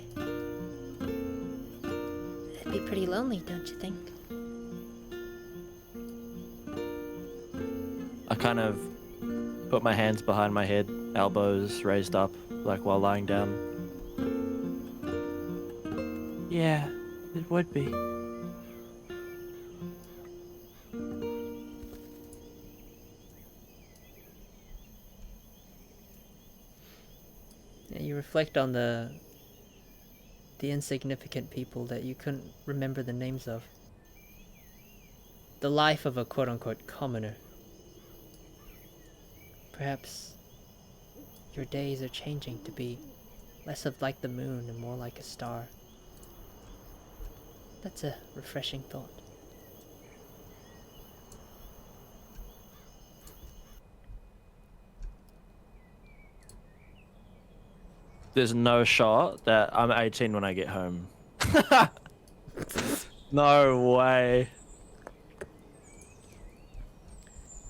it'd be pretty lonely, don't you think? I kind of put my hands behind my head, elbows raised up, like while lying down. Yeah, it would be. Yeah, you reflect on the insignificant people that you couldn't remember the names of. The life of a quote-unquote commoner. Perhaps your days are changing to be less of like the moon and more like a star. That's a refreshing thought. There's no shot that I'm 18 when I get home. No way.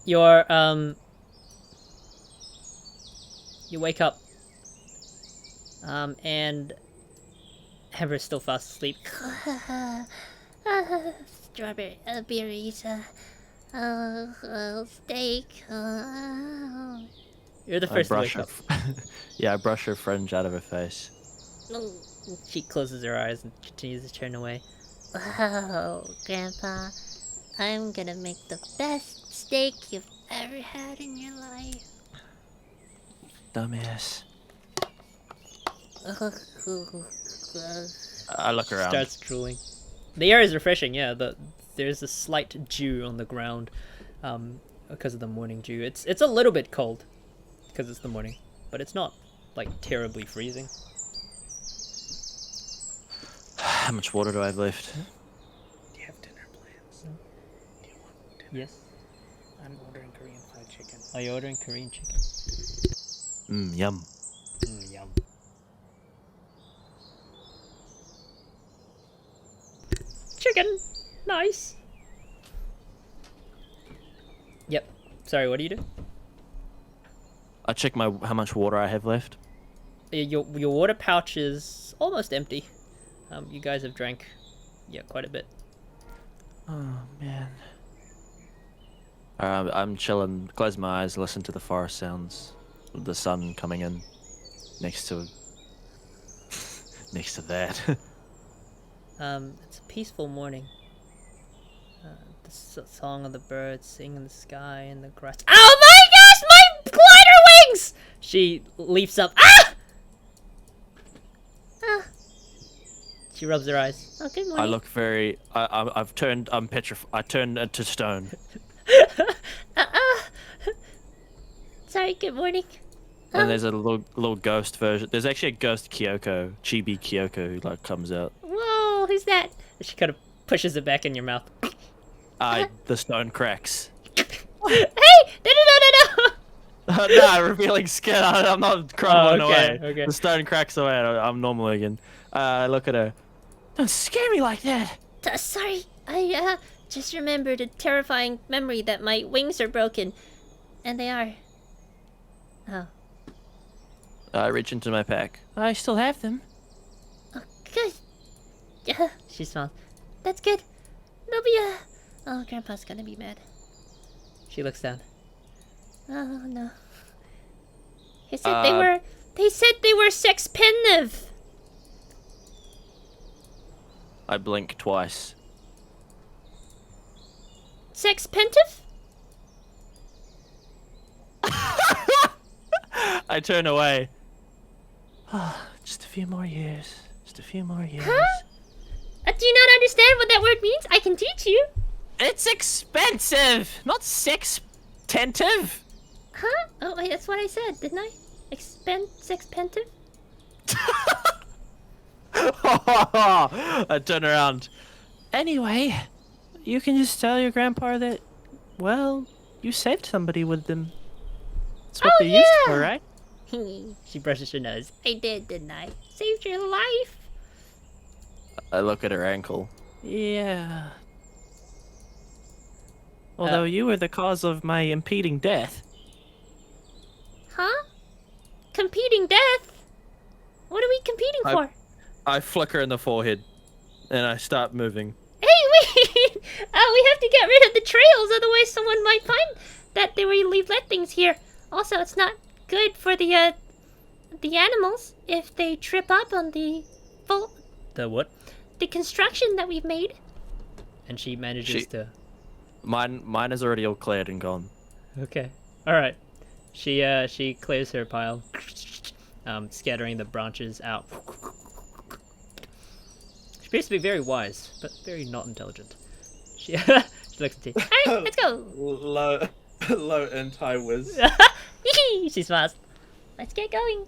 Your you wake up, and Amber's still fast asleep. Strawberry, berries, steak. You're the I first to brush wake her. up. Yeah, I brush her fringe out of her face. She closes her eyes and continues to turn away. Oh, Grandpa, I'm gonna make the best steak you've ever had in your life. Dumbass. I look around. Starts drooling. The air is refreshing, yeah. There's a slight dew on the ground, because of the morning dew. It's a little bit cold, because it's the morning, but it's not like terribly freezing. How much water do I have left? Do you have dinner plans? Do you want dinner? Yes. I'm ordering Korean fried chicken. Are you ordering Korean chicken? Yum. Yum. Chicken, nice. Yep. Sorry, what do you do? I check how much water I have left. Your water pouch is almost empty. You guys have drank Yeah, quite a bit. Oh man. I'm chilling. Close my eyes. Listen to the forest sounds. With the sun coming in. Next to. Next to that. It's a peaceful morning. The song of the birds sing in the sky and the grass. Oh my gosh, my glider wings! She leaps up. Ah! Ah. She rubs her eyes. Oh, good morning. I look very. I've turned. I'm petrified. I turned to stone. Sorry, good morning. And there's a little ghost version. There's actually a ghost Kyoko, Chibi Kyoko, who like comes out. Whoa, who's that? She kind of pushes it back in your mouth. The stone cracks. Hey! No! No, revealing skin. I'm not crumbling okay, away. okay. The stone cracks away. I'm normal again. Look at her. Don't scare me like that. Sorry, I just remembered a terrifying memory that my wings are broken. And they are. Oh. I reach into my pack. I still have them. Oh, good. Yeah, She smiles. that's good. They'll be, oh, Grandpa's gonna be mad. She looks down. Oh, no. They said they were sex-pensive. I blink twice. Sex-pensive? I turn away. Just a few more years. Just a few more years. Huh? Do you not understand what that word means? I can teach you. It's expensive, not sex-tentive. Huh? Oh, wait, that's what I said, didn't I? Sex-pensive? I turn around. Anyway, you can just tell your grandpa that, well, you saved somebody with them. That's what they're used for, right? She brushes her nose. I did, didn't I? Saved your life. I look at her ankle. Yeah. Although you were the cause of my impeding death. Huh? Competing death? What are we competing for? I flicker in the forehead, and I start moving. Hey, wait! We have to get rid of the trails, otherwise someone might find that we've left things here. Also, it's not good for the animals if they trip up on the The what? the construction that we've made. And she manages to. Mine is already all cleared and gone. Okay. All right. She clears her pile, scattering the branches out. She appears to be very wise, but very not intelligent. She looks at you. Alright, let's go. Low anti-whiz. She smiles. Let's get going.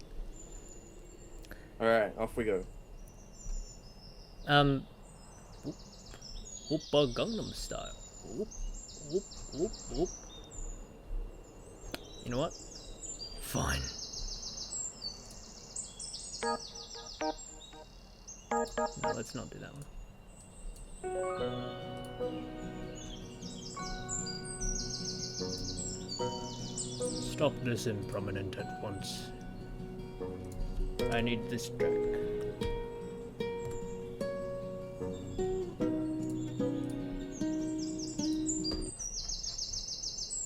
Alright, off we go. Oppa Gangnam Style. Whoop, whoop, whoop, whoop. You know what? Fine. No, let's not do that one. Stop this improminent at once. I need this track.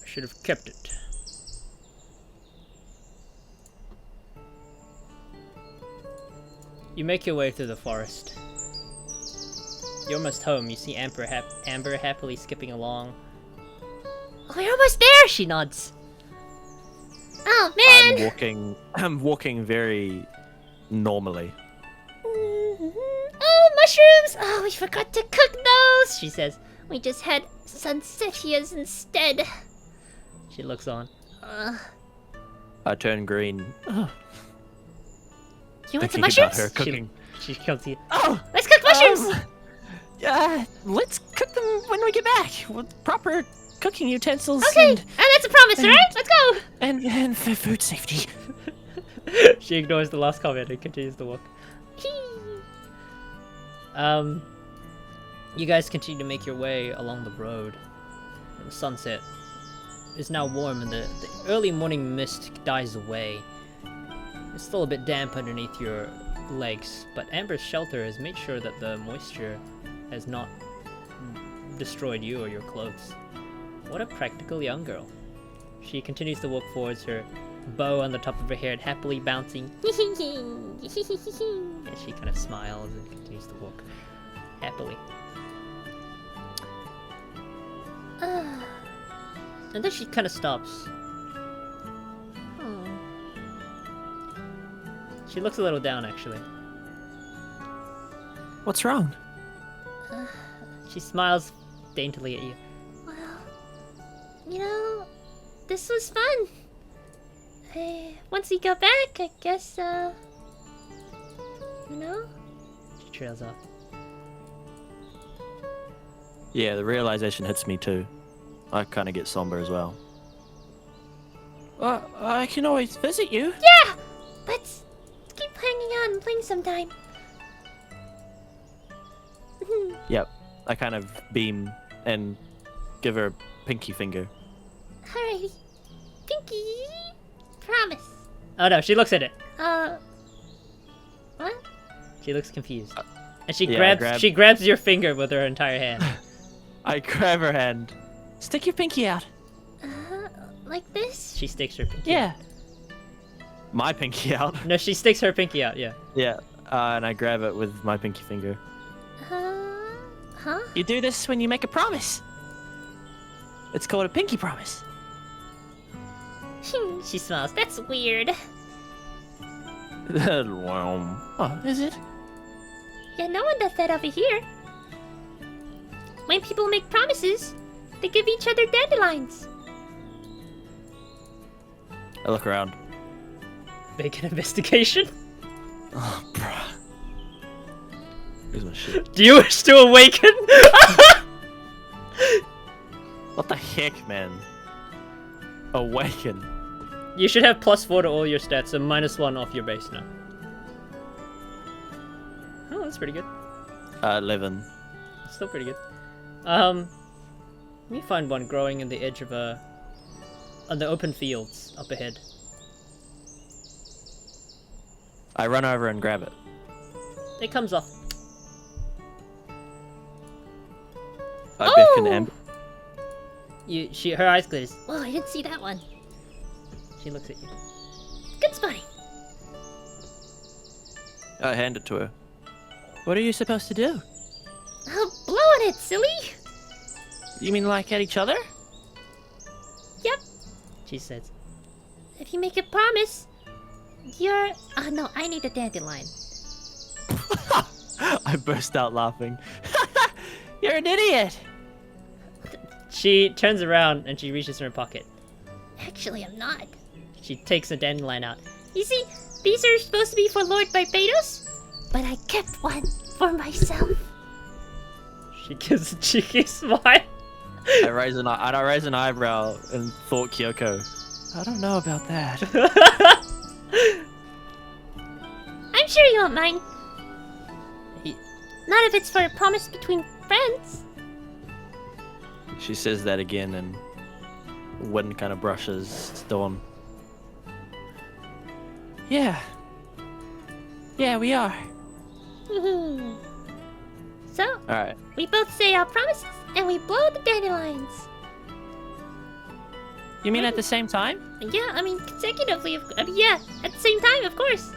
I should have kept it. You make your way through the forest. You're almost home. You see Amber happily skipping along. Oh, we're almost there. She nods. Oh man. I'm walking very normally. Oh, mushrooms. Oh, we forgot to cook those. She says. We just had sunsetias instead. She looks on. I turn green. You want some Thinking about mushrooms? her cooking. She comes to you. Oh, Let's cook mushrooms. yeah. Let's cook them when we get back with proper cooking utensils. Okay, and that's a promise, and- alright? Let's go. And for food safety. She ignores the last comment and continues to walk. You guys continue to make your way along the road. And the sunset is now warm and the early morning mist dies away. It's still a bit damp underneath your legs, but Amber's shelter has made sure that the moisture has not destroyed you or your clothes. What a practical young girl. She continues to walk forwards, her bow on the top of her head happily bouncing. And she kind of smiles and continues to walk happily. And then she kind of stops. Oh. She looks a little down, actually. What's wrong? She smiles daintily at you. Well, this was fun. Once we go back, I guess, She trails off. Yeah, the realization hits me too. I kind of get somber as well. I can always visit you. Yeah! Let's keep hanging out and playing sometime. Yep. I kind of beam and give her a pinky finger. Alrighty. Pinky. Promise. Oh no, she looks at it. What? She looks confused. And she yeah, she grabs your finger with her entire hand. I grab her hand. Stick your pinky out. Like this? She sticks her pinky Yeah. out. My pinky out. No, she sticks her pinky out, yeah. Yeah. And I grab it with my pinky finger. Huh? You do this when you make a promise. It's called a pinky promise. She smiles. That's weird. Oh, is it? Yeah, no one does that over here. When people make promises, they give each other dandelions. I look around. Make an investigation. Oh, bruh. Here's my shit. Do you wish to awaken? What the heck, man? Awaken. You should have +4 to all your stats, so -1 off your base now. Oh, that's pretty good. 11. Still pretty good. Let me find one growing in the edge of on the open fields up ahead. I run over and grab it. It comes off. I beckon Oh! Amber. Her eyes glaze. Whoa, I didn't see that one. She looks at you. Good spotting. I hand it to her. What are you supposed to do? Oh, blow on it, silly. You mean like at each other? Yep. She says. If you make a promise, you're... Oh, no, I need a dandelion. I burst out laughing. You're an idiot! She turns around and she reaches in her pocket. Actually, I'm not. She takes a dandelion out. You see, these are supposed to be for Lord Barbados, but I kept one for myself. She gives a cheeky smile. I raise an eyebrow and thought Kyoko. I don't know about that. I'm sure you won't mind. He- Not if it's for a promise between friends. She says that again and wind kind of brushes Dawn. Yeah. Yeah, we are. So, Alright. we both say our promises and we blow the dandelions. You mean at the same time? Yeah, I mean consecutively. Yeah, at the same time, of course.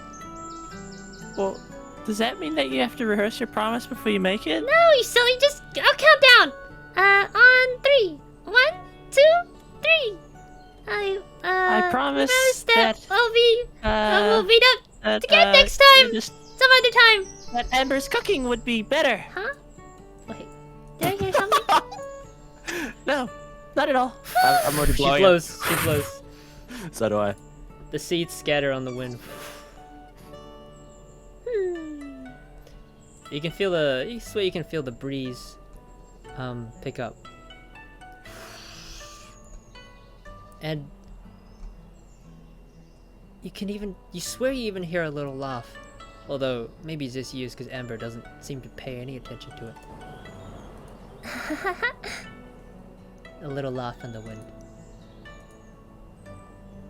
Well, does that mean that you have to rehearse your promise before you make it? No, you silly. I'll count down. On 3. 1, 2, 3. I promise that we'll meet up that, again next time. just Some other time. that Amber's cooking would be better. Huh? Wait, did I hear something? No, not at all. I'm already She blowing. blows. She blows. So do I. The seeds scatter on the wind. You can feel you swear you can feel the breeze pick up. And you swear you even hear a little laugh. Although maybe it's just used because Amber doesn't seem to pay any attention to it. A little laugh in the wind.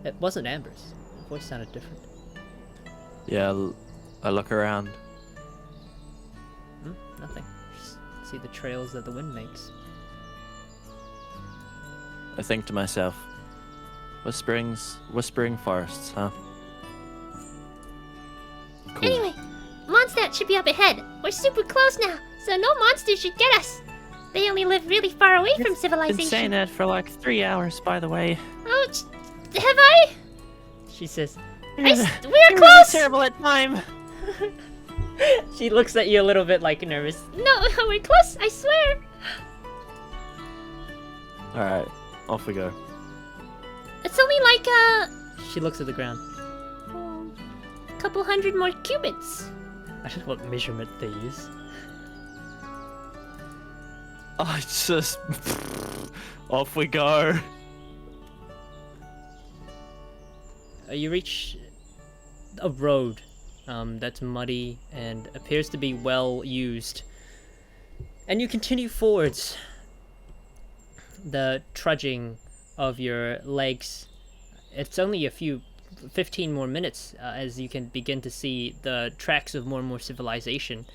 It wasn't Amber's. Her voice sounded different. Yeah, I look around. Nothing. Just See the trails that the wind makes. I think to myself, whispering forests, huh? Cool. Anyway, Mondstadt should be up ahead. We're super close now, so no monster should get us. They only live really far away from Been civilization. saying that for like 3 hours, by the way. Oh, have I? She says, We're You're close! really terrible at time. she looks at you a little bit like nervous. No, we're close, I swear. All right, off we go. It's only like She looks at the ground. a couple hundred more cubits. I don't know what measurement they use. I just off we go. You reach a road that's muddy and appears to be well used. And you continue forwards. The trudging of your legs. It's only 15 more minutes as you can begin to see the tracks of more and more civilization.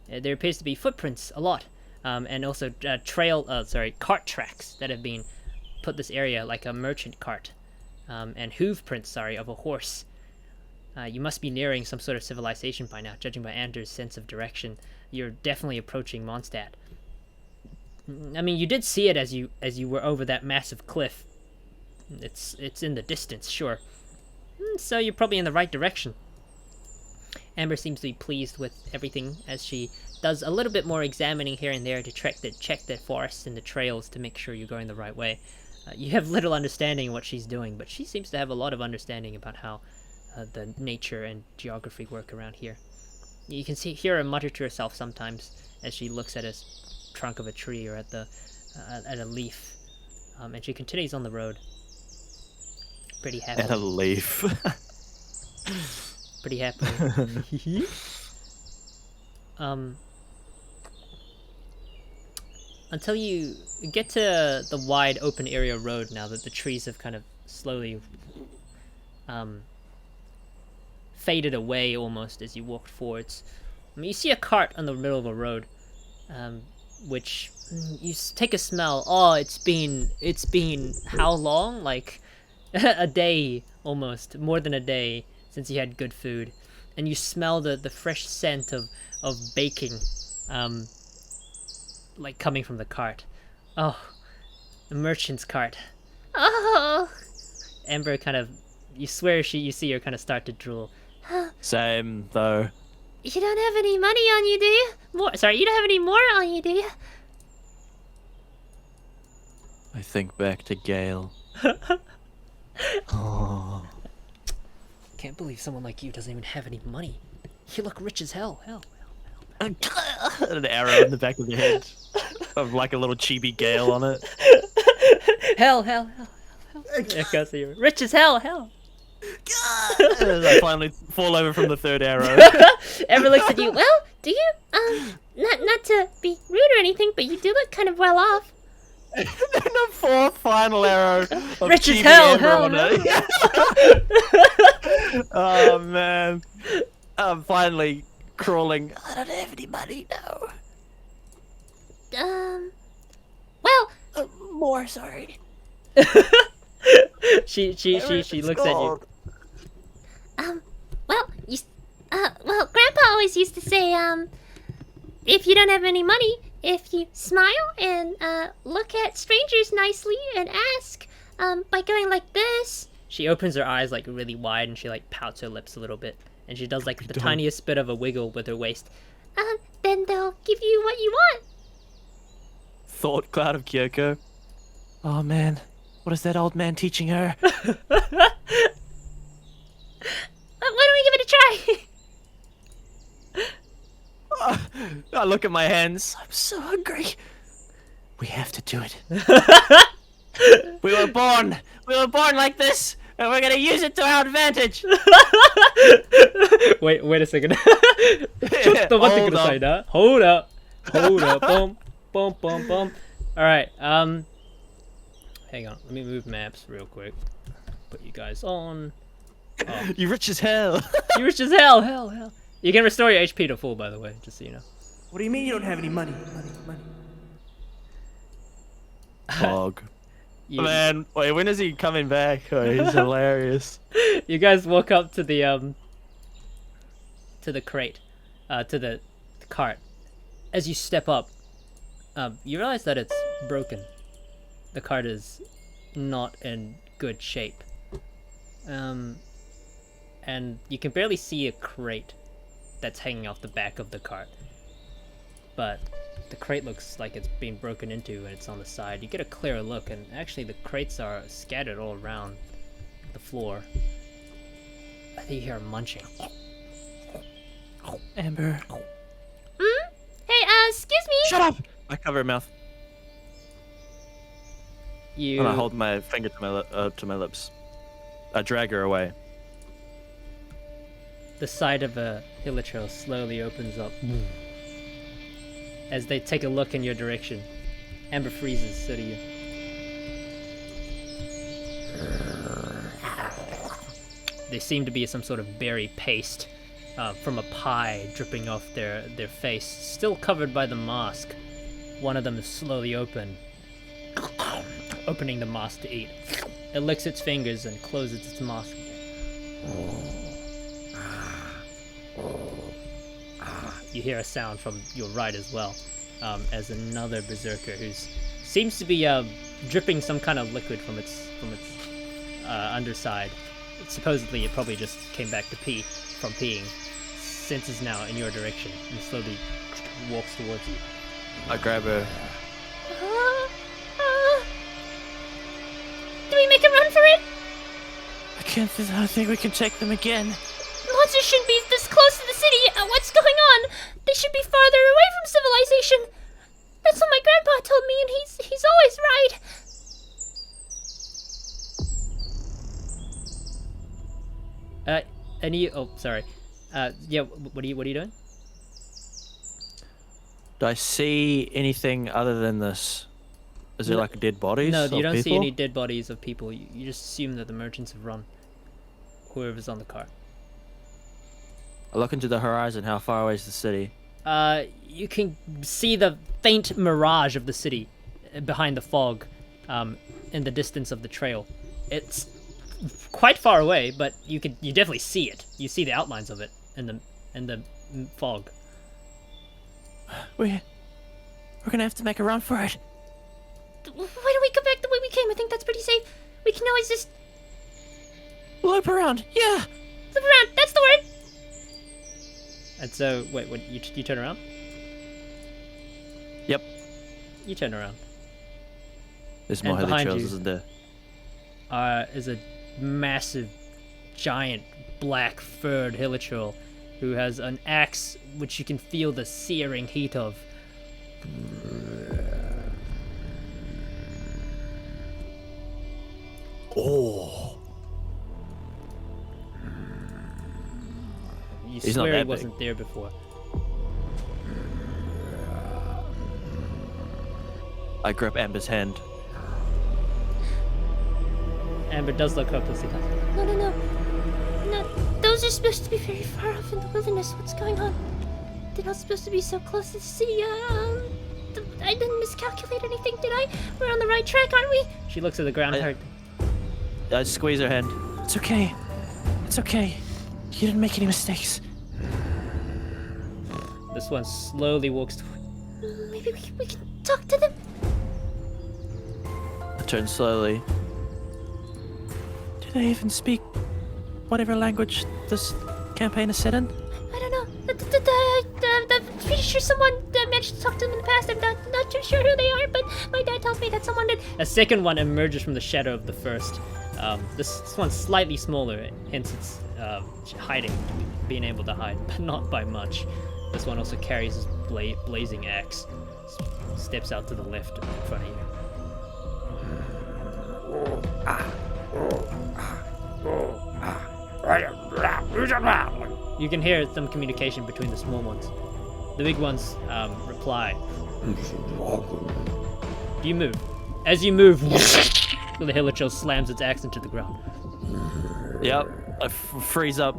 There appears to be footprints, a lot. And also cart tracks that have been put this area, like a merchant cart. And hoof prints, of a horse. You must be nearing some sort of civilization by now, judging by Anders' sense of direction. You're definitely approaching Mondstadt. I mean, you did see it as you were over that massive cliff. It's in the distance, sure. So you're probably in the right direction. Amber seems to be pleased with everything as she does a little bit more examining here and there to check the forests and the trails to make sure you're going the right way. You have little understanding of what she's doing, but she seems to have a lot of understanding about how the nature and geography work around here. You can hear her mutter to herself sometimes as she looks at a trunk of a tree or at a leaf, and she continues on the road. Pretty happy. At a leaf. Pretty happy. Until you get to the wide open area road now that the trees have kind of slowly faded away almost as you walked forwards. I mean, you see a cart on the middle of a road, which you take a smell. Oh, it's been how long? Like a day almost, more than a day since you had good food, and you smell the fresh scent of baking. Like coming from the cart. Oh, the merchant's cart. Oh. Amber kind of, you swear you see her kind of start to drool. Same though. You don't have any money on you, do you? You don't have any more on you, do you? I think back to Gale. Oh. Can't believe someone like you doesn't even have any money. You look rich as hell. Hell. An arrow in the back of the head. Of like a little chibi Gale on it. Hell. I can't see you. Rich as hell. And I finally fall over from the third arrow. Amber looks at you. Well, do you, not to be rude or anything, but you do look kind of well off. And the fourth final arrow. Of Rich as chibi hell, Amber on it. Oh man. I'm finally crawling. I don't have any money, no. Well, More, sorry. she looks at you. well, Grandpa always used to say, if you don't have any money, if you smile and, look at strangers nicely and ask, by going like this. She opens her eyes like really wide and she like pouts her lips a little bit. And she does like the tiniest bit of a wiggle with her waist. Then they'll give you what you want. Thought cloud of Kyoko. Oh man, what is that old man teaching her? Why don't we give it a try? I look at my hands. I'm so hungry. We have to do it. We were born like this, and we're gonna use it to our advantage. Wait a second. ちょっと待ってくださいな. Hold up. Boom. Alright, hang on. Let me move maps real quick. Put you guys on. Oh. You rich as hell. You rich as hell. You can restore your HP to full, by the way, just so you know. What do you mean you don't have any money? Money. Fog. You, Man, wait, when is he coming back? Oh, he's hilarious. you guys walk up to the crate, to the cart. As you step up, you realize that it's broken. The cart is not in good shape. And you can barely see a crate that's hanging off the back of the cart. But the crate looks like it's been broken into and it's on the side. You get a clearer look, and actually the crates are scattered all around the floor. I think you hear 'em munching. Amber. Hey, excuse me. Shut up! I cover her mouth You and I hold my finger to my lips. I drag her away. The side of a hilichurl slowly opens up. As they take a look in your direction. Amber freezes, so do you. They seem to be some sort of berry paste from a pie dripping off their face, still covered by the mask. One of them is slowly opening the mask to eat. It licks its fingers and closes its mask. You hear a sound from your right as well, as another berserker who seems to be dripping some kind of liquid from its underside. Supposedly, it probably just came back to pee from peeing. Senses now in your direction and slowly walks towards you. I grab her. Do we make a run for it? I think we can check them again. Monsters shouldn't be this close to the city. What's going on? They should be farther away from civilization. That's what my grandpa told me, and he's always right. And you, oh, sorry. Yeah, what are you doing? Do I see anything other than this? Is there like dead bodies? No, you of don't see people? any dead bodies of people. You just assume that the merchants have run. Whoever's on the cart. I look into the horizon. How far away is the city? You can see the faint mirage of the city behind the fog, in the distance of the trail. It's quite far away, but you definitely see it. You see the outlines of it in the fog. We're gonna have to make a run for it. Why don't we go back the way we came? I think that's pretty safe. We can always just Loop around. Yeah. look around. That's the word. And so, wait, you turn around? Yep. You turn around. There's more And behind trails, you- isn't there? Is a massive, giant, black furred hilichurl who has an axe which you can feel the searing heat of. Oh. You He's not swear that he big. wasn't there before. I grip Amber's hand. Amber does look hopelessly lost. No. Those are supposed to be very far off in the wilderness. What's going on? They're not supposed to be so close to the city. I didn't miscalculate anything, did I? We're on the right track, aren't we? She looks at the ground. I squeeze her hand. It's okay. It's okay. You didn't make any mistakes. This one slowly walks to. Maybe we can talk to them. I turn slowly. Do they even speak whatever language this campaign is set in? I don't know. I'm pretty sure someone managed to talk to them in the past. I'm not too sure who they are, but my dad tells me that someone did. A second one emerges from the shadow of the first. This one's slightly smaller, hence it's hiding, being able to hide, but not by much. This one also carries his blazing axe. Steps out to the left in front of you. You can hear some communication between the small ones. The big ones reply. Do you move? As you move, the hilichurl slams its axe into the ground. Yep. I freeze up.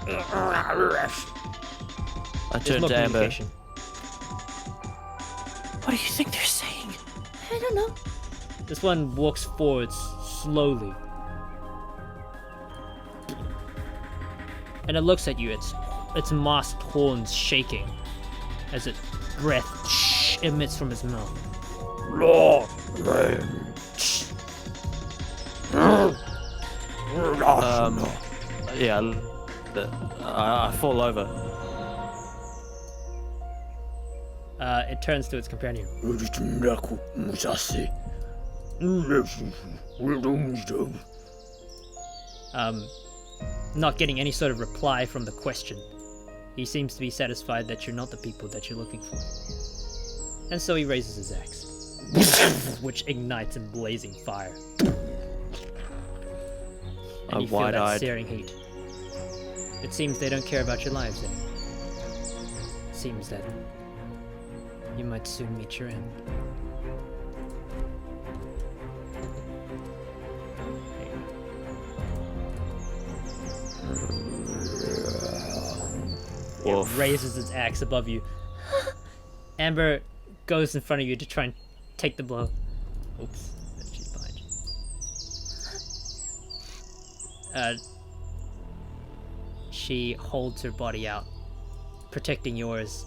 I There's turn no to Amber. communication. What do you think they're saying? I don't know. This one walks forwards slowly. And it looks at you, its masked horns shaking as its breath emits from its mouth. Yeah, I fall over. It turns to its companion. Not getting any sort of reply from the question. He seems to be satisfied that you're not the people that you're looking for. And so he raises his axe, which ignites in blazing fire. And you feel that wide-eyed. searing heat. It seems they don't care about your lives anymore. It seems that you might soon meet your end. It raises its axe above you. Amber goes in front of you to try and take the blow. Oops, she's behind you. She holds her body out, protecting yours.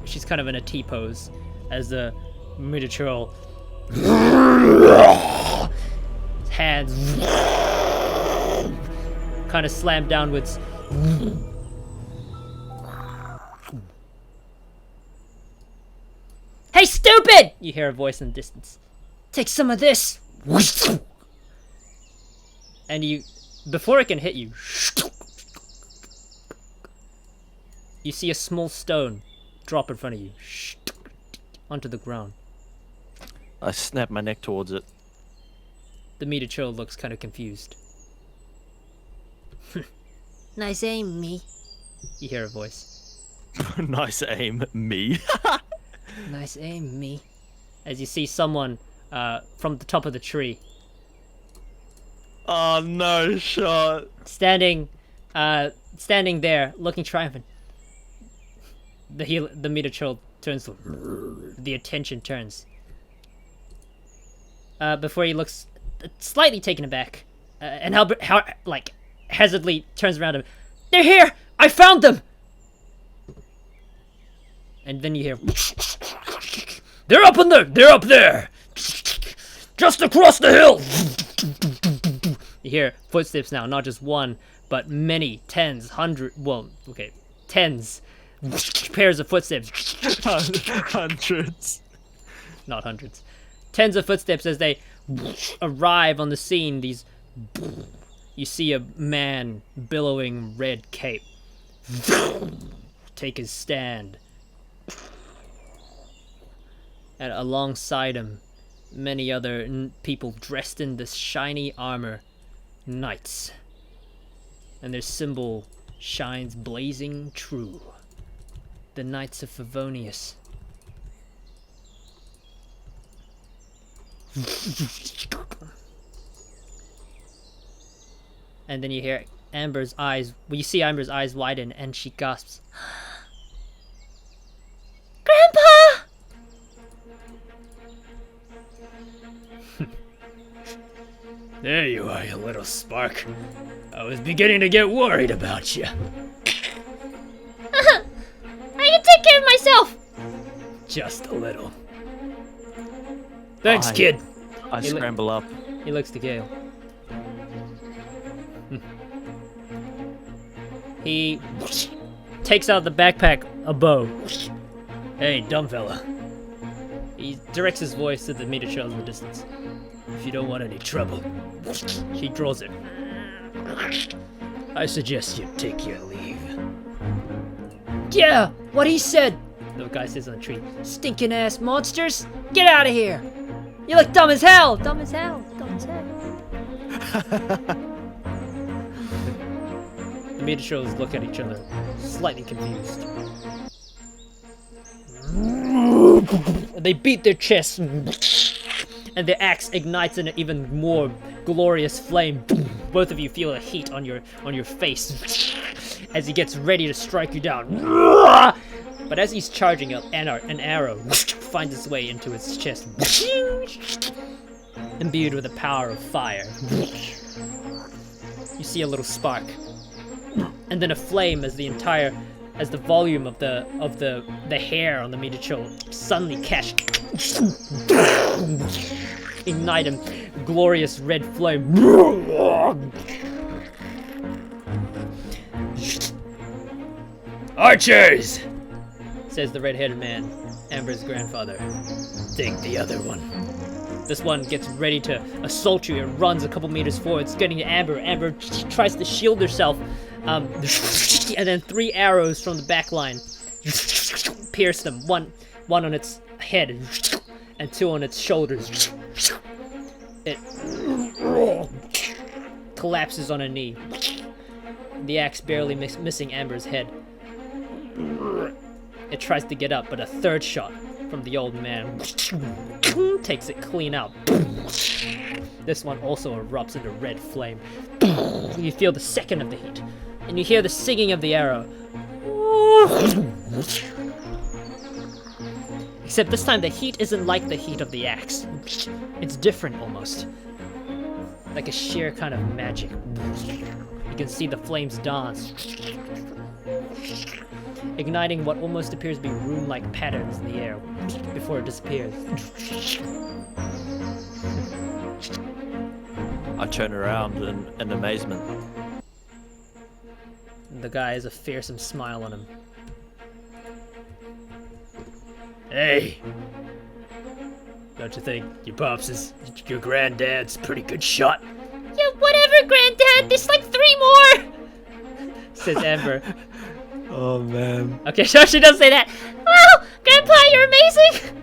She's kind of in a T-pose as the miniature hands kind of slam downwards. Hey, stupid! You hear a voice in the distance. Take some of this. And you, before it can hit you, you see a small stone drop in front of you onto the ground. I snap my neck towards it. The miniature looks kind of confused. Nice aim, me. You hear a voice. Nice aim, me. Nice aim, me. As you see someone from the top of the tree Oh no, shot. standing there, looking triumphant. The miniature turns. The attention turns. Before he looks slightly taken aback, and how like hesitantly turns around him. They're here! I found them! And then you hear, they're up in there! They're up there! Just across the hill! You hear footsteps now, not just one, but many, tens, tens, pairs of footsteps. Hundreds. Not hundreds. Tens of footsteps as they arrive on the scene. You see a man billowing red cape take his stand. And alongside him, many other people dressed in this shiny armor, knights. And their symbol shines blazing true. The Knights of Favonius. And then you hear Amber's eyes. Well, you see Amber's eyes widen, and she gasps, Grandpa! There you are, you little spark. I was beginning to get worried about you. I can take care of myself! Just a little. Thanks, I- kid. I He look- scramble up. He looks to Gale. He takes out of the backpack a bow. Hey, dumb fella. He directs his voice to the meter trail in the distance. If you don't want any trouble, she draws it. I suggest you take your leave. Yeah, what he said. The guy sits on a tree. Stinking ass monsters, get out of here. You look dumb as hell. Dumb as hell. Dumb as hell. The meter trailers look at each other, slightly confused. They beat their chests, and their axe ignites in an even more glorious flame. Both of you feel a heat on your face. as he gets ready to strike you down. But as he's charging, an arrow finds its way into his chest, imbued with the power of fire. You see a little spark, and then a flame as the volume of the hair on the miniature suddenly catch, ignite a glorious red flame. Archers, says the red-headed man, Amber's grandfather. Take the other one. This one gets ready to assault you and runs a couple meters forward. It's getting to Amber. Amber tries to shield herself. And then 3 arrows from the back line pierce them. One on its head and 2 on its shoulders. It collapses on a knee. The axe barely missing Amber's head. It tries to get up, but a 3rd shot from the old man takes it clean out. This one also erupts into red flame. You feel the second of the heat, and you hear the singing of the arrow. Except this time the heat isn't like the heat of the axe. It's different almost. Like a sheer kind of magic. You can see the flames dance, igniting what almost appears to be rune-like patterns in the air before it disappears. I turn around in amazement. The guy has a fearsome smile on him. Hey! Don't you think your granddad's a pretty good shot? Yeah, whatever, Granddad. There's like 3 more. Says Amber. Oh man. Okay, so she does say that. Wow, Grandpa, you're amazing.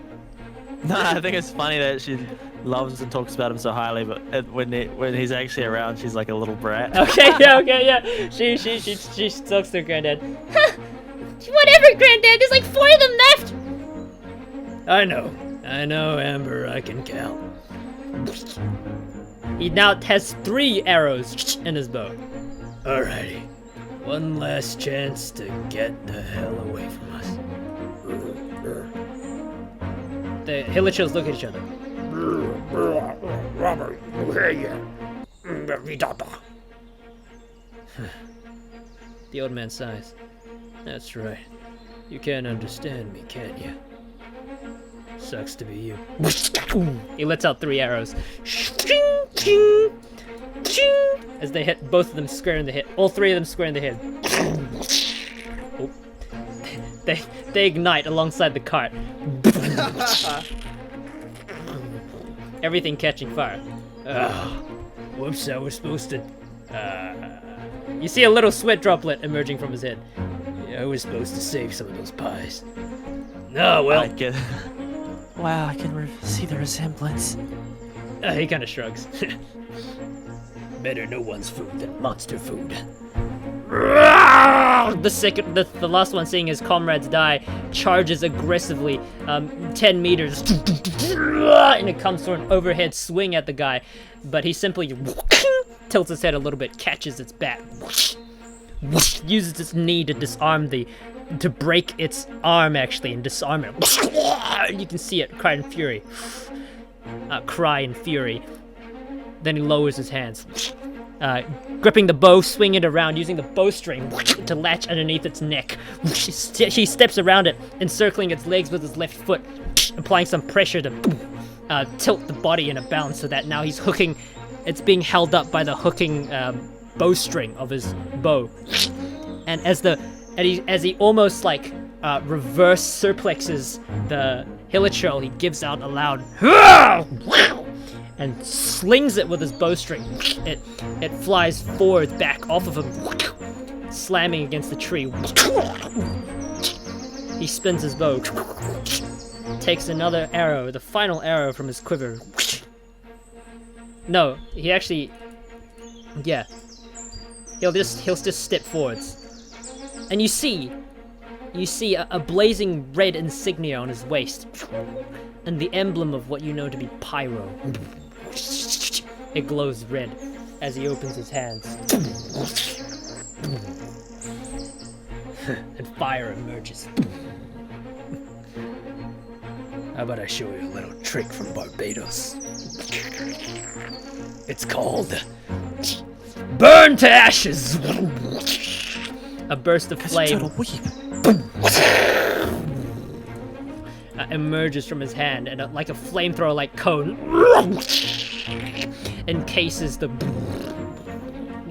No, I think it's funny that she loves and talks about him so highly, but when he's actually around, she's like a little brat. Okay, yeah. She talks to her granddad. Whatever, Granddad. There's like 4 of them left. I know, Amber, I can count. He now has 3 arrows in his bow. Alrighty. One last chance to get the hell away from us. The Hilichils look at each other. The old man sighs. That's right. You can't understand me, can you? Sucks to be you. He lets out 3 arrows. As they hit both of them square in the head. All 3 of them square in the head. Oh. They ignite alongside the cart. Everything catching fire. Whoops, I was supposed to... You see a little sweat droplet emerging from his head. Yeah, I was supposed to save some of those pies. No, well... Wow, I can see the resemblance. He kind of shrugs. Better no one's food than monster food. The last one, seeing his comrades die, charges aggressively 10 meters, and it comes for an overhead swing at the guy, but he simply tilts his head a little bit, catches its bat, uses its knee to break its arm actually and disarm it. You can see it cry in fury. Then he lowers his hands, gripping the bow, swinging it around, using the bowstring to latch underneath its neck. He steps around it, encircling its legs with his left foot, applying some pressure to tilt the body in a bounce so that now he's hooking. It's being held up by the hooking bowstring of his bow, and as he almost like reverse surplexes the Hilichurl, he gives out a loud and slings it with his bowstring. It flies forward back off of him, slamming against the tree. He spins his bow, takes another arrow, the final arrow from his quiver. No, he actually, yeah. He'll just step forwards. And you see a blazing red insignia on his waist, and the emblem of what you know to be pyro. It glows red as he opens his hands. and fire emerges. How about I show you a little trick from Barbados? It's called burn to ashes. A burst of flame emerges from his hand, and like a flamethrower-like cone encases the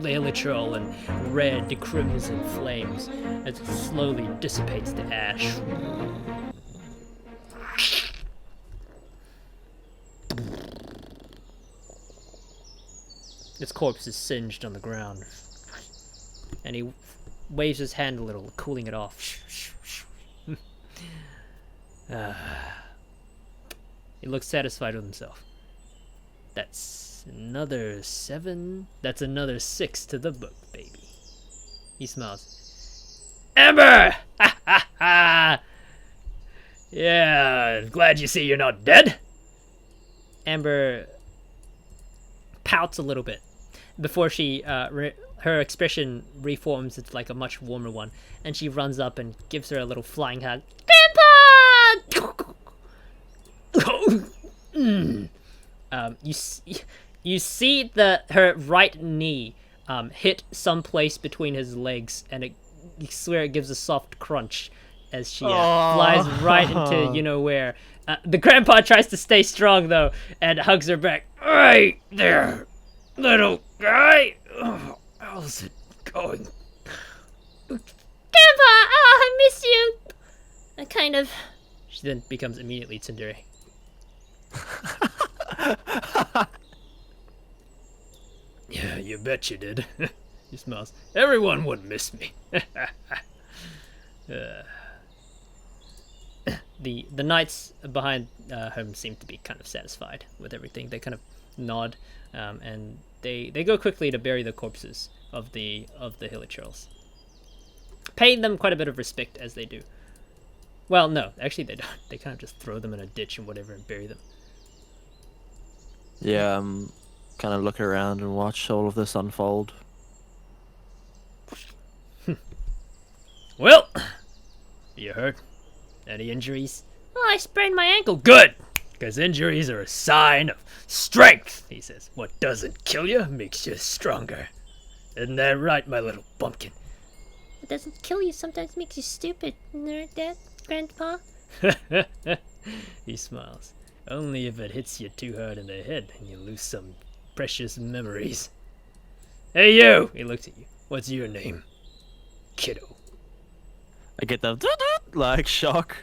Elytral in red crimson flames as it slowly dissipates to ash. Its corpse is singed on the ground, and he waves his hand a little, cooling it off. He looks satisfied with himself. That's another 7. That's another 6 to the book, baby. He smiles. Amber! Ha ha ha! Yeah, glad you see you're not dead. Amber pouts a little bit before she her expression reforms into like a much warmer one, and she runs up and gives her a little flying hug. Grandpa! You see her right knee hit someplace between his legs, and you swear it gives a soft crunch as she flies right into you know where. The grandpa tries to stay strong though and hugs her back. Right there, little guy. Oh, how's it going? Grandpa, oh, I miss you. I kind of. She then becomes immediately tsundere. Yeah, you bet you did. He smiles. Everyone would miss me. The knights behind home seem to be kind of satisfied with everything. They kind of nod, and they go quickly to bury the corpses of the Hilichurls, paying them quite a bit of respect as they do. Well, no, actually they don't. They kind of just throw them in a ditch and whatever and bury them. Yeah, kind of look around and watch all of this unfold. Well, you hurt? Any injuries? Oh, I sprained my ankle. Good, because injuries are a sign of strength, he says. What doesn't kill you makes you stronger. Isn't that right, my little bumpkin? What doesn't kill you sometimes makes you stupid. Isn't that right, Grandpa? He smiles. Only if it hits you too hard in the head and you lose some precious memories. Hey, you! He looks at you. What's your name? Kiddo. I get the like shock.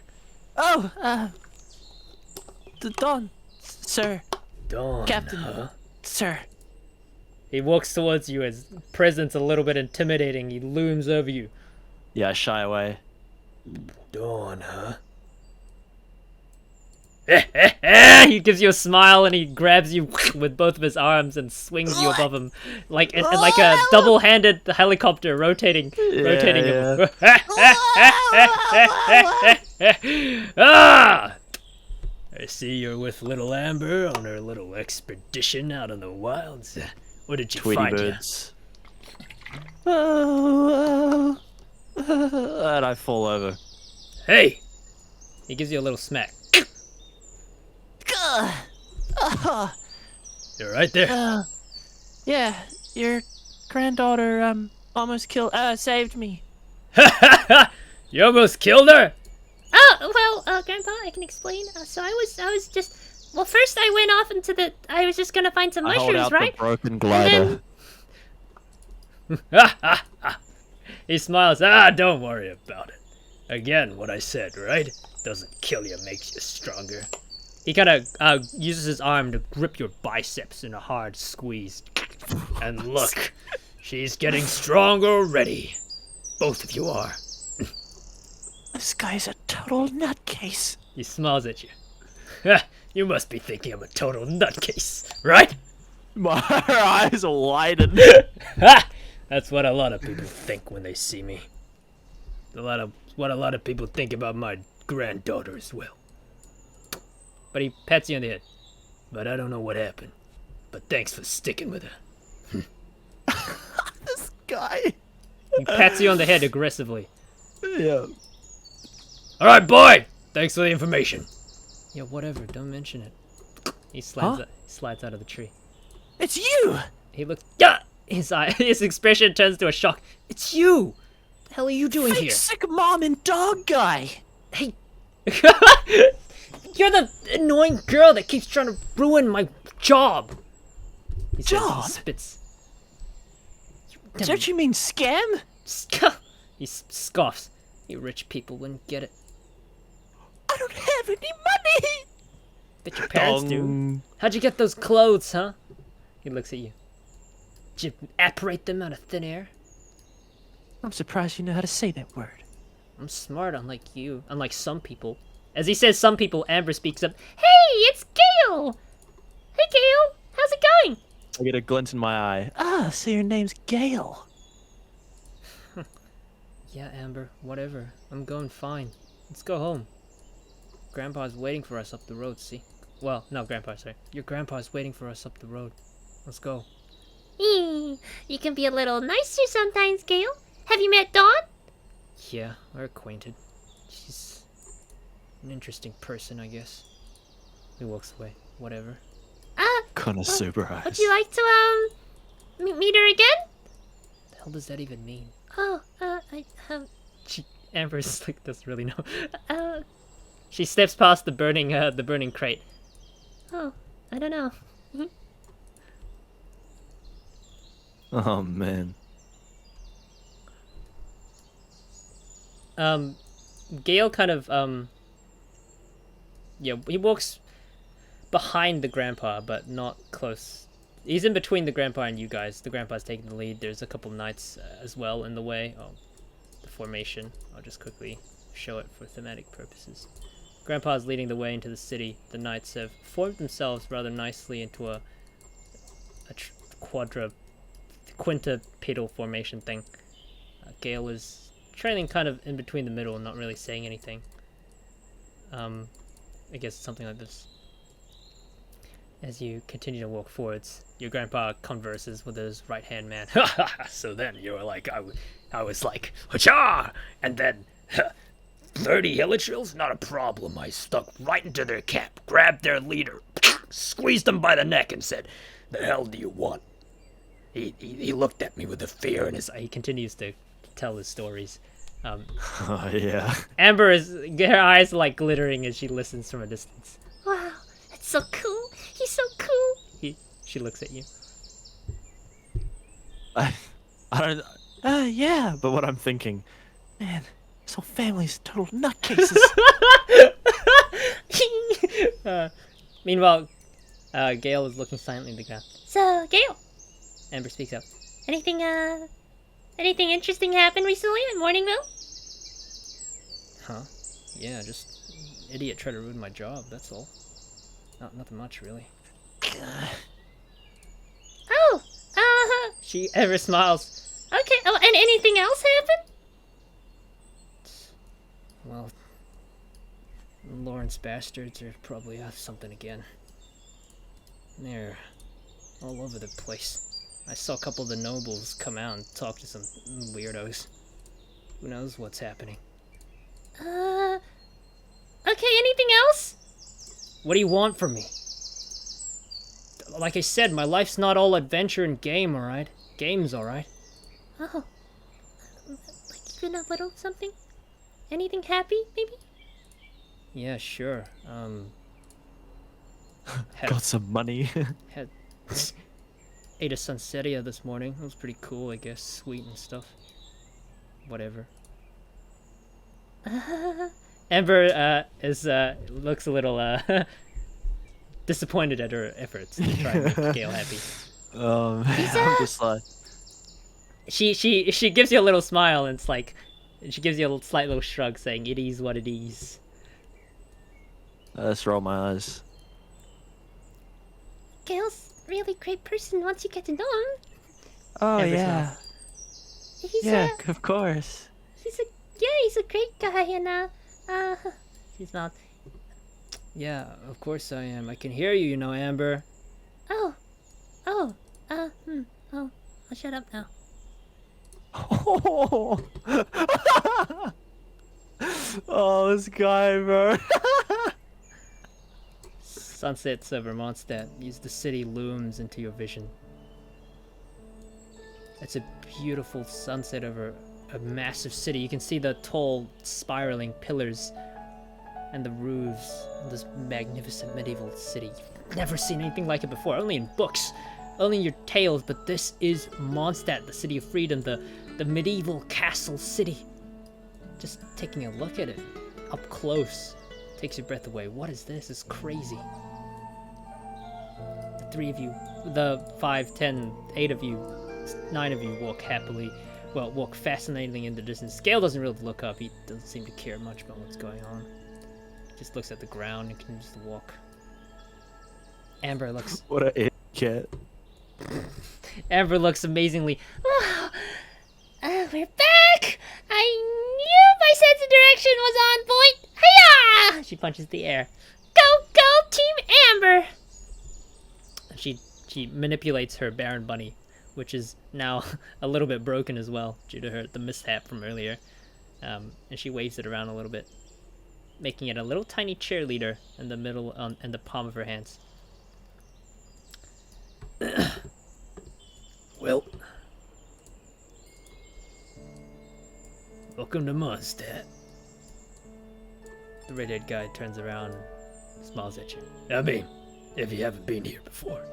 Oh, Don, sir, Dawn, Captain, huh? sir. He walks towards you, his presence a little bit intimidating. He looms over you. Yeah, I shy away. Dawn, huh? He gives you a smile and he grabs you with both of his arms and swings you above him like a double-handed helicopter rotating him. Ah! I see you're with little Amber on her little expedition out in the wilds. What did you Tweety find? birds. Oh, and I fall over. Hey! He gives you a little smack. You're right there. Yeah, your granddaughter almost saved me. You almost killed her? Oh, well, Grandpa, I can explain. So I was just, well, first I went off into I was just gonna find some I hold mushrooms, out right? the broken And glider. He smiles. Don't worry about it. Again, what I said, right? Doesn't kill you, makes you stronger. He kind of uses his arm to grip your biceps in a hard squeeze. And look, she's getting stronger already. Both of you are. This guy's a total nutcase. He smiles at you. You must be thinking I'm a total nutcase, right? My eyes widen. That's what a lot of people think when they see me. What a lot of people think about my granddaughter as well. But he pats you on the head. But I don't know what happened. But thanks for sticking with her. This guy. He pats you on the head aggressively. Yeah. All right, boy. Thanks for the information. Yeah, whatever. Don't mention it. He slides out of the tree. It's you! He looks. Yeah. His expression turns to a shock. It's you. The hell are you doing Fake here? sick mom and dog guy! Hey. You're the annoying girl that keeps trying to ruin my job. He says, Job? he spits. Don't you mean scam? He scoffs. You rich people wouldn't get it. I don't have any money! Bet your parents do. Dong. How'd you get those clothes, huh? He looks at you. Did you apparate them out of thin air? I'm surprised you know how to say that word. I'm smart, unlike you. Unlike some people. As he says some people, Amber speaks up. Hey, it's Gale! Hey, Gale! How's it going? I get a glint in my eye. Ah, so your name's Gale. Yeah, Amber, whatever. I'm going fine. Let's go home. Grandpa's waiting for us up the road, see? Well, no, Grandpa, sorry. Your grandpa's waiting for us up the road. Let's go. You can be a little nicer sometimes, Gale. Have you met Dawn? Yeah, we're acquainted. She's an interesting person, I guess. He walks away. Whatever. Kinda super eyes. Would you like to, meet her again? The hell does that even mean? Amber's like, doesn't really know. She steps past the burning crate. I don't know. Oh, man. Gale kind of, yeah, he walks behind the grandpa, but not close. He's in between the grandpa and you guys. The grandpa's taking the lead. There's a couple knights as well in the way. Oh, the formation. I'll just quickly show it for thematic purposes. Grandpa's leading the way into the city. The knights have formed themselves rather nicely into a quintupedal formation thing. Gale is trailing kind of in between the middle and not really saying anything. I guess something like this. As you continue to walk forwards, your grandpa converses with his right-hand man. So then you were like, I was like, ha! And then 30 Hillitrills? Not a problem. I stuck right into their camp, grabbed their leader, squeezed him by the neck and said, the hell do you want? He looked at me with a fear in his eye. He continues to tell his stories. Oh, yeah. Amber her eyes are like glittering as she listens from a distance. Wow, that's so cool. He's so cool. She looks at you. I don't... yeah, but what I'm thinking... Man, this whole family's total nutcases. Meanwhile, Gale is looking silently at the ground. So, Gale, Amber speaks up. anything interesting happened recently in Morningville? Huh? Yeah, just idiot tried to ruin my job, that's all. Nothing much, really. Oh, She ever smiles. okay. Oh, and anything else happened? Well, Lawrence bastards are probably off something again. They're all over the place. I saw a couple of the nobles come out and talk to some weirdos. Who knows what's happening? Okay, anything else? What do you want from me? Like I said, my life's not all adventure and game, alright? Game's alright. Oh, like even a little something? Anything happy, maybe? Yeah, sure. Got some money. Had ate a sunsettia this morning. It was pretty cool, I guess. Sweet and stuff. Whatever. Amber looks a little disappointed at her efforts to try and make Gale happy. Man, I'm just like... She gives you a little smile and it's like she gives you a slight little shrug saying it is what it is. I just roll my eyes. Gale's a really great person once you get to know him. Oh, Amber yeah. He's Yeah, of course. he's a great guy, and She's not. Yeah, of course I am. I can hear you, you know, Amber. oh, I'll shut up now. Oh, this guy, bro. Sunsets over Mondstadt. As the city looms into your vision. It's a beautiful sunset over a massive city. You can see the tall, spiraling pillars and the roofs of this magnificent medieval city. You've never seen anything like it before, only in books, only in your tales, but this is Mondstadt, the city of freedom, the medieval castle city. Just taking a look at it up close takes your breath away. What is this? It's crazy. The 3 of you, the 5, 10, 8 of you, 9 of you walk walk fascinatingly in the distance. Gale doesn't really look up. He doesn't seem to care much about what's going on. He just looks at the ground and continues to walk. Amber looks... What a idiot. Amber looks amazingly... We're back! I knew my sense of direction was on point! Hiya! She punches the air. Go, Team Amber! She manipulates her Baron Bunny, which is now a little bit broken as well due to the mishap from earlier. And she waves it around a little bit, making it a little tiny cheerleader in the middle, in the palm of her hands. Well, welcome to Mondstadt. The redhead guy turns around, smiles at you. I mean, if you haven't been here before.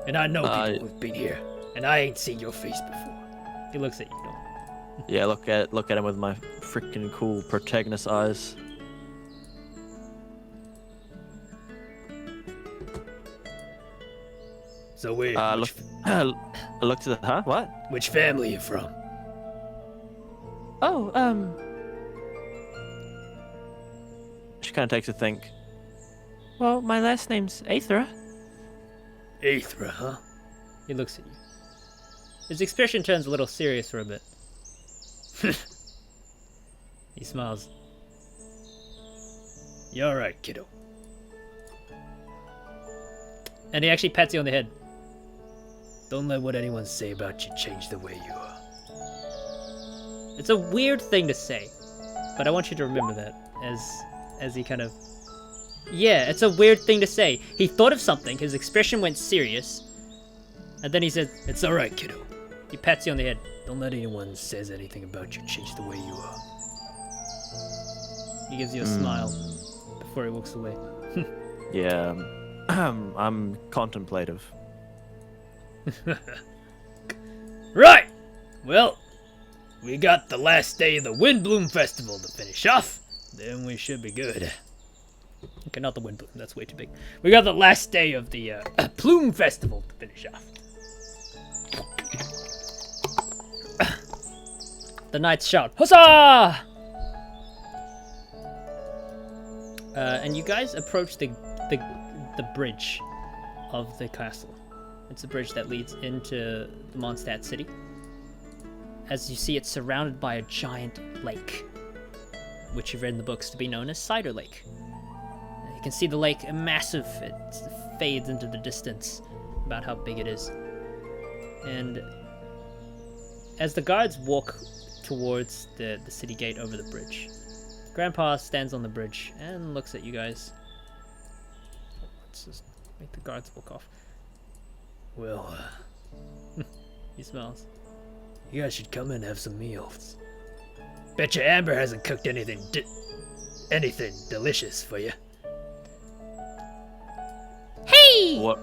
And I know people who've been here, and I ain't seen your face before. He looks at you. Don't. Yeah, look at him with my freaking cool protagonist eyes. So where? Look to the what? Which family you from? Oh, she kind of takes a think. Well, my last name's 𝓓𝓾𝓮. 𝓓𝓾𝓮, huh? He looks at you. His expression turns a little serious for a bit. He smiles. You alright, kiddo? And he actually pats you on the head. Don't let what anyone say about you change the way you are. It's a weird thing to say, but I want you to remember that as he kind of... Yeah, it's a weird thing to say. He thought of something, his expression went serious, and then he said, It's alright, kiddo. he pats you on the head. Don't let anyone says anything about you change the way you are. He gives you a smile before he walks away. Yeah, I'm contemplative. Right! Well, we got the last day of the Windbloom Festival to finish off. Then we should be good. Okay, not the Windbloom, that's way too big. We got the last day of the Plume Festival to finish off. The knights shout, Huzzah! And you guys approach the bridge of the castle. It's a bridge that leads into the Mondstadt city. As you see, it's surrounded by a giant lake, which you've read in the books to be known as Cider Lake. You can see the lake, massive. It fades into the distance about how big it is. And as the guards walk towards the city gate over the bridge, Grandpa stands on the bridge and looks at you guys. Let's just make the guards walk off. Well, He smiles. you guys should come in and have some meals. Betcha Amber hasn't cooked anything delicious for you. Hey! What?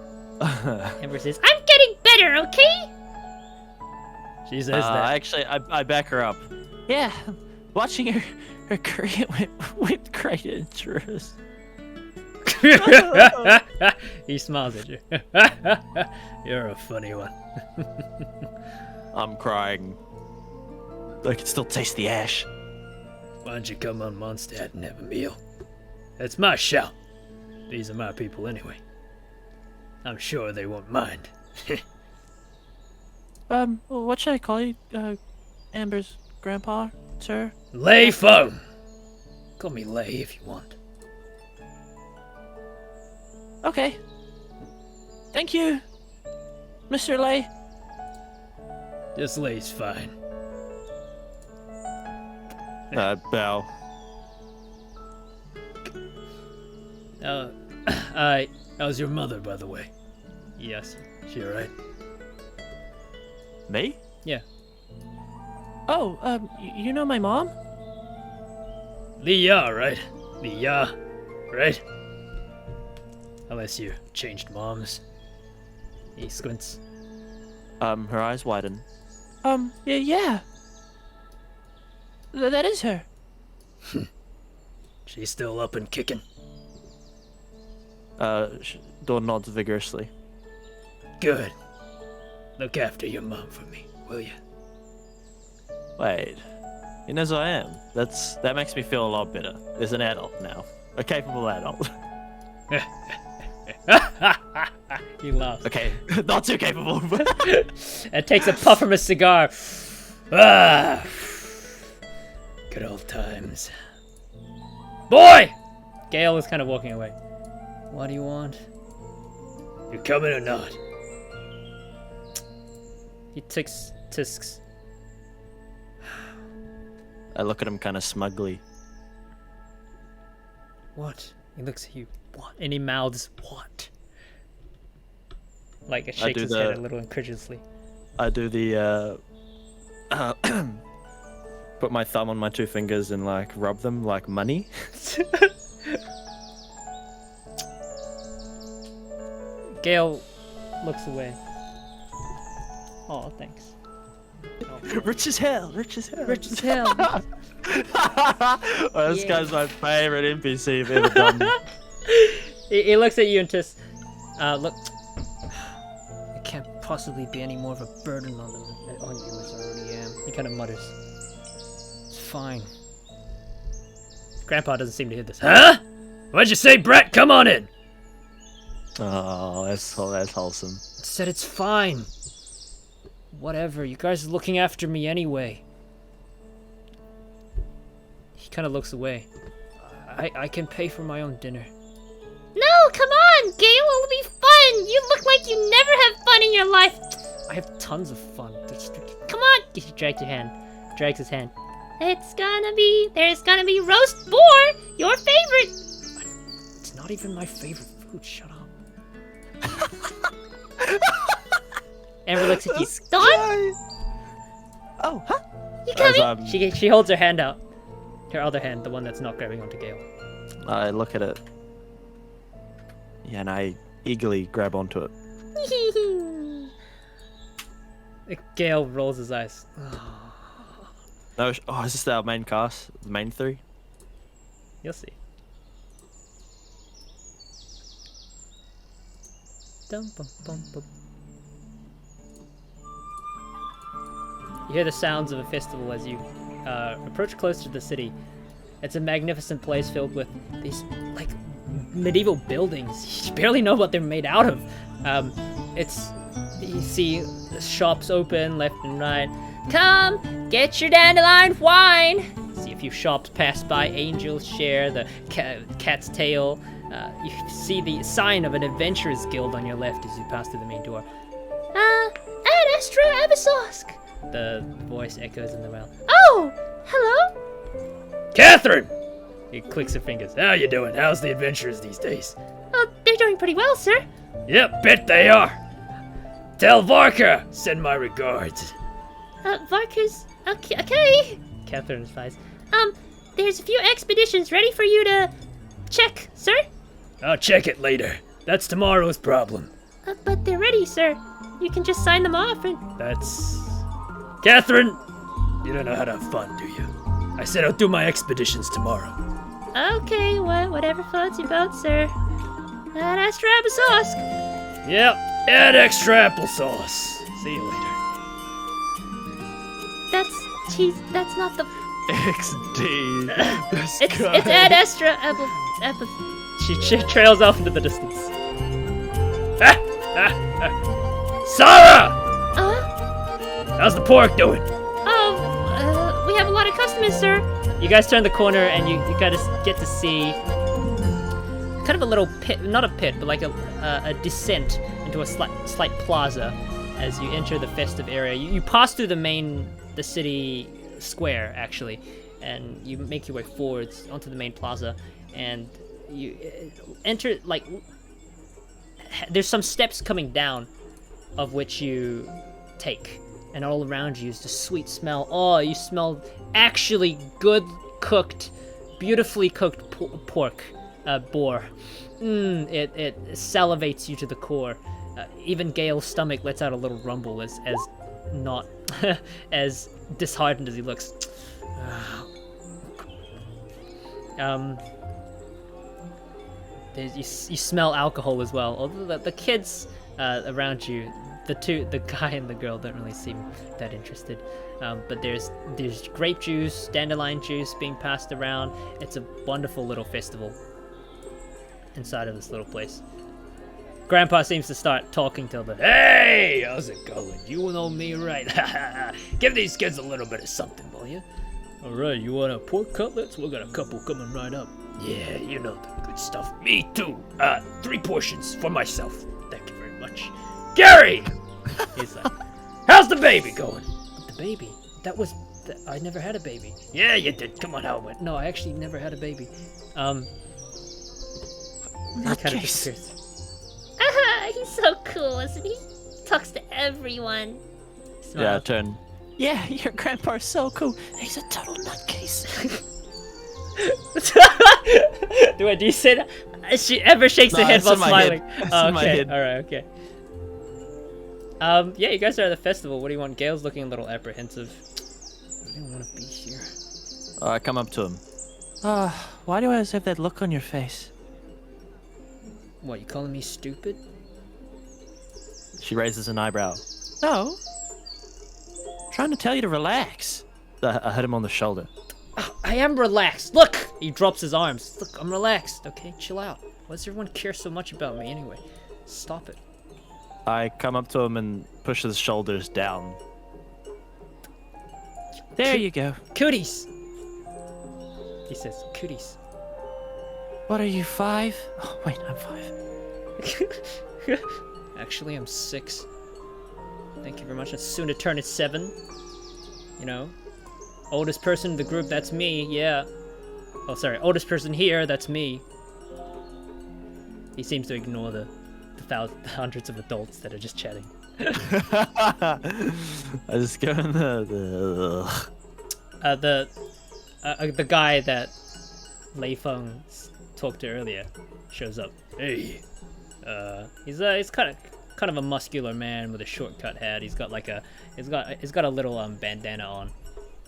Amber says, I'm getting better, okay? She says that. I back her up. Yeah, watching her Korean with great interest. He smiles at you. You're a funny one. I'm crying. I can still taste the ash. Why don't you come on Mondstadt and have a meal? That's my shout. These are my people anyway. I'm sure they won't mind. What should I call you, Amber's grandpa, sir? 𝓓𝓾𝓮. Call me Lay if you want. Okay. Thank you, Mr. Lay. Just Lay's fine. Bow. How's your mother, by the way? Yes. She alright? Me? Yeah. Oh, you know my mom? Leah, right? Leah, right? Unless you changed moms. He squints. Her eyes widen. Yeah. That is her. She's still up and kicking. Dawn nods vigorously. Good. Look after your mom for me, will you? Wait. He knows who I am. That makes me feel a lot better. There's an adult now. A capable adult. He laughs. Okay, not too capable, but... And takes a puff from his cigar. Ah! Good old times. Boy! Gale is kind of walking away. What do you want? You coming or not? He tisks. I look at him kind of smugly. What? He looks at you. What? And he mouths, what? Like, it shakes his head a little incredulously. I do the, put my thumb on my two fingers and, like, rub them like money. Gale looks away. Oh, thanks. Rich as hell, rich as hell. Rich as hell. Oh, this guy's my favorite NPC you've ever done. He looks at you and just, look. I can't possibly be any more of a burden on you as I already am. He kind of mutters. It's fine. Grandpa doesn't seem to hear this. Huh? What'd you say, Brett? Come on in! Oh, that's wholesome. Said it's fine. Whatever, you guys are looking after me anyway. He kind of looks away. I can pay for my own dinner. No, come on, Gale, it'll be fun. You look like you never have fun in your life. I have tons of fun. Come on. He drags his hand. There's gonna be roast boar, your favorite. It's not even my favorite food. Shut up. Amber looks at you. Dawn, Oh, huh? you coming? As, She holds her hand out. Her other hand, the one that's not grabbing onto Gale. I look at it. Yeah, and I eagerly grab onto it. Gale rolls his eyes. No, is this our main cast? The main three? You'll see. Dum, bum, bum, bum. You hear the sounds of a festival as you approach closer to the city. It's a magnificent place filled with these, like, medieval buildings. You barely know what they're made out of. You see shops open left and right. Come, get your dandelion wine. See a few shops pass by. Angel's Share, the Cat's Tail. You see the sign of an adventurers guild on your left as you pass through the main door. Ad Astra Abyssosque. The voice echoes in the well. Oh, hello. Catherine! He clicks her fingers. How you doing? How's the adventurers these days? Oh, they're doing pretty well, sir. Yep, bet they are. Tell 𝓓𝓾𝓮, send my regards. Varka's okay. Catherine sighs. There's a few expeditions ready for you to check, sir. I'll check it later. That's tomorrow's problem. But they're ready, sir. You can just sign them off and... That's... Catherine, you don't know how to have fun, do you? I said I'll do my expeditions tomorrow. Okay, whatever floats your boat, sir. Ad Astra Abyssosque. Yep, add extra applesauce. See you later. That's not the... XD. It's Ad Astra She trails off into the distance. Sarah! How's the pork doing? We have a lot of customers, sir. You guys turn the corner and you guys get to see kind of a little pit, not a pit, but like a descent into a slight plaza as you enter the festive area. You pass through the city square, actually, and you make your way forwards onto the main plaza, and you enter, like, there's some steps coming down, of which you take, and all around you is the sweet smell. Oh, you smell actually good cooked, beautifully cooked pork, boar. It salivates you to the core. Even Gale's stomach lets out a little rumble as not as disheartened as he looks. You smell alcohol as well. Although the kids around you, the guy and the girl, don't really seem that interested. But there's grape juice, dandelion juice being passed around. It's a wonderful little festival inside of this little place. Grandpa seems to start talking to the. Hey, how's it going? You know me, right? Give these kids a little bit of something, will you? All right, you want a pork cutlets? We got a couple coming right up. Yeah, you know the good stuff. Me too. 3 portions for myself. Thank you very much. Gary! He's like, How's the baby going? the baby. I never had a baby. Yeah, you did. Come on, Howard. No, I actually never had a baby. He kind of disappears. He's so cool, isn't he? Talks to everyone. Yeah, Smiles. turn. Yeah, your grandpa's so cool. He's a total nutcase. Do you say that? She ever shakes her No, head it's while in my smiling. head. It's Oh, in my okay. head. All right. Okay. Yeah, you guys are at the festival. What do you want? Gale's looking a little apprehensive. I don't want to be here. I come up to him. Why do I always have that look on your face? What, you calling me stupid? She raises an eyebrow. No. Trying to tell you to relax. I hit him on the shoulder. Oh, I am relaxed. Look! He drops his arms. Look, I'm relaxed. Okay, chill out. Why does everyone care so much about me anyway? Stop it. I come up to him and push his shoulders down. There you go. Cooties! He says, cooties. What are you, 5? Oh, wait, I'm 5. Actually, I'm 6. Thank you very much. It's soon to turn at 7. You know? Oldest person in the group, that's me, yeah. Oh, sorry. Oldest person here, that's me. He seems to ignore the hundreds of adults that are just chatting. I just go in The guy that 𝓓𝓾𝓮 talked to earlier shows up. Hey. He's kind of a muscular man with a short cut hat. He's got like a little bandana on.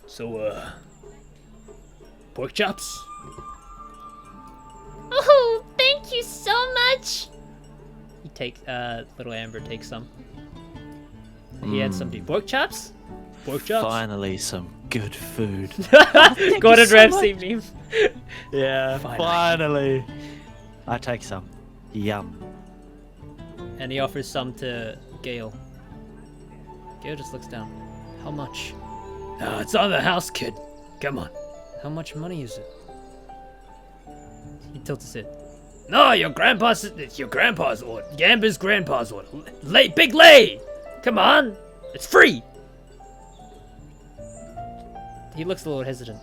So, pork chops? Oh, thank you so much. Little Amber takes some. He had some pork chops. Pork chops. Finally, some good food. Gordon so Ramsay meme. Yeah, Finally. finally. I take some. Yum. And he offers some to Gale. Gale just looks down. How much? It's on the house, kid. Come on. How much money is it? He tilts his head. No, it's your grandpa's order. Gamba's grandpa's order. Big lay! Come on! It's free! He looks a little hesitant.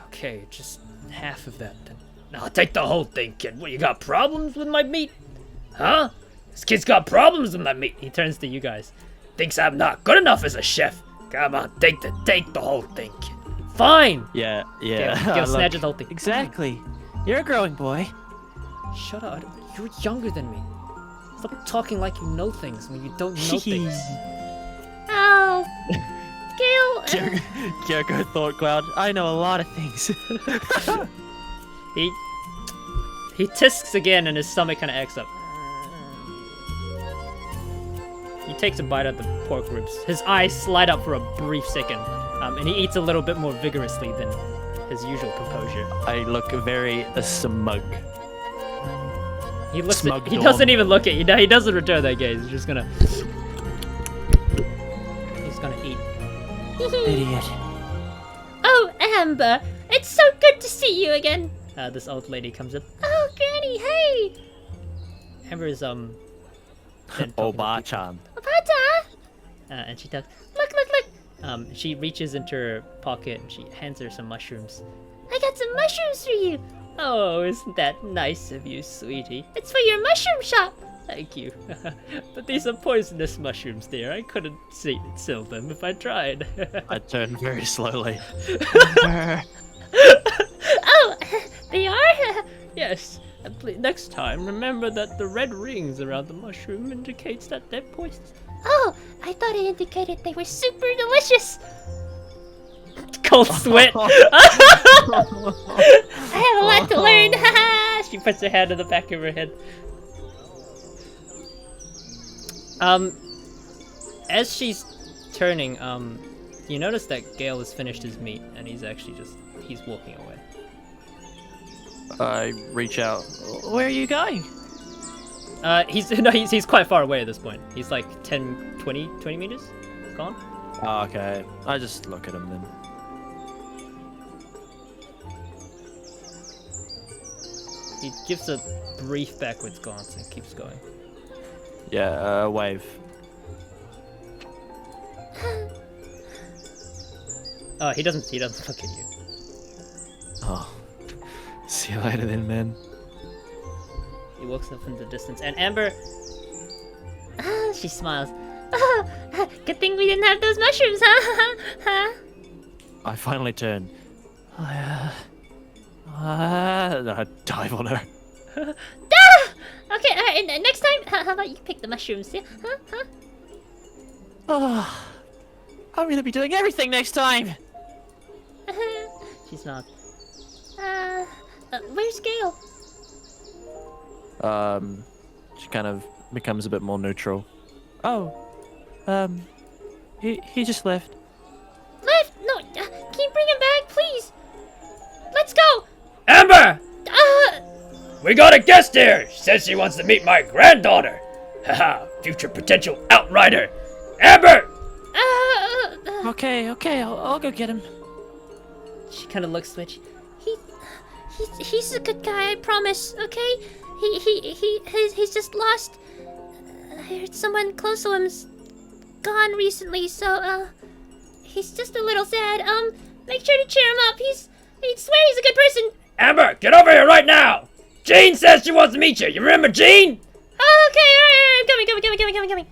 Okay, just half of that then. Now take the whole thing, kid. What, you got problems with my meat? Huh? This kid's got problems with my meat. He turns to you guys. Thinks I'm not good enough as a chef. Come on, take the whole thing, kid. Fine! Yeah. Gale Look, snatches the whole thing. Exactly. You're a growing boy. Shut up. You're younger than me. Stop talking like you know things when you don't know things. Oh, Gale. Jericho thought cloud. I know a lot of things. He tisks again and his stomach kind of acts up. He takes a bite of the pork ribs. His eyes slide up for a brief second, and he eats a little bit more vigorously than his usual composure. I look very smug. He looks. Smug He Dawn. doesn't even look at you. He doesn't return that gaze. He's just gonna. He's gonna eat. Idiot. Oh, Amber, it's so good to see you again. This old lady comes up. Oh, Granny, hey. Amber's been talking to people. Oba-chan. Pata. And she talks. Look. She reaches into her pocket and she hands her some mushrooms. I got some mushrooms for you. Oh, isn't that nice of you, sweetie? It's for your mushroom shop. Thank you. But these are poisonous mushrooms, dear. I couldn't sell them if I tried. I turn very slowly. Oh, they are? Yes. And next time, remember that the red rings around the mushroom indicates that they're poisonous. Oh, I thought it indicated they were super delicious. Cold sweat. I have a lot to learn. She puts her hand on the back of her head. As she's turning, you notice that Gale has finished his meat and he's actually he's walking away. I reach out. Where are you going? He's quite far away at this point. He's like 10, 20 meters gone. Oh, okay. I just look at him then. He gives a brief backwards glance and keeps going. Yeah, wave. Oh, he doesn't look at you. Oh. See you later then, man. He walks up in the distance, and Amber, She smiles. Oh, good thing we didn't have those mushrooms, huh? I finally turn. I dive on her. Okay, alright, next time, how about you pick the mushrooms, yeah? Huh? Oh, I'm gonna be doing everything next time. she's not. Where's Gale? She kind of becomes a bit more neutral. Oh, he just left. Left? No, can you bring him back, please? Let's go! Amber! Uh, We got a guest here! She says she wants to meet my granddaughter! Haha, future potential outrider! Amber! Okay, I'll go get him. She kind of looks switchy. he's a good guy, I promise, okay? He's just lost. I heard someone close to him's gone recently, so, he's just a little sad. Make sure to cheer him up. I swear he's a good person. Amber, get over here right now! Jean says she wants to meet you. You remember Jean? Oh, okay, alright, coming.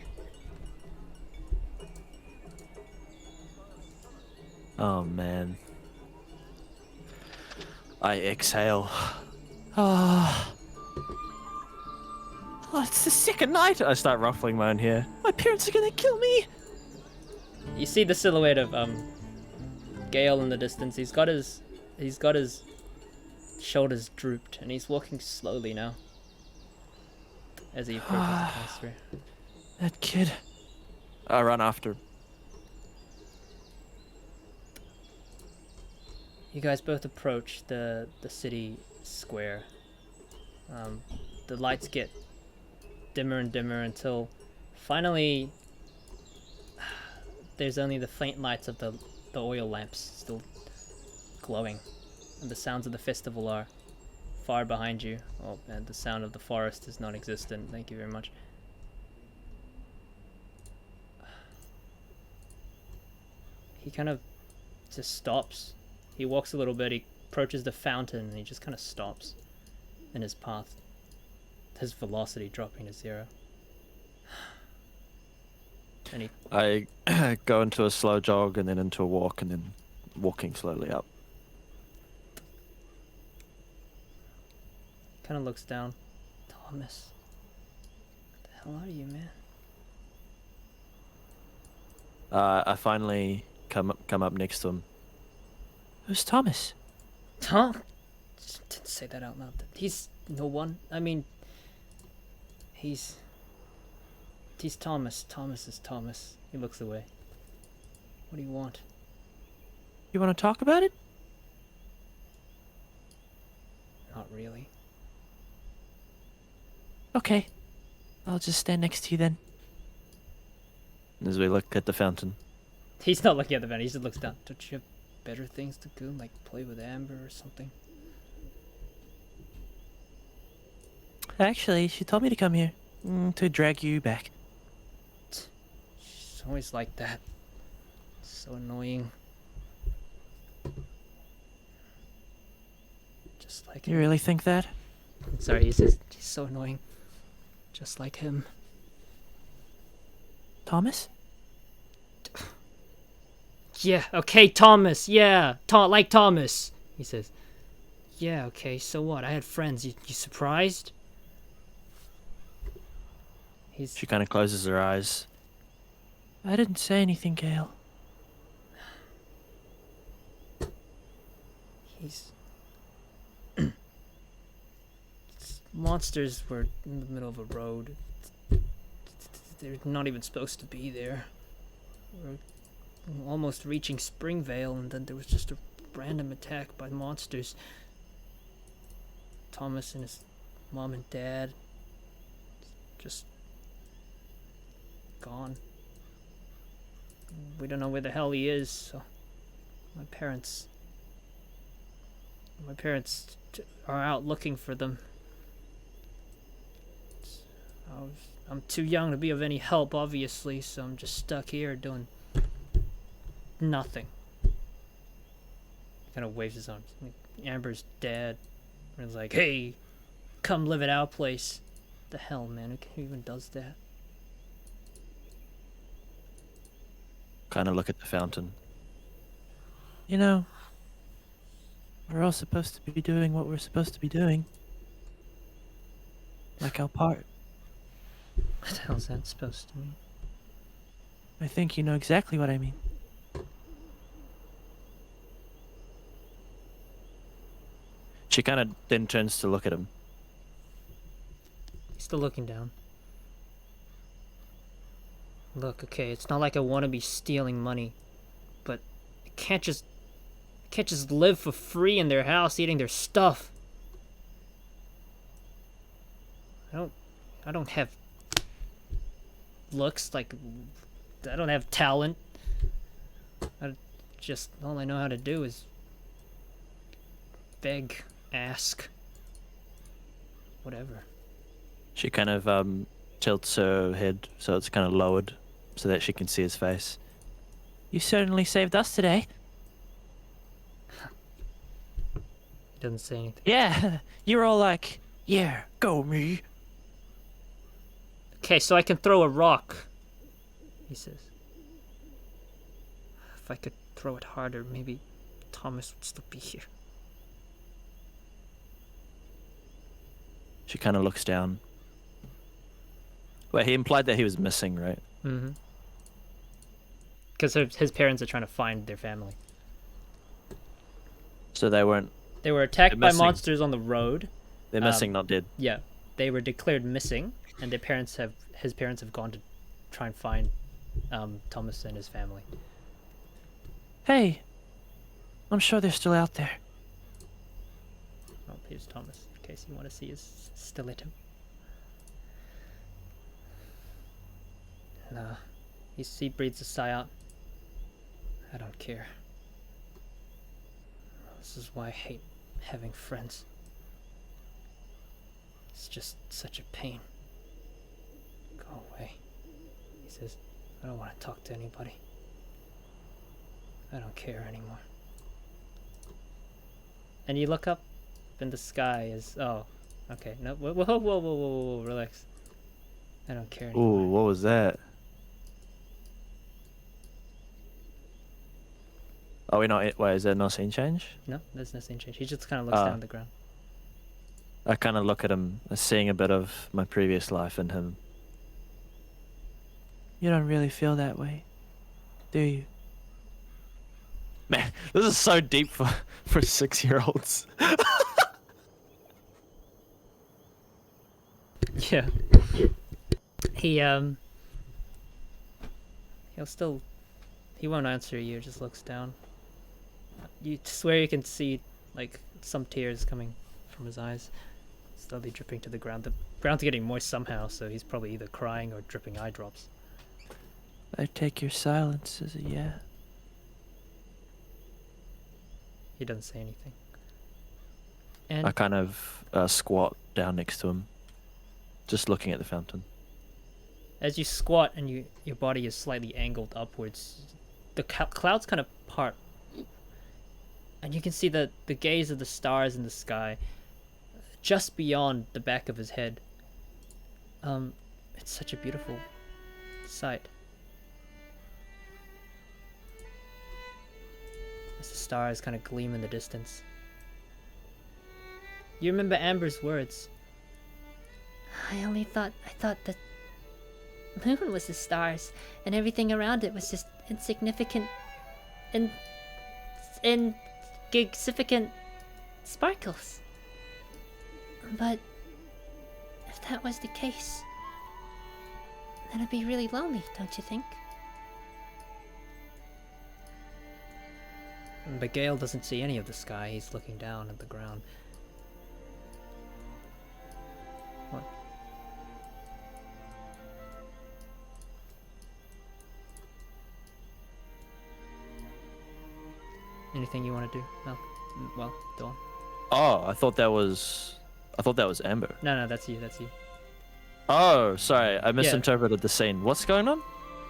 Oh man. I exhale. Oh, it's the second night. I start ruffling my own hair. My parents are gonna kill me. You see the silhouette of Gale in the distance. He's got his shoulders drooped, and he's walking slowly now as he approaches the pass-through. That kid. I run after. You guys both approach the city square. The lights get dimmer and dimmer until finally there's only the faint lights of the oil lamps still glowing, and the sounds of the festival are far behind you. Oh, and the sound of the forest is non-existent. Thank you very much. He kind of just stops. He walks a little bit, he approaches the fountain, and he just kind of stops in his path. His velocity dropping to 0. And he I go into a slow jog and then into a walk and then walking slowly up. kind of looks down. Thomas. What the hell are you, man? I finally come up next to him. Who's Thomas? Tom? Didn't say that out loud. He's no one. I mean, he's Thomas. Thomas is Thomas. He looks away. What do you want? You want to talk about it? Not really. Okay. I'll just stand next to you then. As we look at the fountain. He's not looking at the van. He just looks down. Don't you have better things to do, like play with Amber or something? Actually, she told me to come here. To drag you back. She's always like that. So annoying. Just like You him. really think that? Sorry, he's so annoying. Just like him. Thomas? Yeah, okay, Thomas, yeah. Like Thomas, he says. Yeah, okay, so what? I had friends. You surprised? She kind of closes her eyes. I didn't say anything, Gale. Monsters were in the middle of a road. They're not even supposed to be there. We're almost reaching Springvale, and then there was just a random attack by monsters. Thomas and his mom and dad just gone. We don't know where the hell he is, so my parents are out looking for them. I'm too young to be of any help, obviously, so I'm just stuck here doing nothing. He kind of waves his arms. Amber's dad is like, hey, come live at our place. The hell, man, who even does that? Kind of look at the fountain. You know, we're all supposed to be doing what we're supposed to be doing. Like our part. What the hell's that supposed to mean? I think you know exactly what I mean. She kind of then turns to look at him. He's still looking down. Look, okay, it's not like I want to be stealing money, but I can't just live for free in their house eating their stuff. I don't have looks, like I don't have talent. All I know how to do is beg, ask, whatever. She kind of tilts her head so it's kind of lowered so that she can see his face. You certainly saved us today. He doesn't say anything. Yeah, you're all like, yeah, go me. Okay, so I can throw a rock, he says. If I could throw it harder, maybe Thomas would still be here. She kind of looks down. Wait, he implied that he was missing, right? Mm-hmm. Because his parents are trying to find their family. So they weren't... They were attacked They're by missing. monsters on the road. They're missing, not dead. Yeah, they were declared missing, and his parents have gone to try and find Thomas and his family. Hey, I'm sure they're still out there. Oh, here's Thomas, in case you want to see his stiletto. Nah, he breathes a sigh out. I don't care. This is why I hate having friends. It's just such a pain. Go away. He says, I don't want to talk to anybody. I don't care anymore. And you look up in the sky as, oh, okay, no, whoa, relax. I don't care anymore. Ooh, what was that? Are we not... Wait, is there no scene change? No, there's no scene change. He just kind of looks Ah. down at the ground. I kind of look at him, seeing a bit of my previous life in him. You don't really feel that way, do you? Man, this is so deep for 6-year-olds. Yeah. He won't answer you, just looks down. You swear you can see, like, some tears coming from his eyes, slowly dripping to the ground. The ground's getting moist somehow, so he's probably either crying or dripping eye drops. I take your silence as a yeah. He doesn't say anything. And I kind of squat down next to him, just looking at the fountain. as you squat and your body is slightly angled upwards, the clouds kind of part, and you can see the gaze of the stars in the sky just beyond the back of his head. It's such a beautiful sight. As the stars kind of gleam in the distance. You remember Amber's words. I thought the moon was the stars, and everything around it was just insignificant and insignificant sparkles. But if that was the case, then it'd be really lonely, don't you think? But Gale doesn't see any of the sky. He's looking down at the ground. What? Anything you want to do? No. Well, Dawn. Oh, I thought that was Amber. No, that's you. That's you. Oh, sorry, I misinterpreted the scene. What's going on?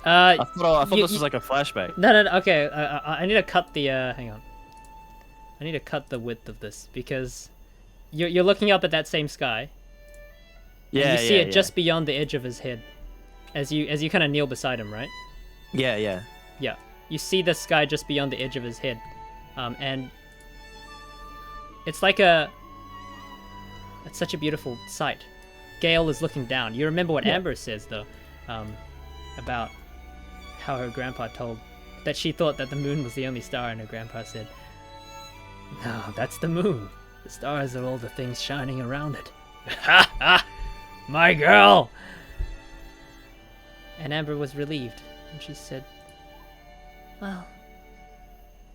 I I thought this was like a flashback. No. Okay. I need to cut the. Hang on. I need to cut the width of this because you're looking up at that same sky. Yeah, and you see it just beyond the edge of his head, as you kind of kneel beside him, right? Yeah. Yeah. You see the sky just beyond the edge of his head, and it's like it's such a beautiful sight. Gale is looking down. You remember what Amber says though, about how her grandpa told that she thought that the moon was the only star, and her grandpa said, "No, that's the moon. The stars are all the things shining around it." Ha ha! My girl! And Amber was relieved, and she said, Well,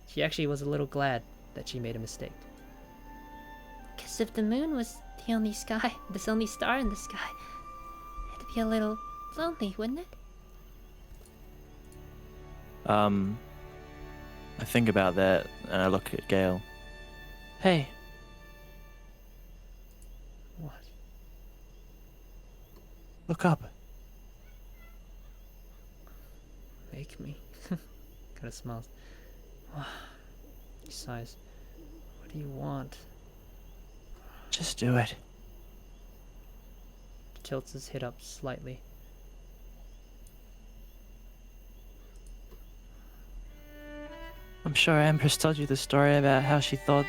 she actually was a little glad that she made a mistake. because if the moon was the only star in the sky, it'd be a little lonely, wouldn't it? I think about that and I look at Gale. Hey. What? Look up. Make me. Kind of smiles. He sighs. What do you want? Just do it. Tilts his head up slightly. I'm sure Amber's told you the story about how she thought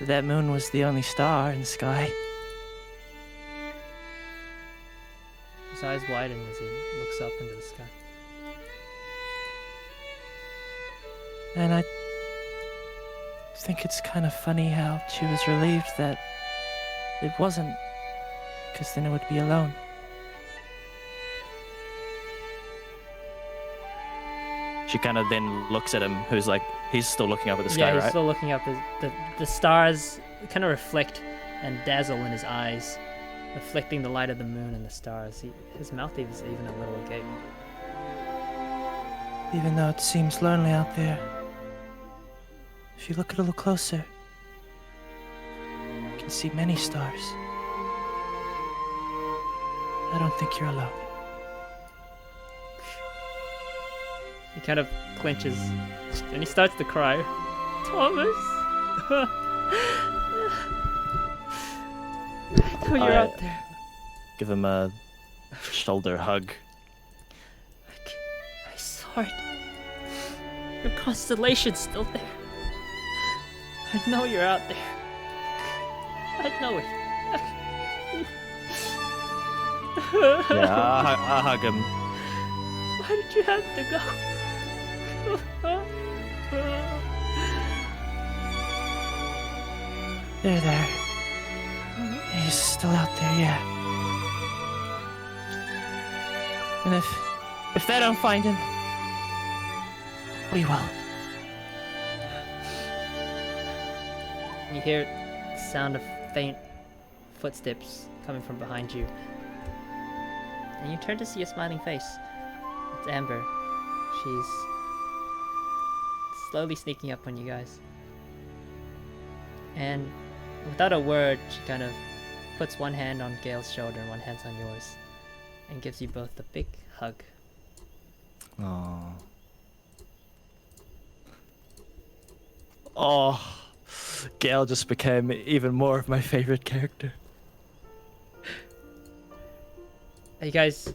that moon was the only star in the sky. His eyes widen as he looks up into the sky. And I think it's kind of funny how she was relieved that it wasn't, because then it would be alone. She kind of then looks at him, who's like, he's still looking up at the sky, Yeah, he's right? still looking up. The stars kind of reflect and dazzle in his eyes, reflecting the light of the moon and the stars. His mouth is even a little agape. Even though it seems lonely out there, if you look a little closer, you can see many stars. I don't think you're alone. He kind of clenches, and he starts to cry. Thomas! I know you're out there. Give him a shoulder hug. I saw it. Your constellation's still there. I know you're out there. I know it. Yeah, I'll hug him. Why did you have to go? They're there. He's still out there, yeah. And if they don't find him, we will. You hear the sound of faint footsteps coming from behind you. And you turn to see a smiling face. It's Amber. She's slowly sneaking up on you guys. And without a word, she kind of puts one hand on Gale's shoulder and one hand's on yours. And gives you both a big hug. Aww. Oh, Gale just became even more of my favorite character. You guys,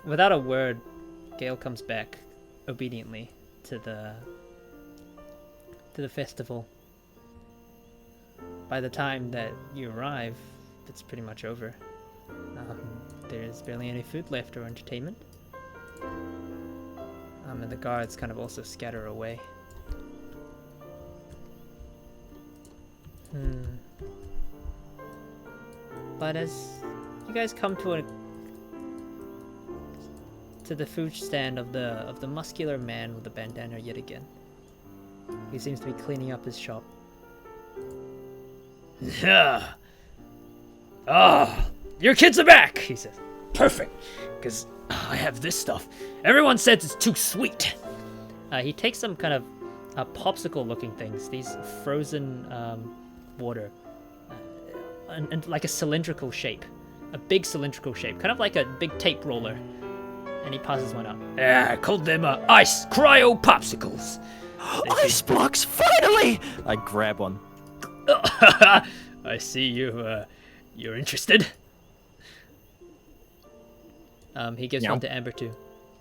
without a word, Gale comes back obediently to the festival. By the time that you arrive, it's pretty much over. There's barely any food left or entertainment. And the guards kind of also scatter away. But as you guys come to the food stand of the muscular man with the bandana yet again. He seems to be cleaning up his shop. Yeah. Ah, your kids are back, he says. Perfect, because I have this stuff. Everyone says it's too sweet. He takes some kind of popsicle-looking things. These frozen water, and like a cylindrical shape, a big cylindrical shape, kind of like a big tape roller. And he passes one up. Yeah, I called them ice cryo popsicles. Ice blocks, finally! I grab one. I see you're interested. He gives one to Amber too.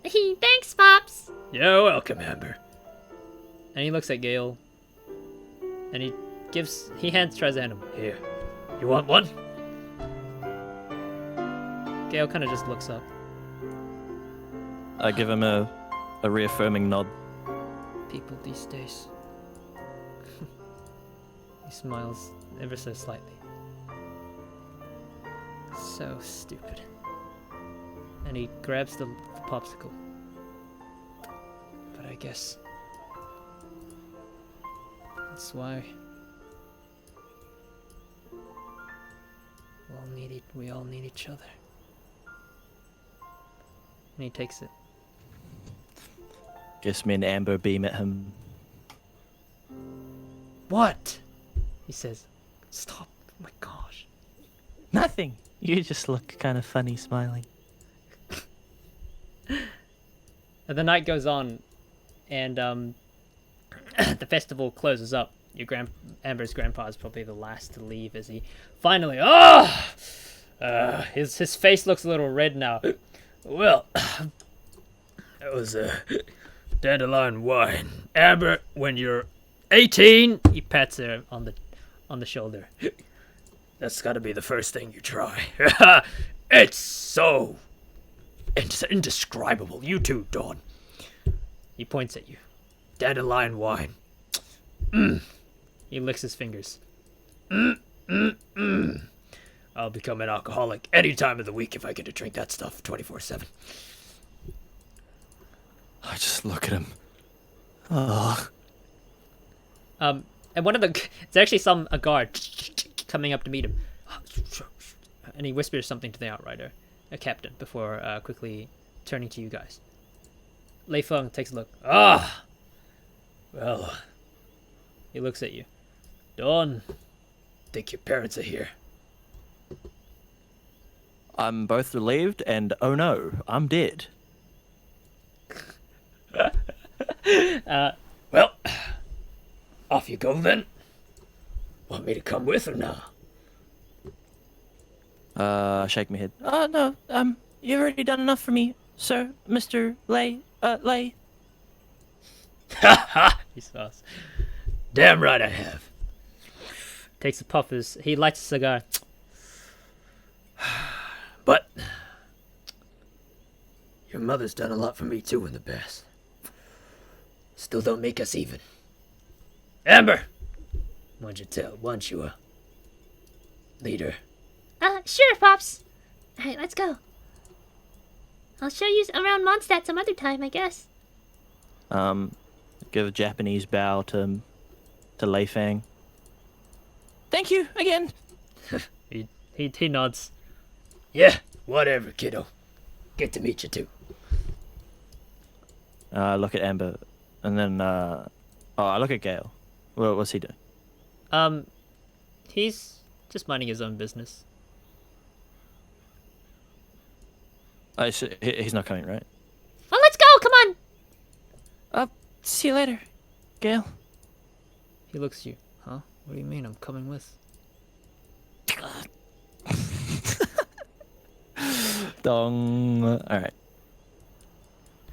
Thanks, Pops. You're welcome, Amber. And he looks at Gale. And he tries to hand him. Here, you want one? Gale kind of just looks up. I give him a reaffirming nod. People these days. He smiles ever so slightly. So stupid. And he grabs the popsicle. But I guess that's why we all need each other. And he takes it. Guess me and Amber beam at him. What? He says. Stop. Oh my gosh. Nothing. You just look kind of funny smiling. And the night goes on, and the festival closes up. Amber's grandpa is probably the last to leave as he finally. His face looks a little red now. Well, that was dandelion wine. Amber, when you're 18, He pats her on the shoulder. that's got to be the first thing you try. It's so indescribable. You too, Dawn. He points at you. Dandelion wine. He licks his fingers. I'll become an alcoholic any time of the week if I get to drink that stuff 24/7. I just look at him. Oh. And one of it's actually a guard coming up to meet him. And he whispers something to the outrider, a captain, before quickly turning to you guys. 𝓓𝓾𝓮 takes a look. Well, He looks at you. Dawn. think your parents are here. I'm both relieved and oh no, I'm dead. Well, off you go then. Want me to come with or not? I shake my head. Oh no, you've already done enough for me, sir, Mr. Lay. He smiles. Damn right I have. Takes a puff. He lights a cigar. But your mother's done a lot for me too in the past. Still don't make us even. Amber, why'd you lead her? Sure, Pops. Alright, let's go. I'll show you around Mondstadt some other time, I guess. Give a Japanese bow to 𝓓𝓾𝓮. Thank you again. He nods. Yeah, whatever, kiddo. Get to meet you too. I look at Amber, and then I look at Gale. What's he doing? He's just minding his own business. He's not coming, right? Well, let's go. Come on. See you later, Gale. He looks at you. Huh? What do you mean I'm coming with? Dong. All right.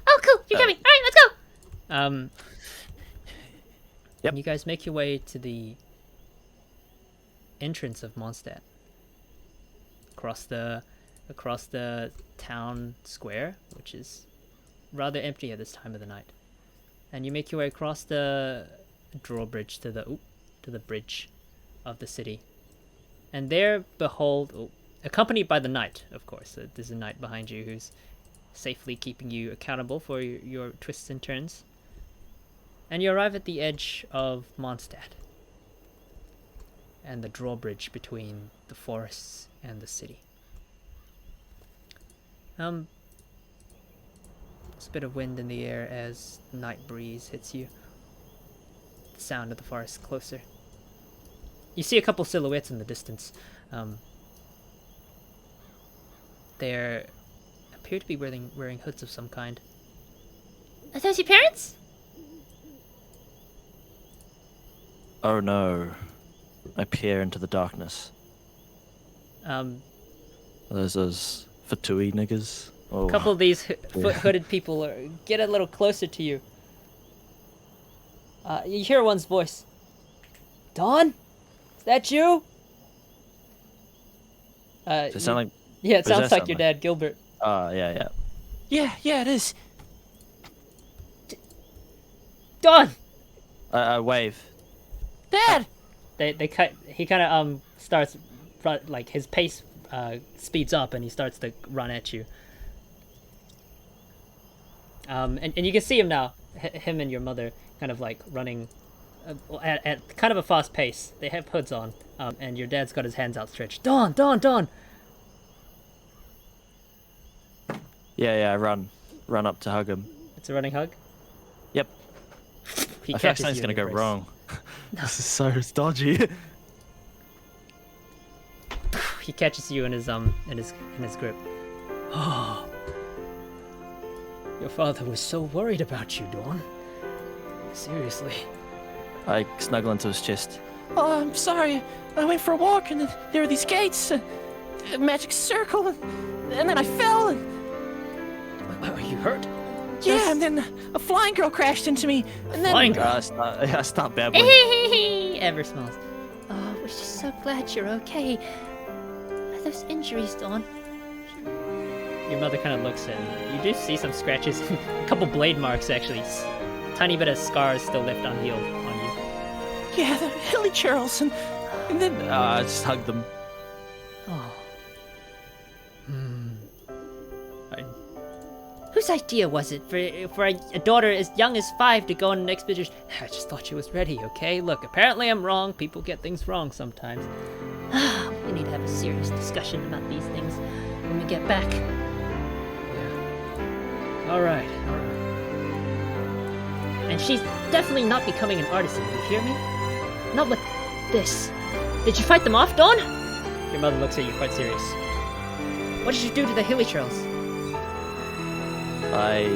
Oh, cool. You're coming. All right, let's go. Yep. You guys make your way to the entrance of Mondstadt. Across the town square, which is rather empty at this time of the night. And you make your way across the drawbridge to the bridge of the city. And there, behold, accompanied by the knight, of course. There's a knight behind you who's safely keeping you accountable for your twists and turns. And you arrive at the edge of Mondstadt. And the drawbridge between the forests and the city. There's a bit of wind in the air as the night breeze hits you. The sound of the forest closer. You see a couple silhouettes in the distance. They appear to be wearing hoods of some kind. Are those your parents? Oh no. I peer into the darkness. Those Fatui niggas. Oh. A couple of these hooded people get a little closer to you. You hear one's voice. Dawn? Is that you? Does it sound like... Yeah, it What does sounds that like sound your like? dad, Gilbert. Yeah. Yeah, it is. Dawn! I wave. Dad! He kind of starts, like his pace speeds up and he starts to run at you. And you can see him now, him and your mother kind of like running at kind of a fast pace. They have hoods on, and your dad's got his hands outstretched. Dawn! Yeah, I run up to hug him. It's a running hug. Yep. He I feel like catches something's you gonna in go your embrace. wrong. This is so dodgy. He catches you in his grip. Oh, your father was so worried about you, Dawn. Seriously. I snuggle into his chest. Oh, I'm sorry. I went for a walk and there were these gates, a magic circle, and then I fell. And... Are you hurt? Yeah, and then a flying girl crashed into me, and then Flying girl? I start babbling. Ever smiles. Oh, we're just so glad you're okay. Are those injuries, Dawn? Your mother kind of looks at you. You do see some scratches, a couple blade marks actually. Tiny bit of scars still left unhealed on you. Yeah, the hilly churls, and then I just hug them. Oh. Whose idea was it for a daughter as young as 5 to go on an expedition? I just thought she was ready, okay? Look, apparently I'm wrong. People get things wrong sometimes. We need to have a serious discussion about these things when we get back. Yeah. All right. And she's definitely not becoming an artisan, you hear me? Not with this. Did you fight them off, Dawn? Your mother looks at you quite serious. What did you do to the hilly trails? I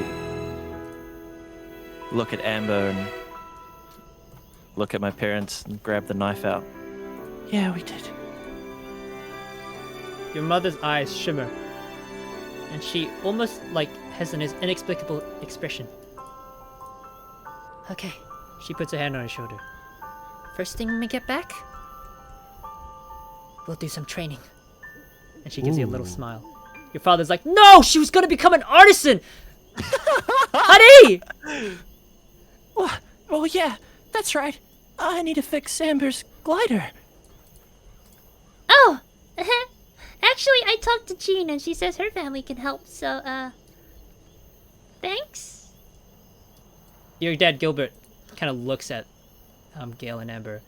look at Amber and look at my parents and grab the knife out. Yeah, we did. Your mother's eyes shimmer, and she almost like has an inexplicable expression. Okay, She puts her hand on his shoulder. first thing when we get back, We'll do some training. And she gives you a little smile. Your father's like, no, she was gonna become an artisan! Honey! Well, yeah, that's right. I need to fix Amber's glider. oh, actually, I talked to Jean and she says her family can help. So, thanks. Your dad, Gilbert, kind of looks at Gale and Amber,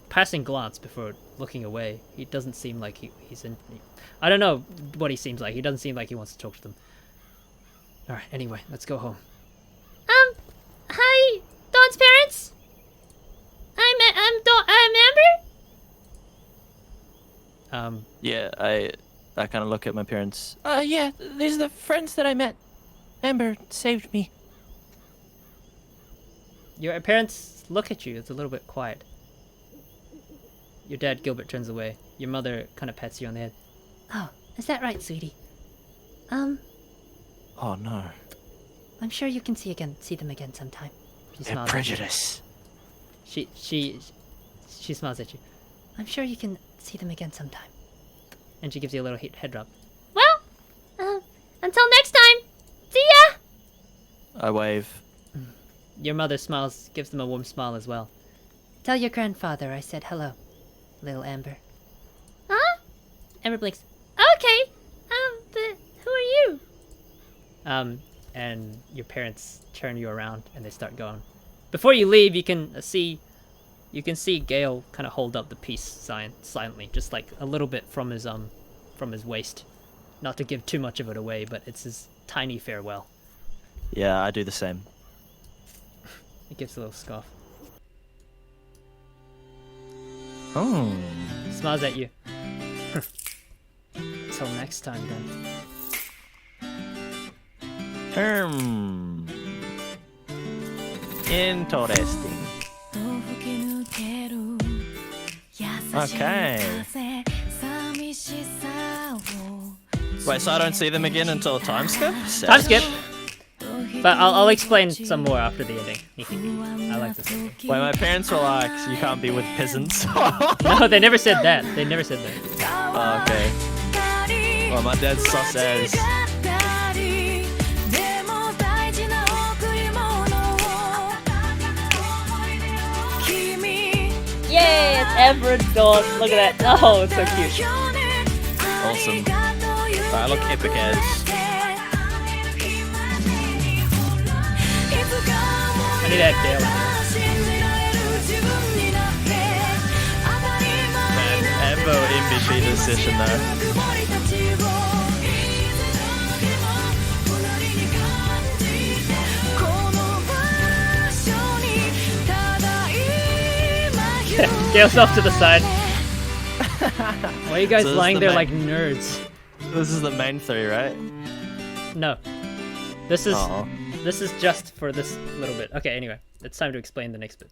passing glance before looking away. He doesn't seem like he's in... I don't know what he seems like. He doesn't seem like he wants to talk to them. Alright, anyway, let's go home. Hi, Dawn's parents. I'm Amber. Yeah, I kind of look at my parents. Yeah, these are the friends that I met. Amber saved me. Your parents look at you. It's a little bit quiet. Your dad, Gilbert, turns away. Your mother kind of pats you on the head. Oh, is that right, sweetie? Oh no. I'm sure you can see them again sometime. She They're smiles at you. prejudice. She smiles at you. I'm sure you can see them again sometime. And she gives you a little head drop. Well, until next time. See ya! I wave. Your mother smiles, gives them a warm smile as well. Tell your grandfather I said hello, little Amber. Huh? Amber blinks. Okay. But who are you? And your parents turn you around and they start going. Before you leave, you can see Gale kind of hold up the peace sign silently, just like a little bit from his waist. Not to give too much of it away, but it's his tiny farewell. Yeah, I do the same. He gives a little scoff. Oh. Smiles at you. Until next time, then. Interesting. Okay. Wait, so I don't see them again until a time skip? Time skip! But I'll explain some more after the ending. I like this ending. Wait, my parents were like, you can't be with peasants. No, they never said that. They never said that. Oh, okay. Well, my dad's sus as. Yay, it's Everett Dawn. Look at that. Oh, it's so cute. Awesome. I look epic as. I need to add Gale in there. Man, Ambo MVP this session though. Gale's off to the side. Why are you guys So this lying is there the like nerds? This is the main three, right? No. This is Aw. this is just for this little bit. Okay, anyway, it's time to explain the next bit.